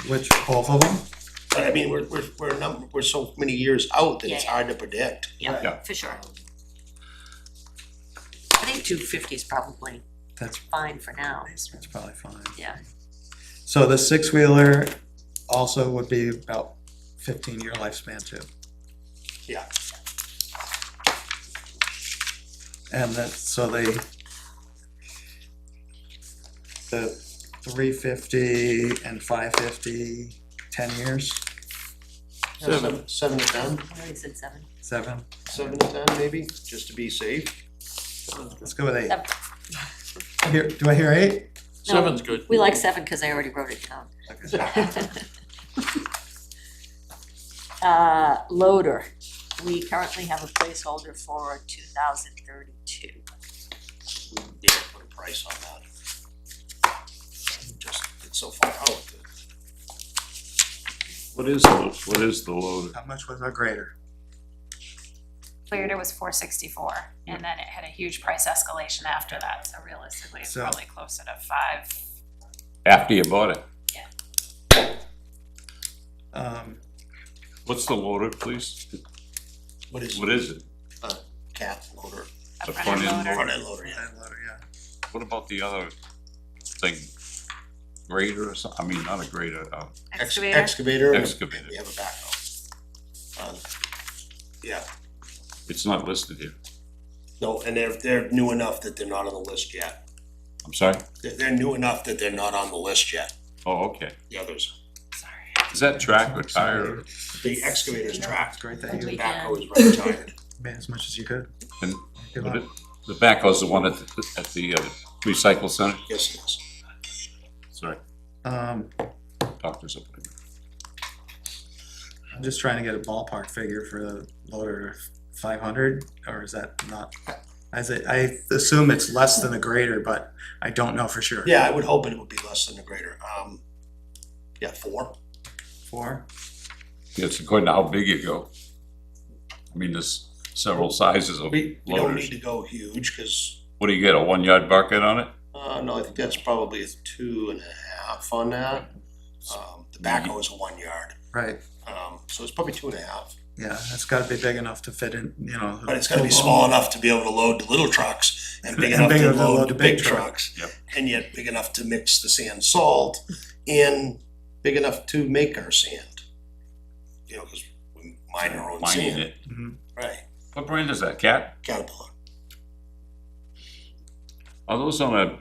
which, both of them? But I mean, we're so many years out that it's Yeah. hard to predict. Yeah, Yeah. for sure. I think 250 is probably That's, fine for now, that's probably fine. yeah. So the 6-wheeler also would be about 15-year lifespan too. Yeah, And that, so the 350 and 550, 10 years, 7 to 10, I already said 7. 7, 7 to 10 maybe, just to be safe. let's go with 8. Seven. Here, do I hear 8? No, 7's good. We like 7 because I already wrote it down. Loader, we currently have a placeholder for 2032. Yeah, put a price on that. Just, it's so far out. What is the loader? How much was our grader? Cleared it was 464, and then it had a huge price escalation after that, so realistically, it's So- probably closer to 5. After you bought it? What's the loader, please? What is What is it? cat loader, A The front end front end loader. front end loader, yeah. Hand loader, yeah. What about the other thing? Grader or something? I mean, not a grader, Excavator. Excavator. and Excavator. We have a backhoe. Yeah, it's not listed here. no, and they're new enough that they're not on the list yet. I'm sorry? They're new enough that they're not on the list yet, Oh, okay. the others. Sorry. Is that track or tire? The excavator's tracked, It's great that the you backhoe is right tired. made as much as you could. And Good what luck. it- the backhoe's the one at the recycle center? Yes, it is. Sorry, doctor's appointment. I'm just trying to get a ballpark figure for the loader, 500, or is that not? I assume it's less than a grader, but I don't know for sure. Yeah, I would hope it would be less than a grader. Yeah, 4. 4? It's according to how big you go. I mean, there's several sizes of We don't loaders. need to go huge, cause, What do you get, a 1-yard bucket on it? no, I think that's probably a 2.5 on that. The backhoe is a 1 yard, Right, so it's probably 2.5. yeah, it's gotta be big enough to fit in, you know. But it's gotta be small enough to be able to load the little trucks and big And enough big to enough to load the big trucks. Yep. And yet big enough to mix the sand salt and big enough to make our sand. You know, cause we mine our own Mining sand, it. Mhm. right, What brand is that, Cat? Caterpillar. Are those on a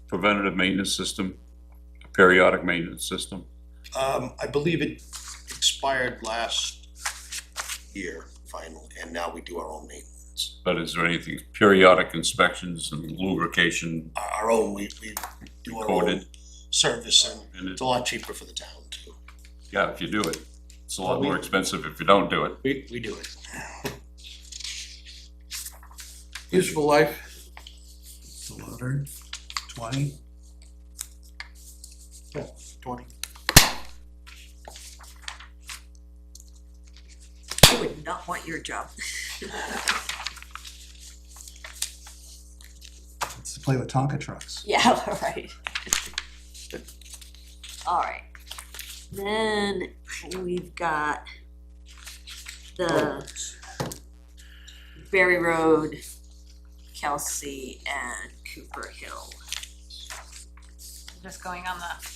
preventative maintenance system, a periodic maintenance system? I believe it expired last year finally, and now we do our own maintenance. But is there anything, periodic inspections and lubrication Our own, we do our own coded? service, and And it's a lot cheaper for the town too. yeah, if you do it. It's a lot Well, more expensive if you don't do it. We do it. Useful life, The loader, 20. 20. I would not want your job. Let's play with Tonka trucks. Yeah, right. All right. Then we've got the Berry Road, Kelsey, and Cooper Hill. Just going on the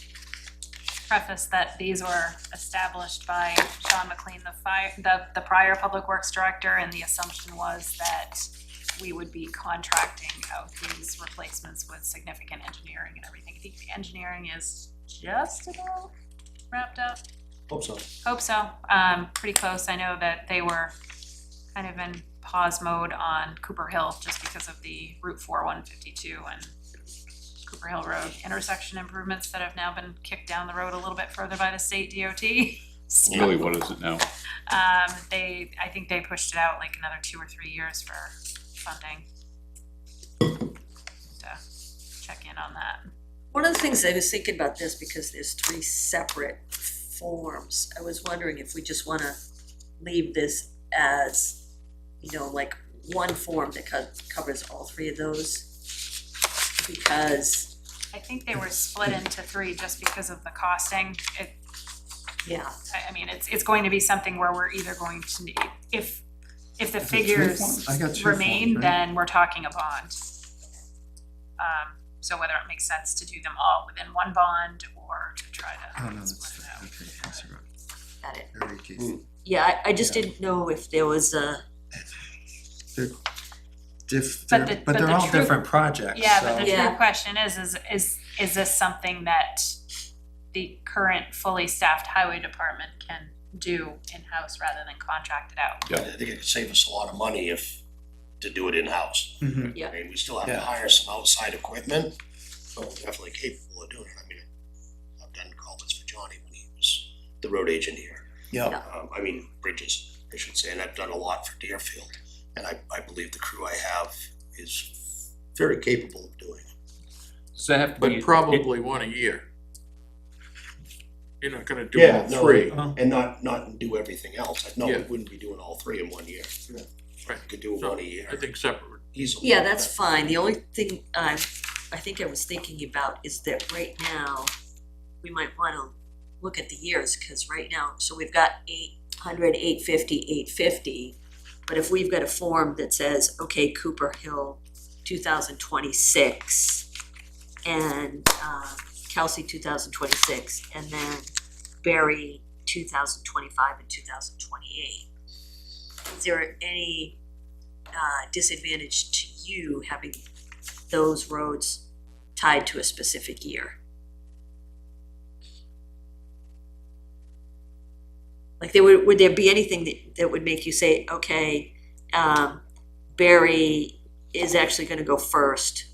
preface that these were established by Sean McLean, the prior Public Works Director, and the assumption was that we would be contracting out these replacements with significant engineering and everything. I think the engineering is just about wrapped up. Hope so. Hope so. Pretty close. I know that they were kind of in pause mode on Cooper Hill just because of the Route 4 152 and Cooper Hill Road intersection improvements that have now been kicked down the road a little bit further by the state DOT. So, Really, what is it now? I think they pushed it out like another 2 or 3 years for funding. To check in on that. One of the things I was thinking about this, because there's 3 separate forms, I was wondering if we just wanna leave this as, like one form that covers all 3 of those. Because, I think they were split into 3 just because of the costing. yeah, I mean, it's going to be something where we're either going to need, if the Is it 3 figures forms? I got 2 remain, forms, right? then we're talking a bond. So whether it makes sense to do them all within one bond or to try Oh, no, to that's, split it out. okay, that's right. got it. Very key. Yeah, I just didn't know if there was a, They're But but the they're all true- different projects, Yeah, but the so- Yeah. true question is this something that the current fully staffed highway department can do in-house rather than contract it out? Yeah. I think it could save us a lot of money to do it in-house. Mhm. Yeah. I mean, we still have to Yeah. hire some outside equipment, but we're definitely capable of doing it. I mean, I've done culverts for Johnny when he was the road agent here. Yeah, Bridges, I should say, and I've done a lot for Deerfield. And I believe the crew I have is very capable of doing it. Does that have to be? But probably one a year. You're not gonna do all 3. And not do everything else. No, we Yeah. wouldn't be doing all 3 in 1 year. Right. We could do So, one a year I think separate. easily. yeah, that's fine. The only thing I think I was thinking about is that right now, we might wanna look at the years, cause right now, so we've got 800, 850, 850. But if we've got a form that says, okay, Cooper Hill 2026 and Kelsey 2026 and then Berry 2025 and 2028. Is there any disadvantage to you having those roads tied to a specific year? Like would there be anything that would make you say, okay, Berry is actually gonna go first?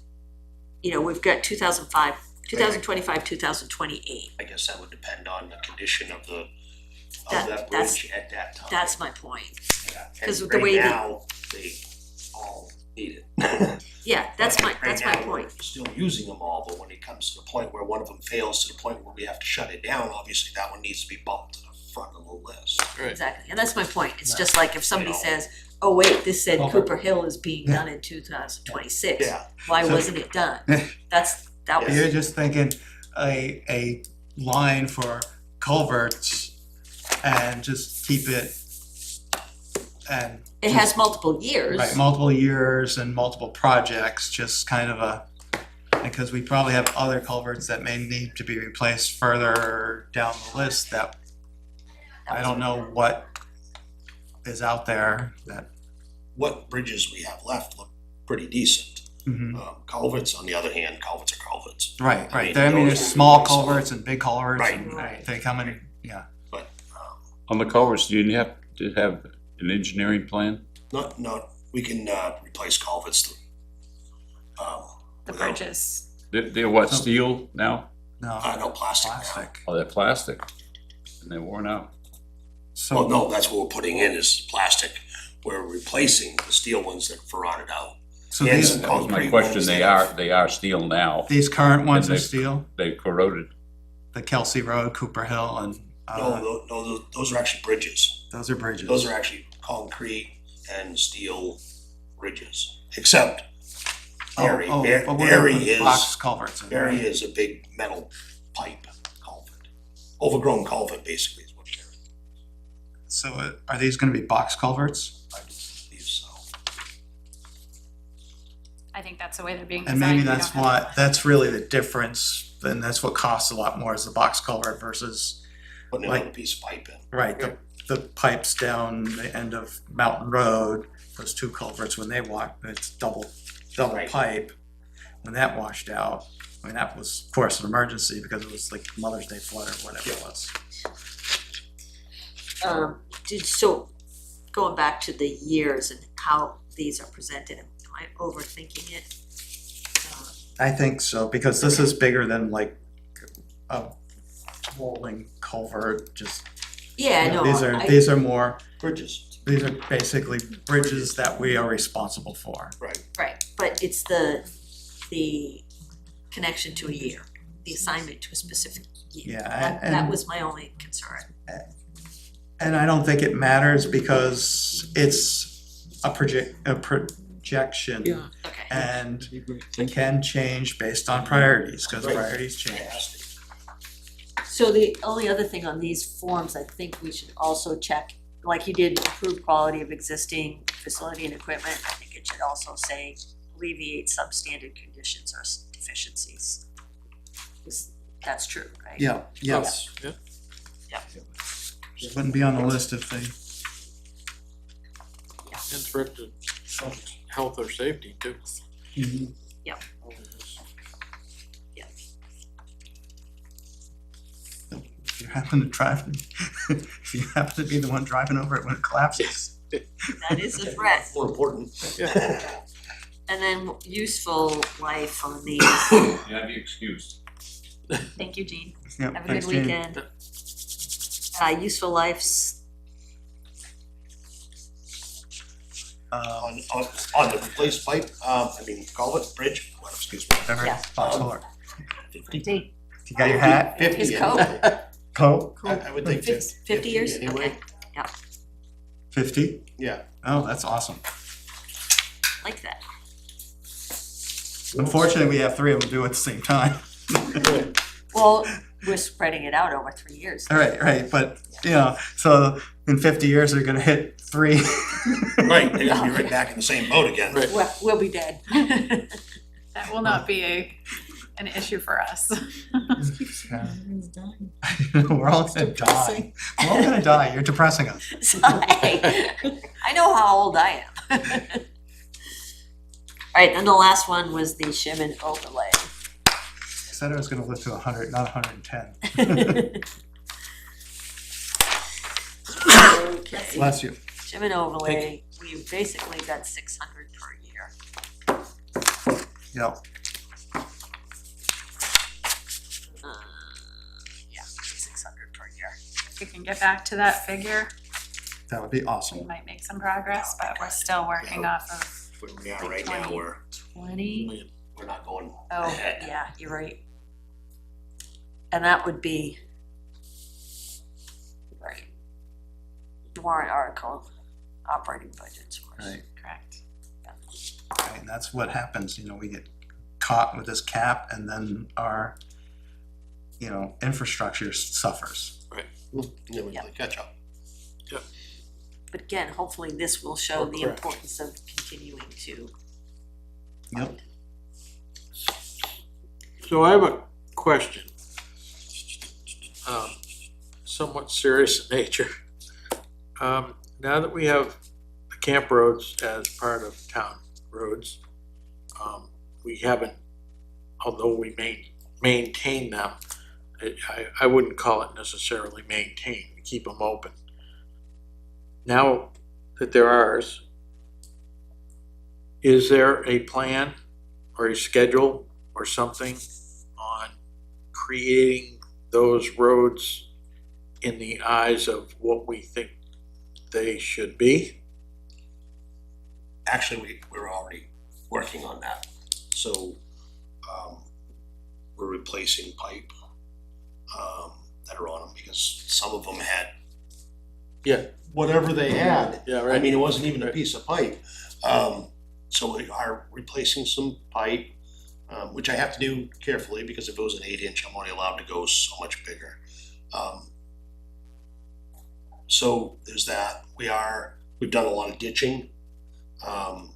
We've got 2025, 2028. I guess that would depend on the condition of That's- that bridge at that time. That's my point. Yeah. 'cause And the way right that- now, they all need it. Yeah, that's my Right now, point. we're still using them all, but when it comes to the point where one of them fails to the point where we have to shut it down, obviously that one needs to be bumped to the front of the list. Right. Exactly, and that's my point. It's just like if somebody You know. says, oh wait, this said Okay. Cooper Hill is being Yeah. done in 2026. Yeah. Why So- wasn't it done? That was, You're just thinking a line for culverts and just keep it and. it has multiple years. Right, multiple years and multiple projects, just kind of because we probably have other culverts that may need to be replaced further down the list that I don't know what is out there that, What bridges we have left look pretty decent. Mhm. Culverts, on the other hand, culverts are culverts. Right, I right, mean, I mean, those there's are small really solid. culverts and big culverts, Right. and they come in, yeah. But, On the culverts, do you have to have an engineering plan? not, we can, replace culverts. The without- bridges. They're what, steel now? No, No, plastic now. plastic. Oh, they're plastic, and they're worn out. Well, So, no, that's what we're putting in is plastic. We're replacing the steel ones that are rotted out. so and these, some That was my concrete question, ones they that- are steel now, these current ones And are they- steel, they corroded. the Kelsey Road, Cooper Hill, and, No, those are actually bridges. those are bridges. Those are actually concrete and steel bridges, except Barry, Oh, Bar- but we're Barry gonna put is, box culverts in, Barry right? is a big metal pipe culvert. Overgrown culvert, basically, is what Barry So are these gonna be box culverts? believes, so. I think that's the way they're being And designed. maybe We that's don't have- what, that's really the difference, and that's what costs a lot more is the box culvert versus, Putting Like- another piece of pipe in. right, the pipes down the end of Mountain Road, those two culverts, when they walk, it's double Right. pipe. When that washed out, I mean, that was, of course, an emergency because it was like Mother's Day flood or whatever it was. So going back to the years and how these are presented, am I overthinking it? I think so, because this is bigger than like a rolling culvert, just, Yeah, you know, no, these are more, Bridges, these are basically bridges that we are responsible for. right. right, but it's the connection to a year, the assignment to a specific year. Yeah, That and- was my only concern. And I don't think it matters because it's a projection. Okay. And it can change based on priorities, because Right. priorities change. Fantastic. So the only other thing on these forms, I think we should also check, like you did, improve quality of existing facility and equipment, I think it should also say alleviate substandard conditions or deficiencies. That's true, right? Yeah, yes. Yeah. It wouldn't be on the list if they, And threat to health or safety too. if you happen to drive, if you happen to be the one driving over it when it collapses. That is a threat. More important. And then useful life on these. Yeah, be excused. Thank you, Jean. Yep, Have a thanks, good Jane. weekend. Useful lives, On the replaced pipe, culvert, bridge, well, excuse me. Whatever, Yeah. box culvert. 50, You got your hat, 50, his yeah. coat, coat, I would think 50 years, anyway. okay, 50? Yeah. Oh, that's awesome. like that. Unfortunately, we have three of them do it at the same time. Well, we're spreading it out over 3 years. Right, but, you know, so in 50 years, they're gonna hit three. Right, they're gonna be right back in the same boat again. Right. We'll be dead. That will not be an issue for us. We're all gonna die. We're all gonna die. You're depressing us. Sorry. I know how old I am. All right, then the last one was the shim and overlay. I said I was gonna live to 100, not 110. Okay, Bless you. shim and overlay, we basically got 600 per year. Yep. Yeah, 600 per year. If we can get back to that figure, That would be we awesome. might make some progress, but we're still working off of Where we are right now, 20? we're not going Oh, ahead. yeah, you're right. And that would be, right, warrant article, operating budgets, of course. Right. correct. Right, and that's what happens, you know, we get caught with this cap and then our, you know, infrastructure suffers. Yeah, we play catch up. But again, hopefully this will show the Correct. importance of continuing to. Yep. So I have a question. Somewhat serious in nature. Now that we have the camp roads as part of town roads, we haven't, although we maintain them, I wouldn't call it necessarily maintain, we keep them open. Now that they're ours, is there a plan or a schedule or something on creating those roads in the eyes of what we think they should be? Actually, we're already working on that. So, we're replacing pipe, that are on them because some of them had Yeah. whatever they had. Yeah, I mean, it wasn't even a piece of pipe. So we are replacing some pipe, which I have to do carefully because if it was an 8-inch, I'm only allowed to go so much bigger. So there's that. We've done a lot of ditching,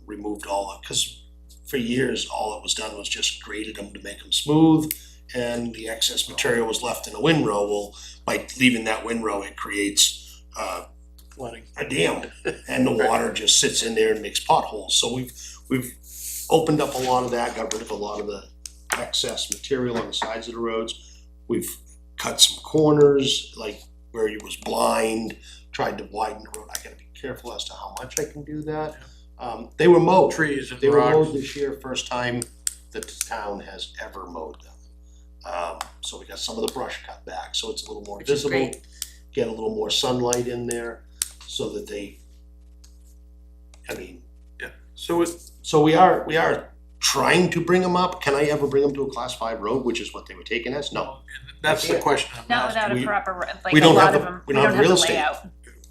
removed because for years, all that was done was just graded them to make them smooth, and the excess material was left in a windrow. Well, by leaving that windrow, it creates Flooding. a dam, and the water just sits in there and makes potholes. So we've opened up a lot of that, got rid of a lot of the excess material on the sides of the roads. We've cut some corners, like where it was blind, tried to widen the road. I gotta be careful as to how much I can do that. They were mowed. Trees and They were mowed rocks. this year, first time that the town has ever mowed them. So we got some of the brush cut back, so it's a little more Which is visible. great. Get a little more sunlight in there, so that so we are trying to bring them up. Can I ever bring them to a class 5 road, which is what they were taking as? No. That's the question I'm Not asking. without a we- proper, like we a don't lot have of the- them, we we don't don't have have real the estate. layout.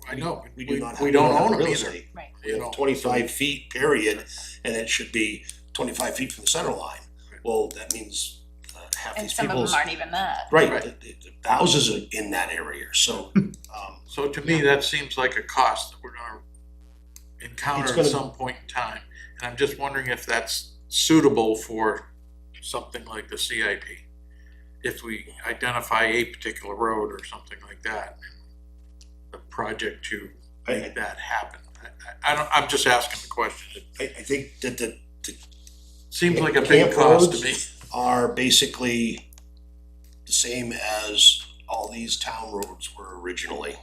I know, We do not have. we don't own them real either. estate. Right. We You know, have 25 feet, period, and it should be 25 feet from the center line. Well, that means half And these some of people's. them aren't even that. Right, Right. the houses are in that area, so, So to me, that seems like a cost that we're gonna encounter It's at gonna- some point in time. And I'm just wondering if that's suitable for something like the CIP. If we identify a particular road or something like that, a project to make that happen. I'm just asking the question. It I think that the seems like a big Camp cost to roads? me. are basically the same as all these town roads were originally.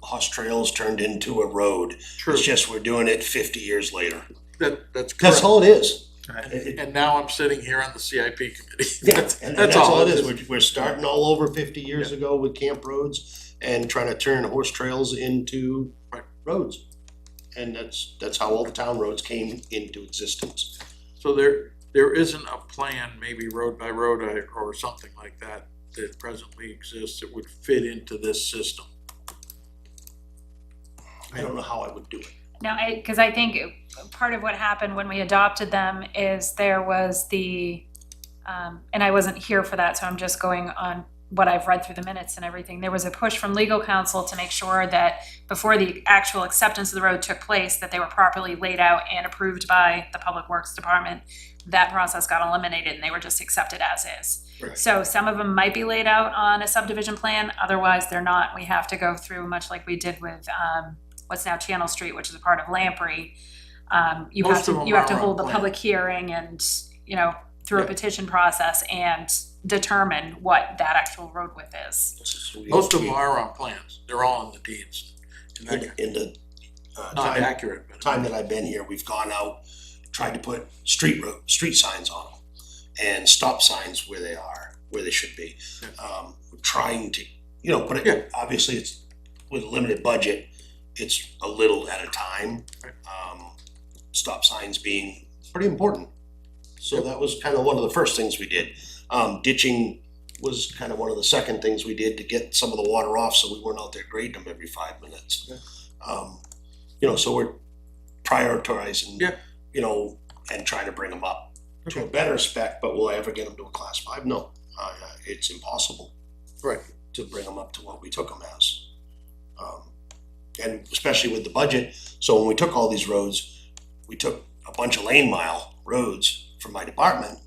Lost Trails turned into a road. True, It's just we're doing it 50 years later. that's That's correct. all it is. And now I'm sitting here on the CIP committee. Yeah, and that's all it is. We're starting all over 50 years ago with camp roads and trying to turn horse trails into Right. roads. And that's how all the town roads came into existence. So there isn't a plan, maybe road by road or something like that, that presently exists that would fit into this system. I don't know how I would do it. No, because I think part of what happened when we adopted them is there was the, and I wasn't here for that, so I'm just going on what I've read through the minutes and everything. There was a push from legal counsel to make sure that before the actual acceptance of the road took place, that they were properly laid out and approved by the Public Works Department. That process got eliminated and they were just accepted as is. Right. So some of them might be laid out on a subdivision plan, otherwise they're not. We have to go through, much like we did with, what's now Channel Street, which is a part of Lamprey. You have Most of to, them you have to are on hold the plan. public hearing and, you know, through a Yeah. petition process and determine what that actual road width is. So Most of them are on plans, they're all in the deeds. And that- In the Not time accurate, but. time that I've been here, we've gone out, tried to put street signs on them and stop signs where they should be. Trying to, put Yeah. it, obviously it's with a limited budget, it's a little at a time. Right. Stop signs being pretty important. So that was kind of one of the first things we did. Ditching was kind of one of the second things we did to get some of the water off, so we weren't out there grading them every 5 minutes. So we're prioritizing, Yeah. and trying to bring them up to a better spec, but will I ever get them to a class 5? No, it's impossible Right, to bring them up to what we took them as. And especially with the budget, so when we took all these roads, we took a bunch of lane mile roads from my department,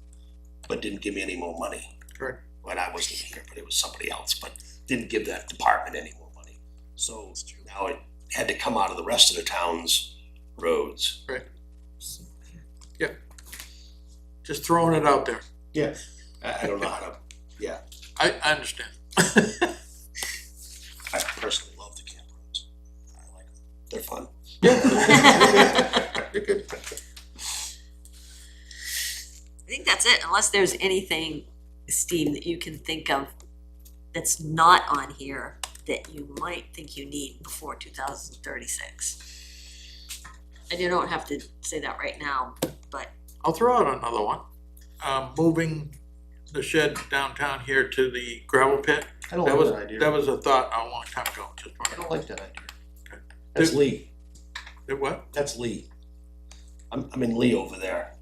but didn't give me any more money. correct. When I wasn't here, but it was somebody else, but didn't give that department any more money. So now it had to come out of the rest of the town's roads. Right. Yeah. Just throwing it out there. Yeah, I don't know how to, yeah, I understand. I personally love the camp roads. I like them, they're fun. You're good. I think that's it, unless there's anything, Steve, that you can think of that's not on here that you might think you need before 2036. And you don't have to say that right now, but I'll throw out another one. Moving the shed downtown here to the gravel pit. I don't That like was, that idea. that was a thought a long time ago, just I wanted don't like that idea. Okay. That's Lee, to, what? that's Lee. I'm in Lee over there.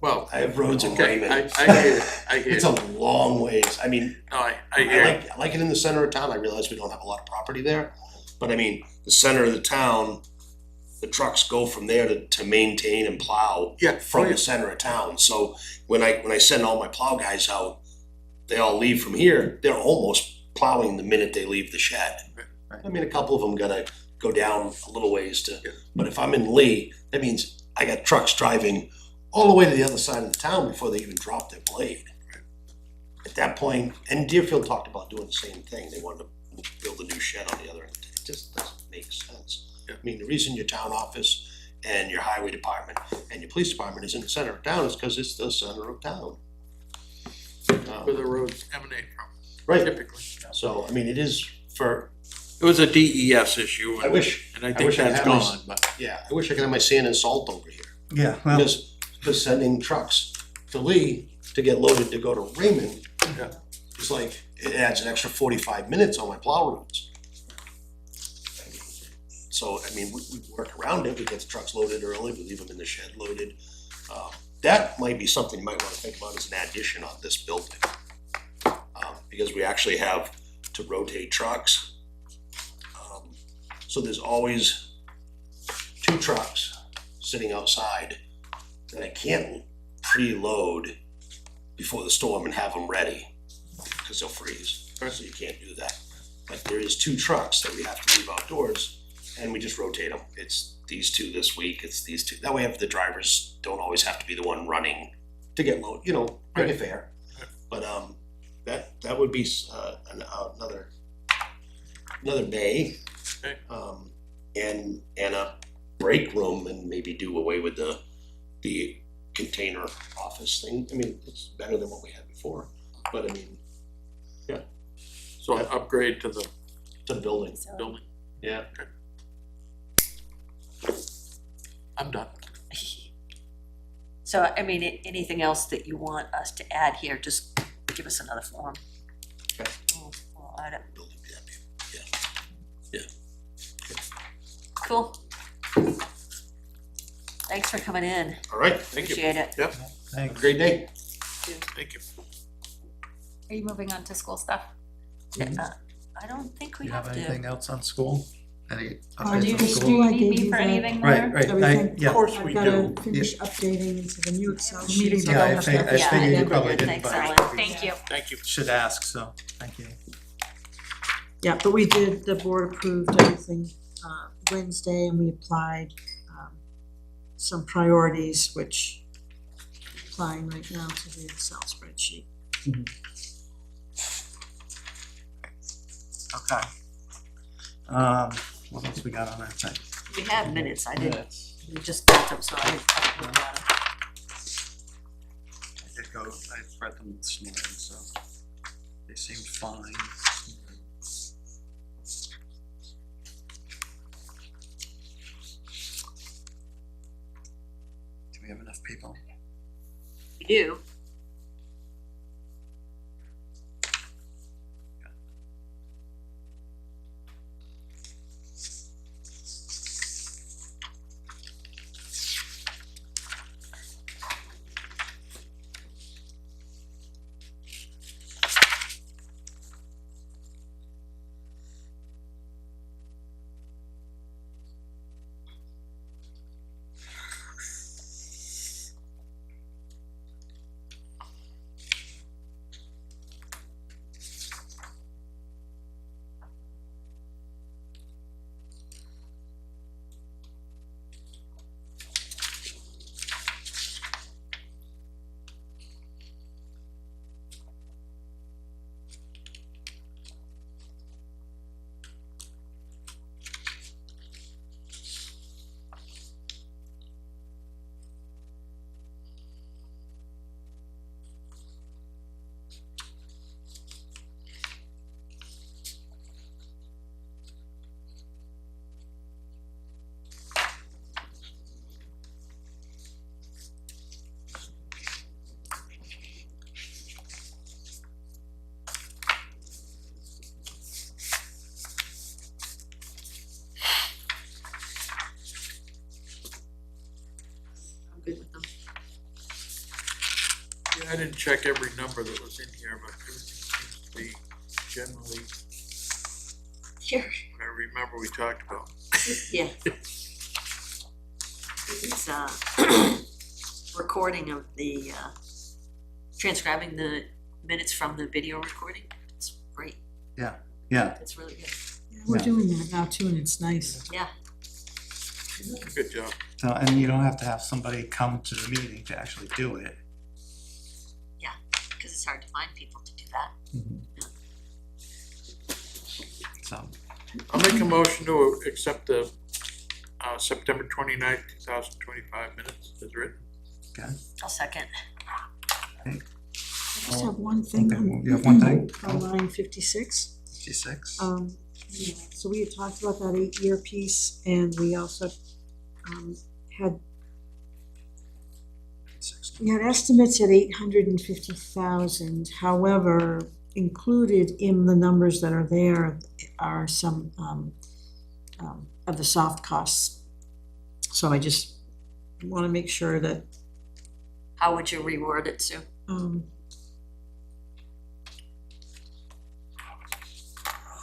Well, I have roads in okay, Raymond. I hear you, I hear It's you. a long ways. I mean, No, I I hear you. like it in the center of town. I realize we don't have a lot of property there. But I mean, the center of the town, the trucks go from there to maintain and plow Yeah, from oh, yeah. the center of town. So when I send all my plow guys out, they all leave from here, they're almost plowing the minute they leave the shed. I mean, a couple of them gotta go down a little ways to, but if I'm in Lee, that means I got trucks driving all the way to the other side of the town before they even drop their blade. At that point, and Deerfield talked about doing the same thing, they wanted to build a new shed on the other end, it just doesn't make sense. I mean, the reason your town office and your highway department and your police department is in the center of town is because it's the center of town. Where the roads emanate from, Right, typically. so, I mean, it is for, It was a DES issue, I wish, and I think wish I that's had my- gone, but. yeah, I wish I could have my sand and salt over here. Yeah, well, Because sending trucks to Lee to get loaded to go to Raymond, Yeah. it's like, it adds an extra 45 minutes on my plow routes. So, I mean, we work around it, we get the trucks loaded early, we leave them in the shed loaded. That might be something you might wanna think about as an addition on this building. Because we actually have to rotate trucks. So there's always 2 trucks sitting outside that I can't preload before the storm and have them ready, because they'll freeze, so you can't do that. But there is 2 trucks that we have to leave outdoors, and we just rotate them. It's these 2 this week, it's these 2, that way if the drivers don't always have to be the one running to get load, you know, make it fair. But, that would be, another bay. Okay. And a break room, and maybe do away with the container office thing. I mean, it's better than what we had before, but I mean, So an upgrade to the to the building, building. yeah. I'm done. so, I mean, anything else that you want us to add here, just give us another form. Okay. We'll add it. Building, Cool. Thanks for coming in, All right, Thank you. appreciate it. Yep, have a thanks. great day. thank you. Are you moving on to school stuff? I don't think we You have have to. anything else on school? Any Do updates you on need, school? do you I need gave me you for the- anything more? Right, Everything. yeah. Of course we I've do. gotta finish updating into the new Excel sheet. Meetings Yeah, I almost figured, done. I figured Yeah, you probably good, didn't, thanks, but Ellen. Thank you. Thank you. should ask, so, thank you. Yeah, but we did, the board approved everything Wednesday, and we applied some priorities, which applying right now to the Excel spreadsheet. Okay. What else we got on that thing? We have minutes, I did, Minutes. we just got them, so I didn't look at them. I did go, I read them this morning, so they seemed fine. Do we have enough people? We do. I didn't check every number that was in here, but everything seems to be generally Here, what I remember we talked about. yeah. It's recording of the, transcribing the minutes from the video recording. It's great. Yeah, It's really good. Yeah, we're Yeah. doing that now too, and it's nice. Yeah, Good job. so, and you don't have to have somebody come to the meeting to actually do it. because it's hard to find people to do that. So, I'll make a motion to accept the September 29th, 2025 minutes as written. I'll second. I just have one thing Okay, on. you have one thing? On line 56. 56? Yeah, so we had talked about that 8-year piece, and we also, had, we had estimates at 850,000, however, included in the numbers that are there are some, of the soft costs. So I just wanna make sure that, How would you reword it, Sue?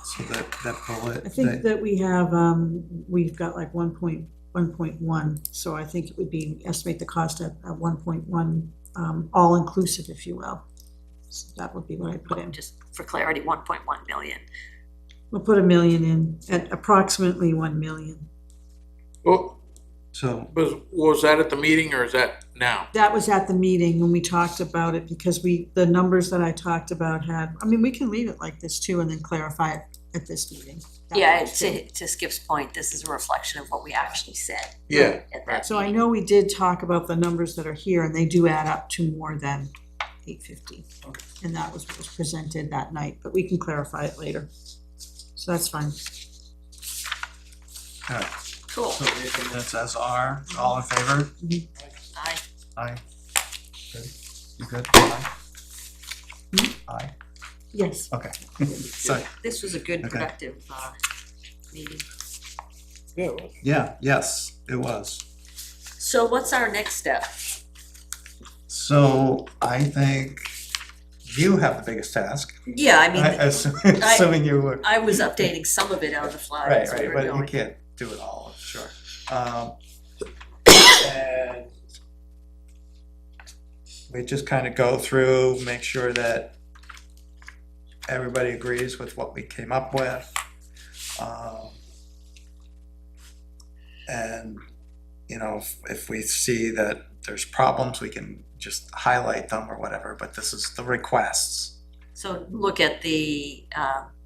So that bullet, I think that we have, we've got like 1.1, so I think it would be, estimate the cost at 1.1, all inclusive, if you will. So that would be what I put in. Just for clarity, 1.1 million. We'll put $1 million in, at approximately 1 million. Well, so, was that at the meeting or is that now? That was at the meeting when we talked about it, because the numbers that I talked about had, I mean, we can leave it like this too, and then clarify it at this meeting. That Yeah, works too. to Skip's point, this is a reflection of what we actually said. Yeah, At right. that So I meeting. know we did talk about the numbers that are here, and they do add up to more than 850. Okay. And that was what was presented that night, but we can clarify it later. So that's fine. alright, Cool. so leave the minutes as are, all in favor? Aye. Aye. Good, you good? Aye? Aye, Yes. okay. So, This was a good Okay. productive, meeting. Yeah, well, yeah, yes, it was. So what's our next step? So I think you have the biggest task, Yeah, I mean, assuming you would. I was updating some of it on the fly Right, as we right, were but you going. can't do it all, sure. And we just kind of go through, make sure that everybody agrees with what we came up with. And, you know, if we see that there's problems, we can just highlight them or whatever, but this is the requests. So look at the,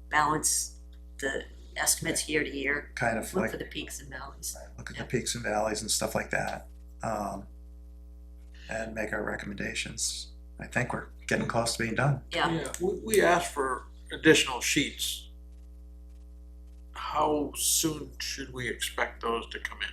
balance, the estimates year to year, Kind of look like, for the peaks and valleys. look at the peaks and valleys and stuff like that. And make our recommendations. I think we're getting close to being done. Yeah, yeah, we asked for additional sheets. How soon should we expect those to come in?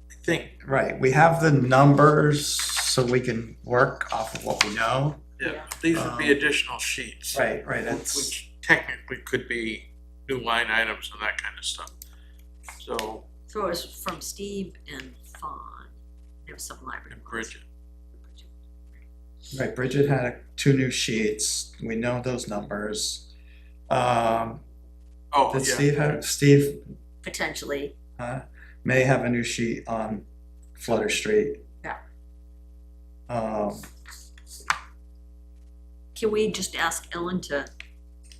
I think, Right, we have the numbers so we can work off of what we know. yeah, these would be additional sheets. Right, Which technically could be new line items and that kind of stuff. So, so it was from Steve and Fawn, there was some library. and Bridget, Right, Bridget had 2 new sheets, we know those numbers. oh, Did yeah, Steve Potentially, may have a new sheet on Flutter Street. Yeah. can we just ask Ellen to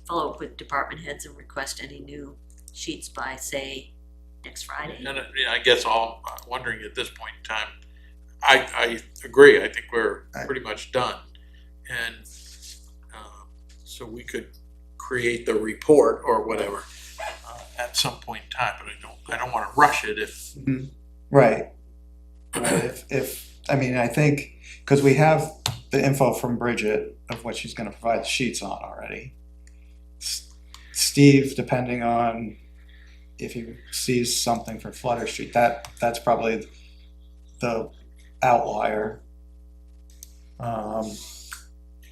follow up with department heads and request any new sheets by, say, next Friday? and I guess all I'm wondering at this point in time, I agree, I think we're pretty much done. And, so we could create the report or whatever, at some point in time, but I don't wanna rush it if, Right. Right, I mean, I think, cause we have the info from Bridget of what she's gonna provide the sheets on already. Steve, depending on if he sees something for Flutter Street, that's probably the outlier.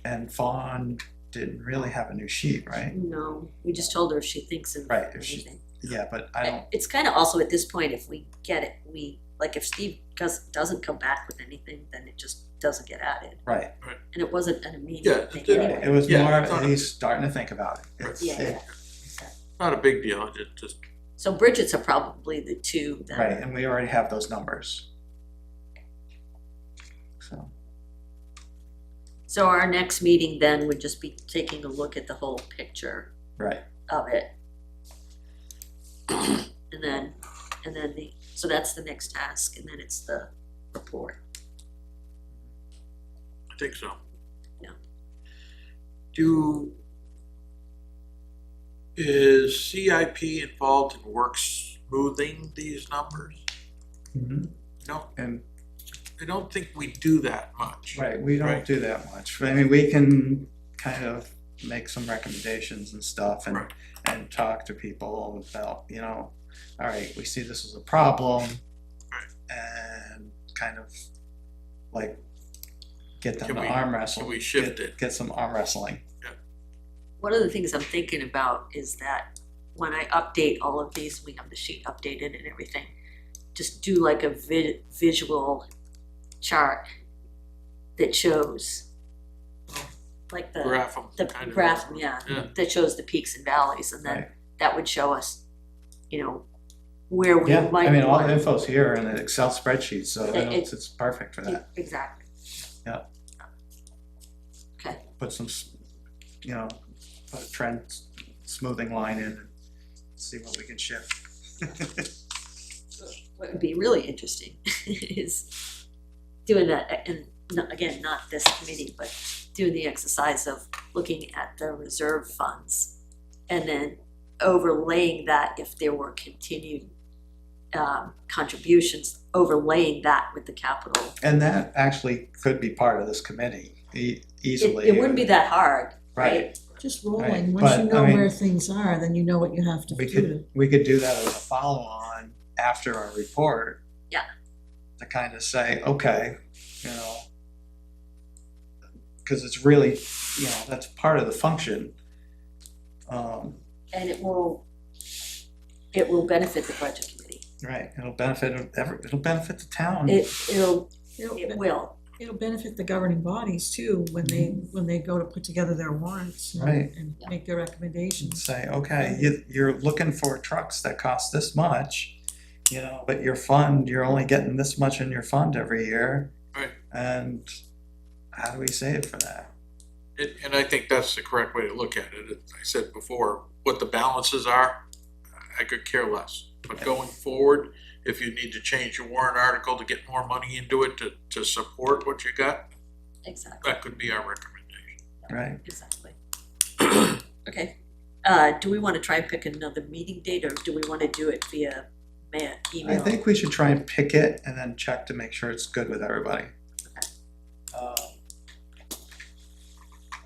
And Fawn didn't really have a new sheet, right? No, we just told her if she thinks of Right, if she- anything. Yeah, but I don't, It's kind of also at this point, if we get it, we like if Steve doesn't come back with anything, then it just doesn't get added. Right, And it wasn't an Yeah, immediate thing it didn't- anyway. it was Yeah, it's more, not- he's starting to think about it. It's- Yeah, it- yeah. Not a big deal, it just, So Bridget's are probably the two that. Right, and we already have those numbers. So, So our next meeting then would just be taking a look at the whole picture right, of it. And then so that's the next task, and then it's the report. I think so. Yeah. Is CIP involved in work smoothing these numbers? Mhm. No, and, I don't think we do that much. right, we don't Right. do that much. I mean, we can kind of make some recommendations and stuff and, Right. and talk to people about, you know, all right, we see this as a problem. Right. And kind of like get them Can to we- arm wrestle. can we shift get- it? Get some arm wrestling. One of the things I'm thinking about is that when I update all of these, we have the sheet updated and everything, just do like a visual chart that shows like the Graph them. the kind of. graph, yeah, Yeah. that shows the peaks and valleys, and then Right. that would show us, you know, where we Yeah, might I mean, all want. the info's here in an Excel spreadsheet, so It- it's perfect for that. Exactly. Yeah. Okay, Put some, you know, put a trend smoothing line in and see what we can shift. what would be really interesting is doing that, and again, not this committee, but doing the exercise of looking at the reserve funds and then overlaying that if there were continued contributions, overlaying that with the capital. And that actually could be part of this committee easily. It wouldn't be that hard, Right. right? Just Right, rolling, once but, you I know mean- where things are, then you know what you have to We do. we could do that as a follow-on after our report. Yeah. To kind of say, okay, you know, cause it's really, you know, that's part of the function. And it will benefit the budget committee. Right, it'll benefit the town. It It'll, will, it'll benefit the governing bodies too, when they go to put together their warrants and- Right. and make their recommendations. Say, okay, you're looking for trucks that cost this much, you know, but your fund, you're only getting this much in your fund every year. Right. And how do we save for that? And I think that's the correct way to look at it. As I said before, what the balances are, I could care less. But going forward, if you need to change your warrant article to get more money into it to support what you got, exactly, that could be our recommendation. Right, exactly. Okay, do we wanna try and pick another meeting date, or do we wanna do it via email? I think we should try and pick it and then check to make sure it's good with everybody.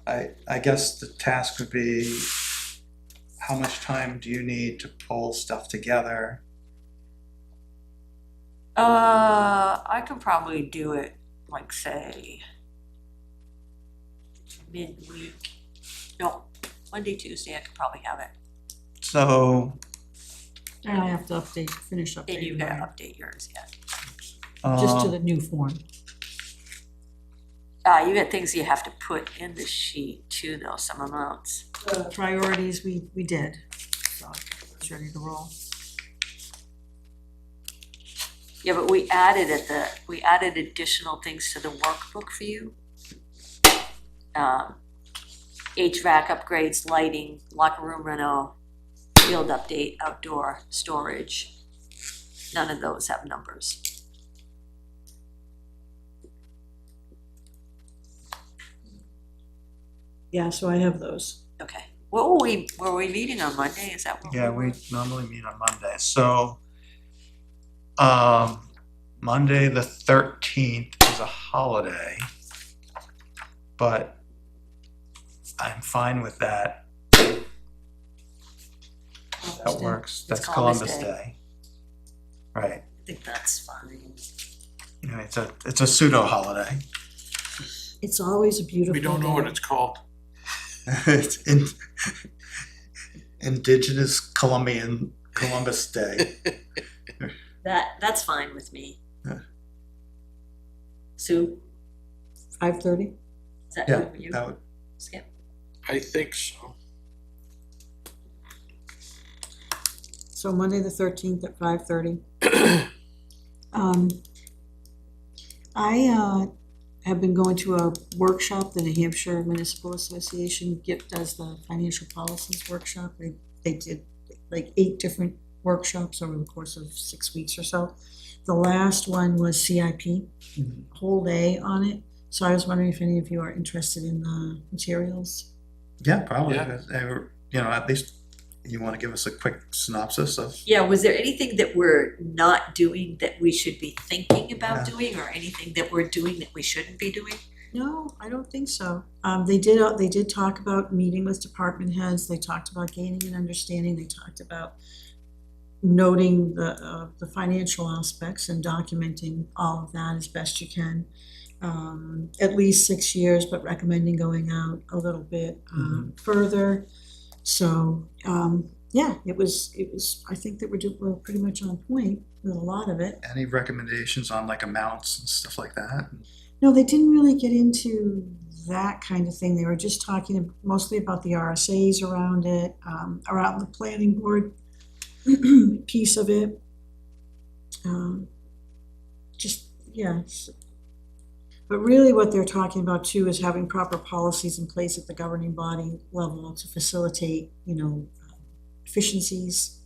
I guess the task would be, how much time do you need to pull stuff together? I could probably do it, like, say, midweek, no, Monday, Tuesday, I could probably have it, So, And I have to finish and you updating gotta mine, update yours, yeah. just to the new form. You got things you have to put in the sheet too, though, some amounts. The priorities we did, so it's ready to roll. Yeah, but we added additional things to the workbook for you. HVAC upgrades, lighting, locker room reno, field update, outdoor storage. None of those have numbers. Yeah, so I have those. Okay, what were we meeting on Monday, is that what? yeah, we normally meet on Monday, so, Monday, the 13th is a holiday, but I'm fine with that. That works, that's Columbus Day. Right, I think that's fine. you know, it's a pseudo holiday. It's always a beautiful We don't know what day. it's called. It's Indigenous Colombian Columbus Day. That's fine with me. Sue, 5:30? is that Yeah, good for you? that would, Skip? I think so. So Monday the 13th at 5:30. I have been going to a workshop, the New Hampshire Municipal Association does the financial policies workshop. They did like 8 different workshops over the course of 6 weeks or so. The last one was CIP, whole day on it. So I was wondering if any of you are interested in the materials. yeah, probably, Yeah. they were, at least you wanna give us a quick synopsis of, Yeah, was there anything that we're not doing that we should be thinking about Yeah. doing, or anything that we're doing that we shouldn't be doing? No, I don't think so. They did talk about meeting with department heads, they talked about gaining an understanding, they talked about noting the financial aspects and documenting all of that as best you can. At least 6 years, but recommending going out a little bit further. So, yeah, it was, I think that we're pretty much on point with a lot of it. any recommendations on like amounts and stuff like that? No, they didn't really get into that kind of thing. They were just talking mostly about the RSAs around it, around the planning board piece of it. Just, yeah. But really what they're talking about too is having proper policies in place at the governing body level to facilitate, efficiencies,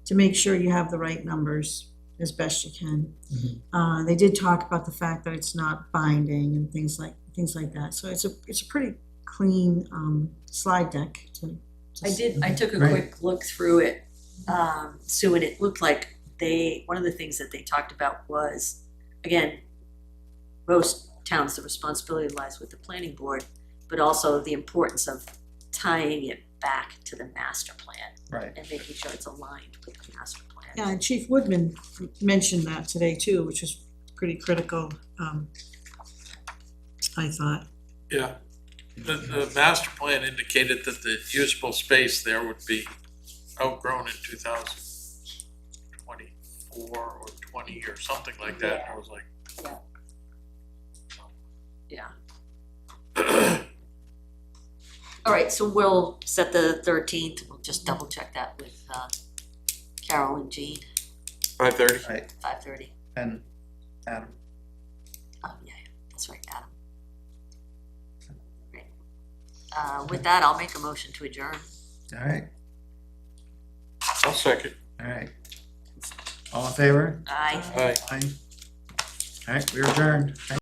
to make sure you have the right numbers as best you can. They did talk about the fact that it's not binding and things like that. So it's a pretty clean slide deck to I took a Right. quick look through it, Sue, and it looked like one of the things that they talked about was, again, most towns, the responsibility lies with the planning board, but also the importance of tying it back to the master plan Right. and making sure it's aligned with the master plan. Yeah, and Chief Woodman mentioned that today too, which is pretty critical, I thought. Yeah. The master plan indicated that the usable space there would be outgrown in 2024 or 20 or something like that. I was like, Yeah. All right, so we'll set the 13th, we'll just double check that with Carol and Jean, 5:30. Right, 5:30. and Adam, Oh, yeah, that's right, Adam. Great. With that, I'll make a motion to adjourn. all right, I'll second. all right. All in favor? Aye. Aye. Aye. All right, we're adjourned.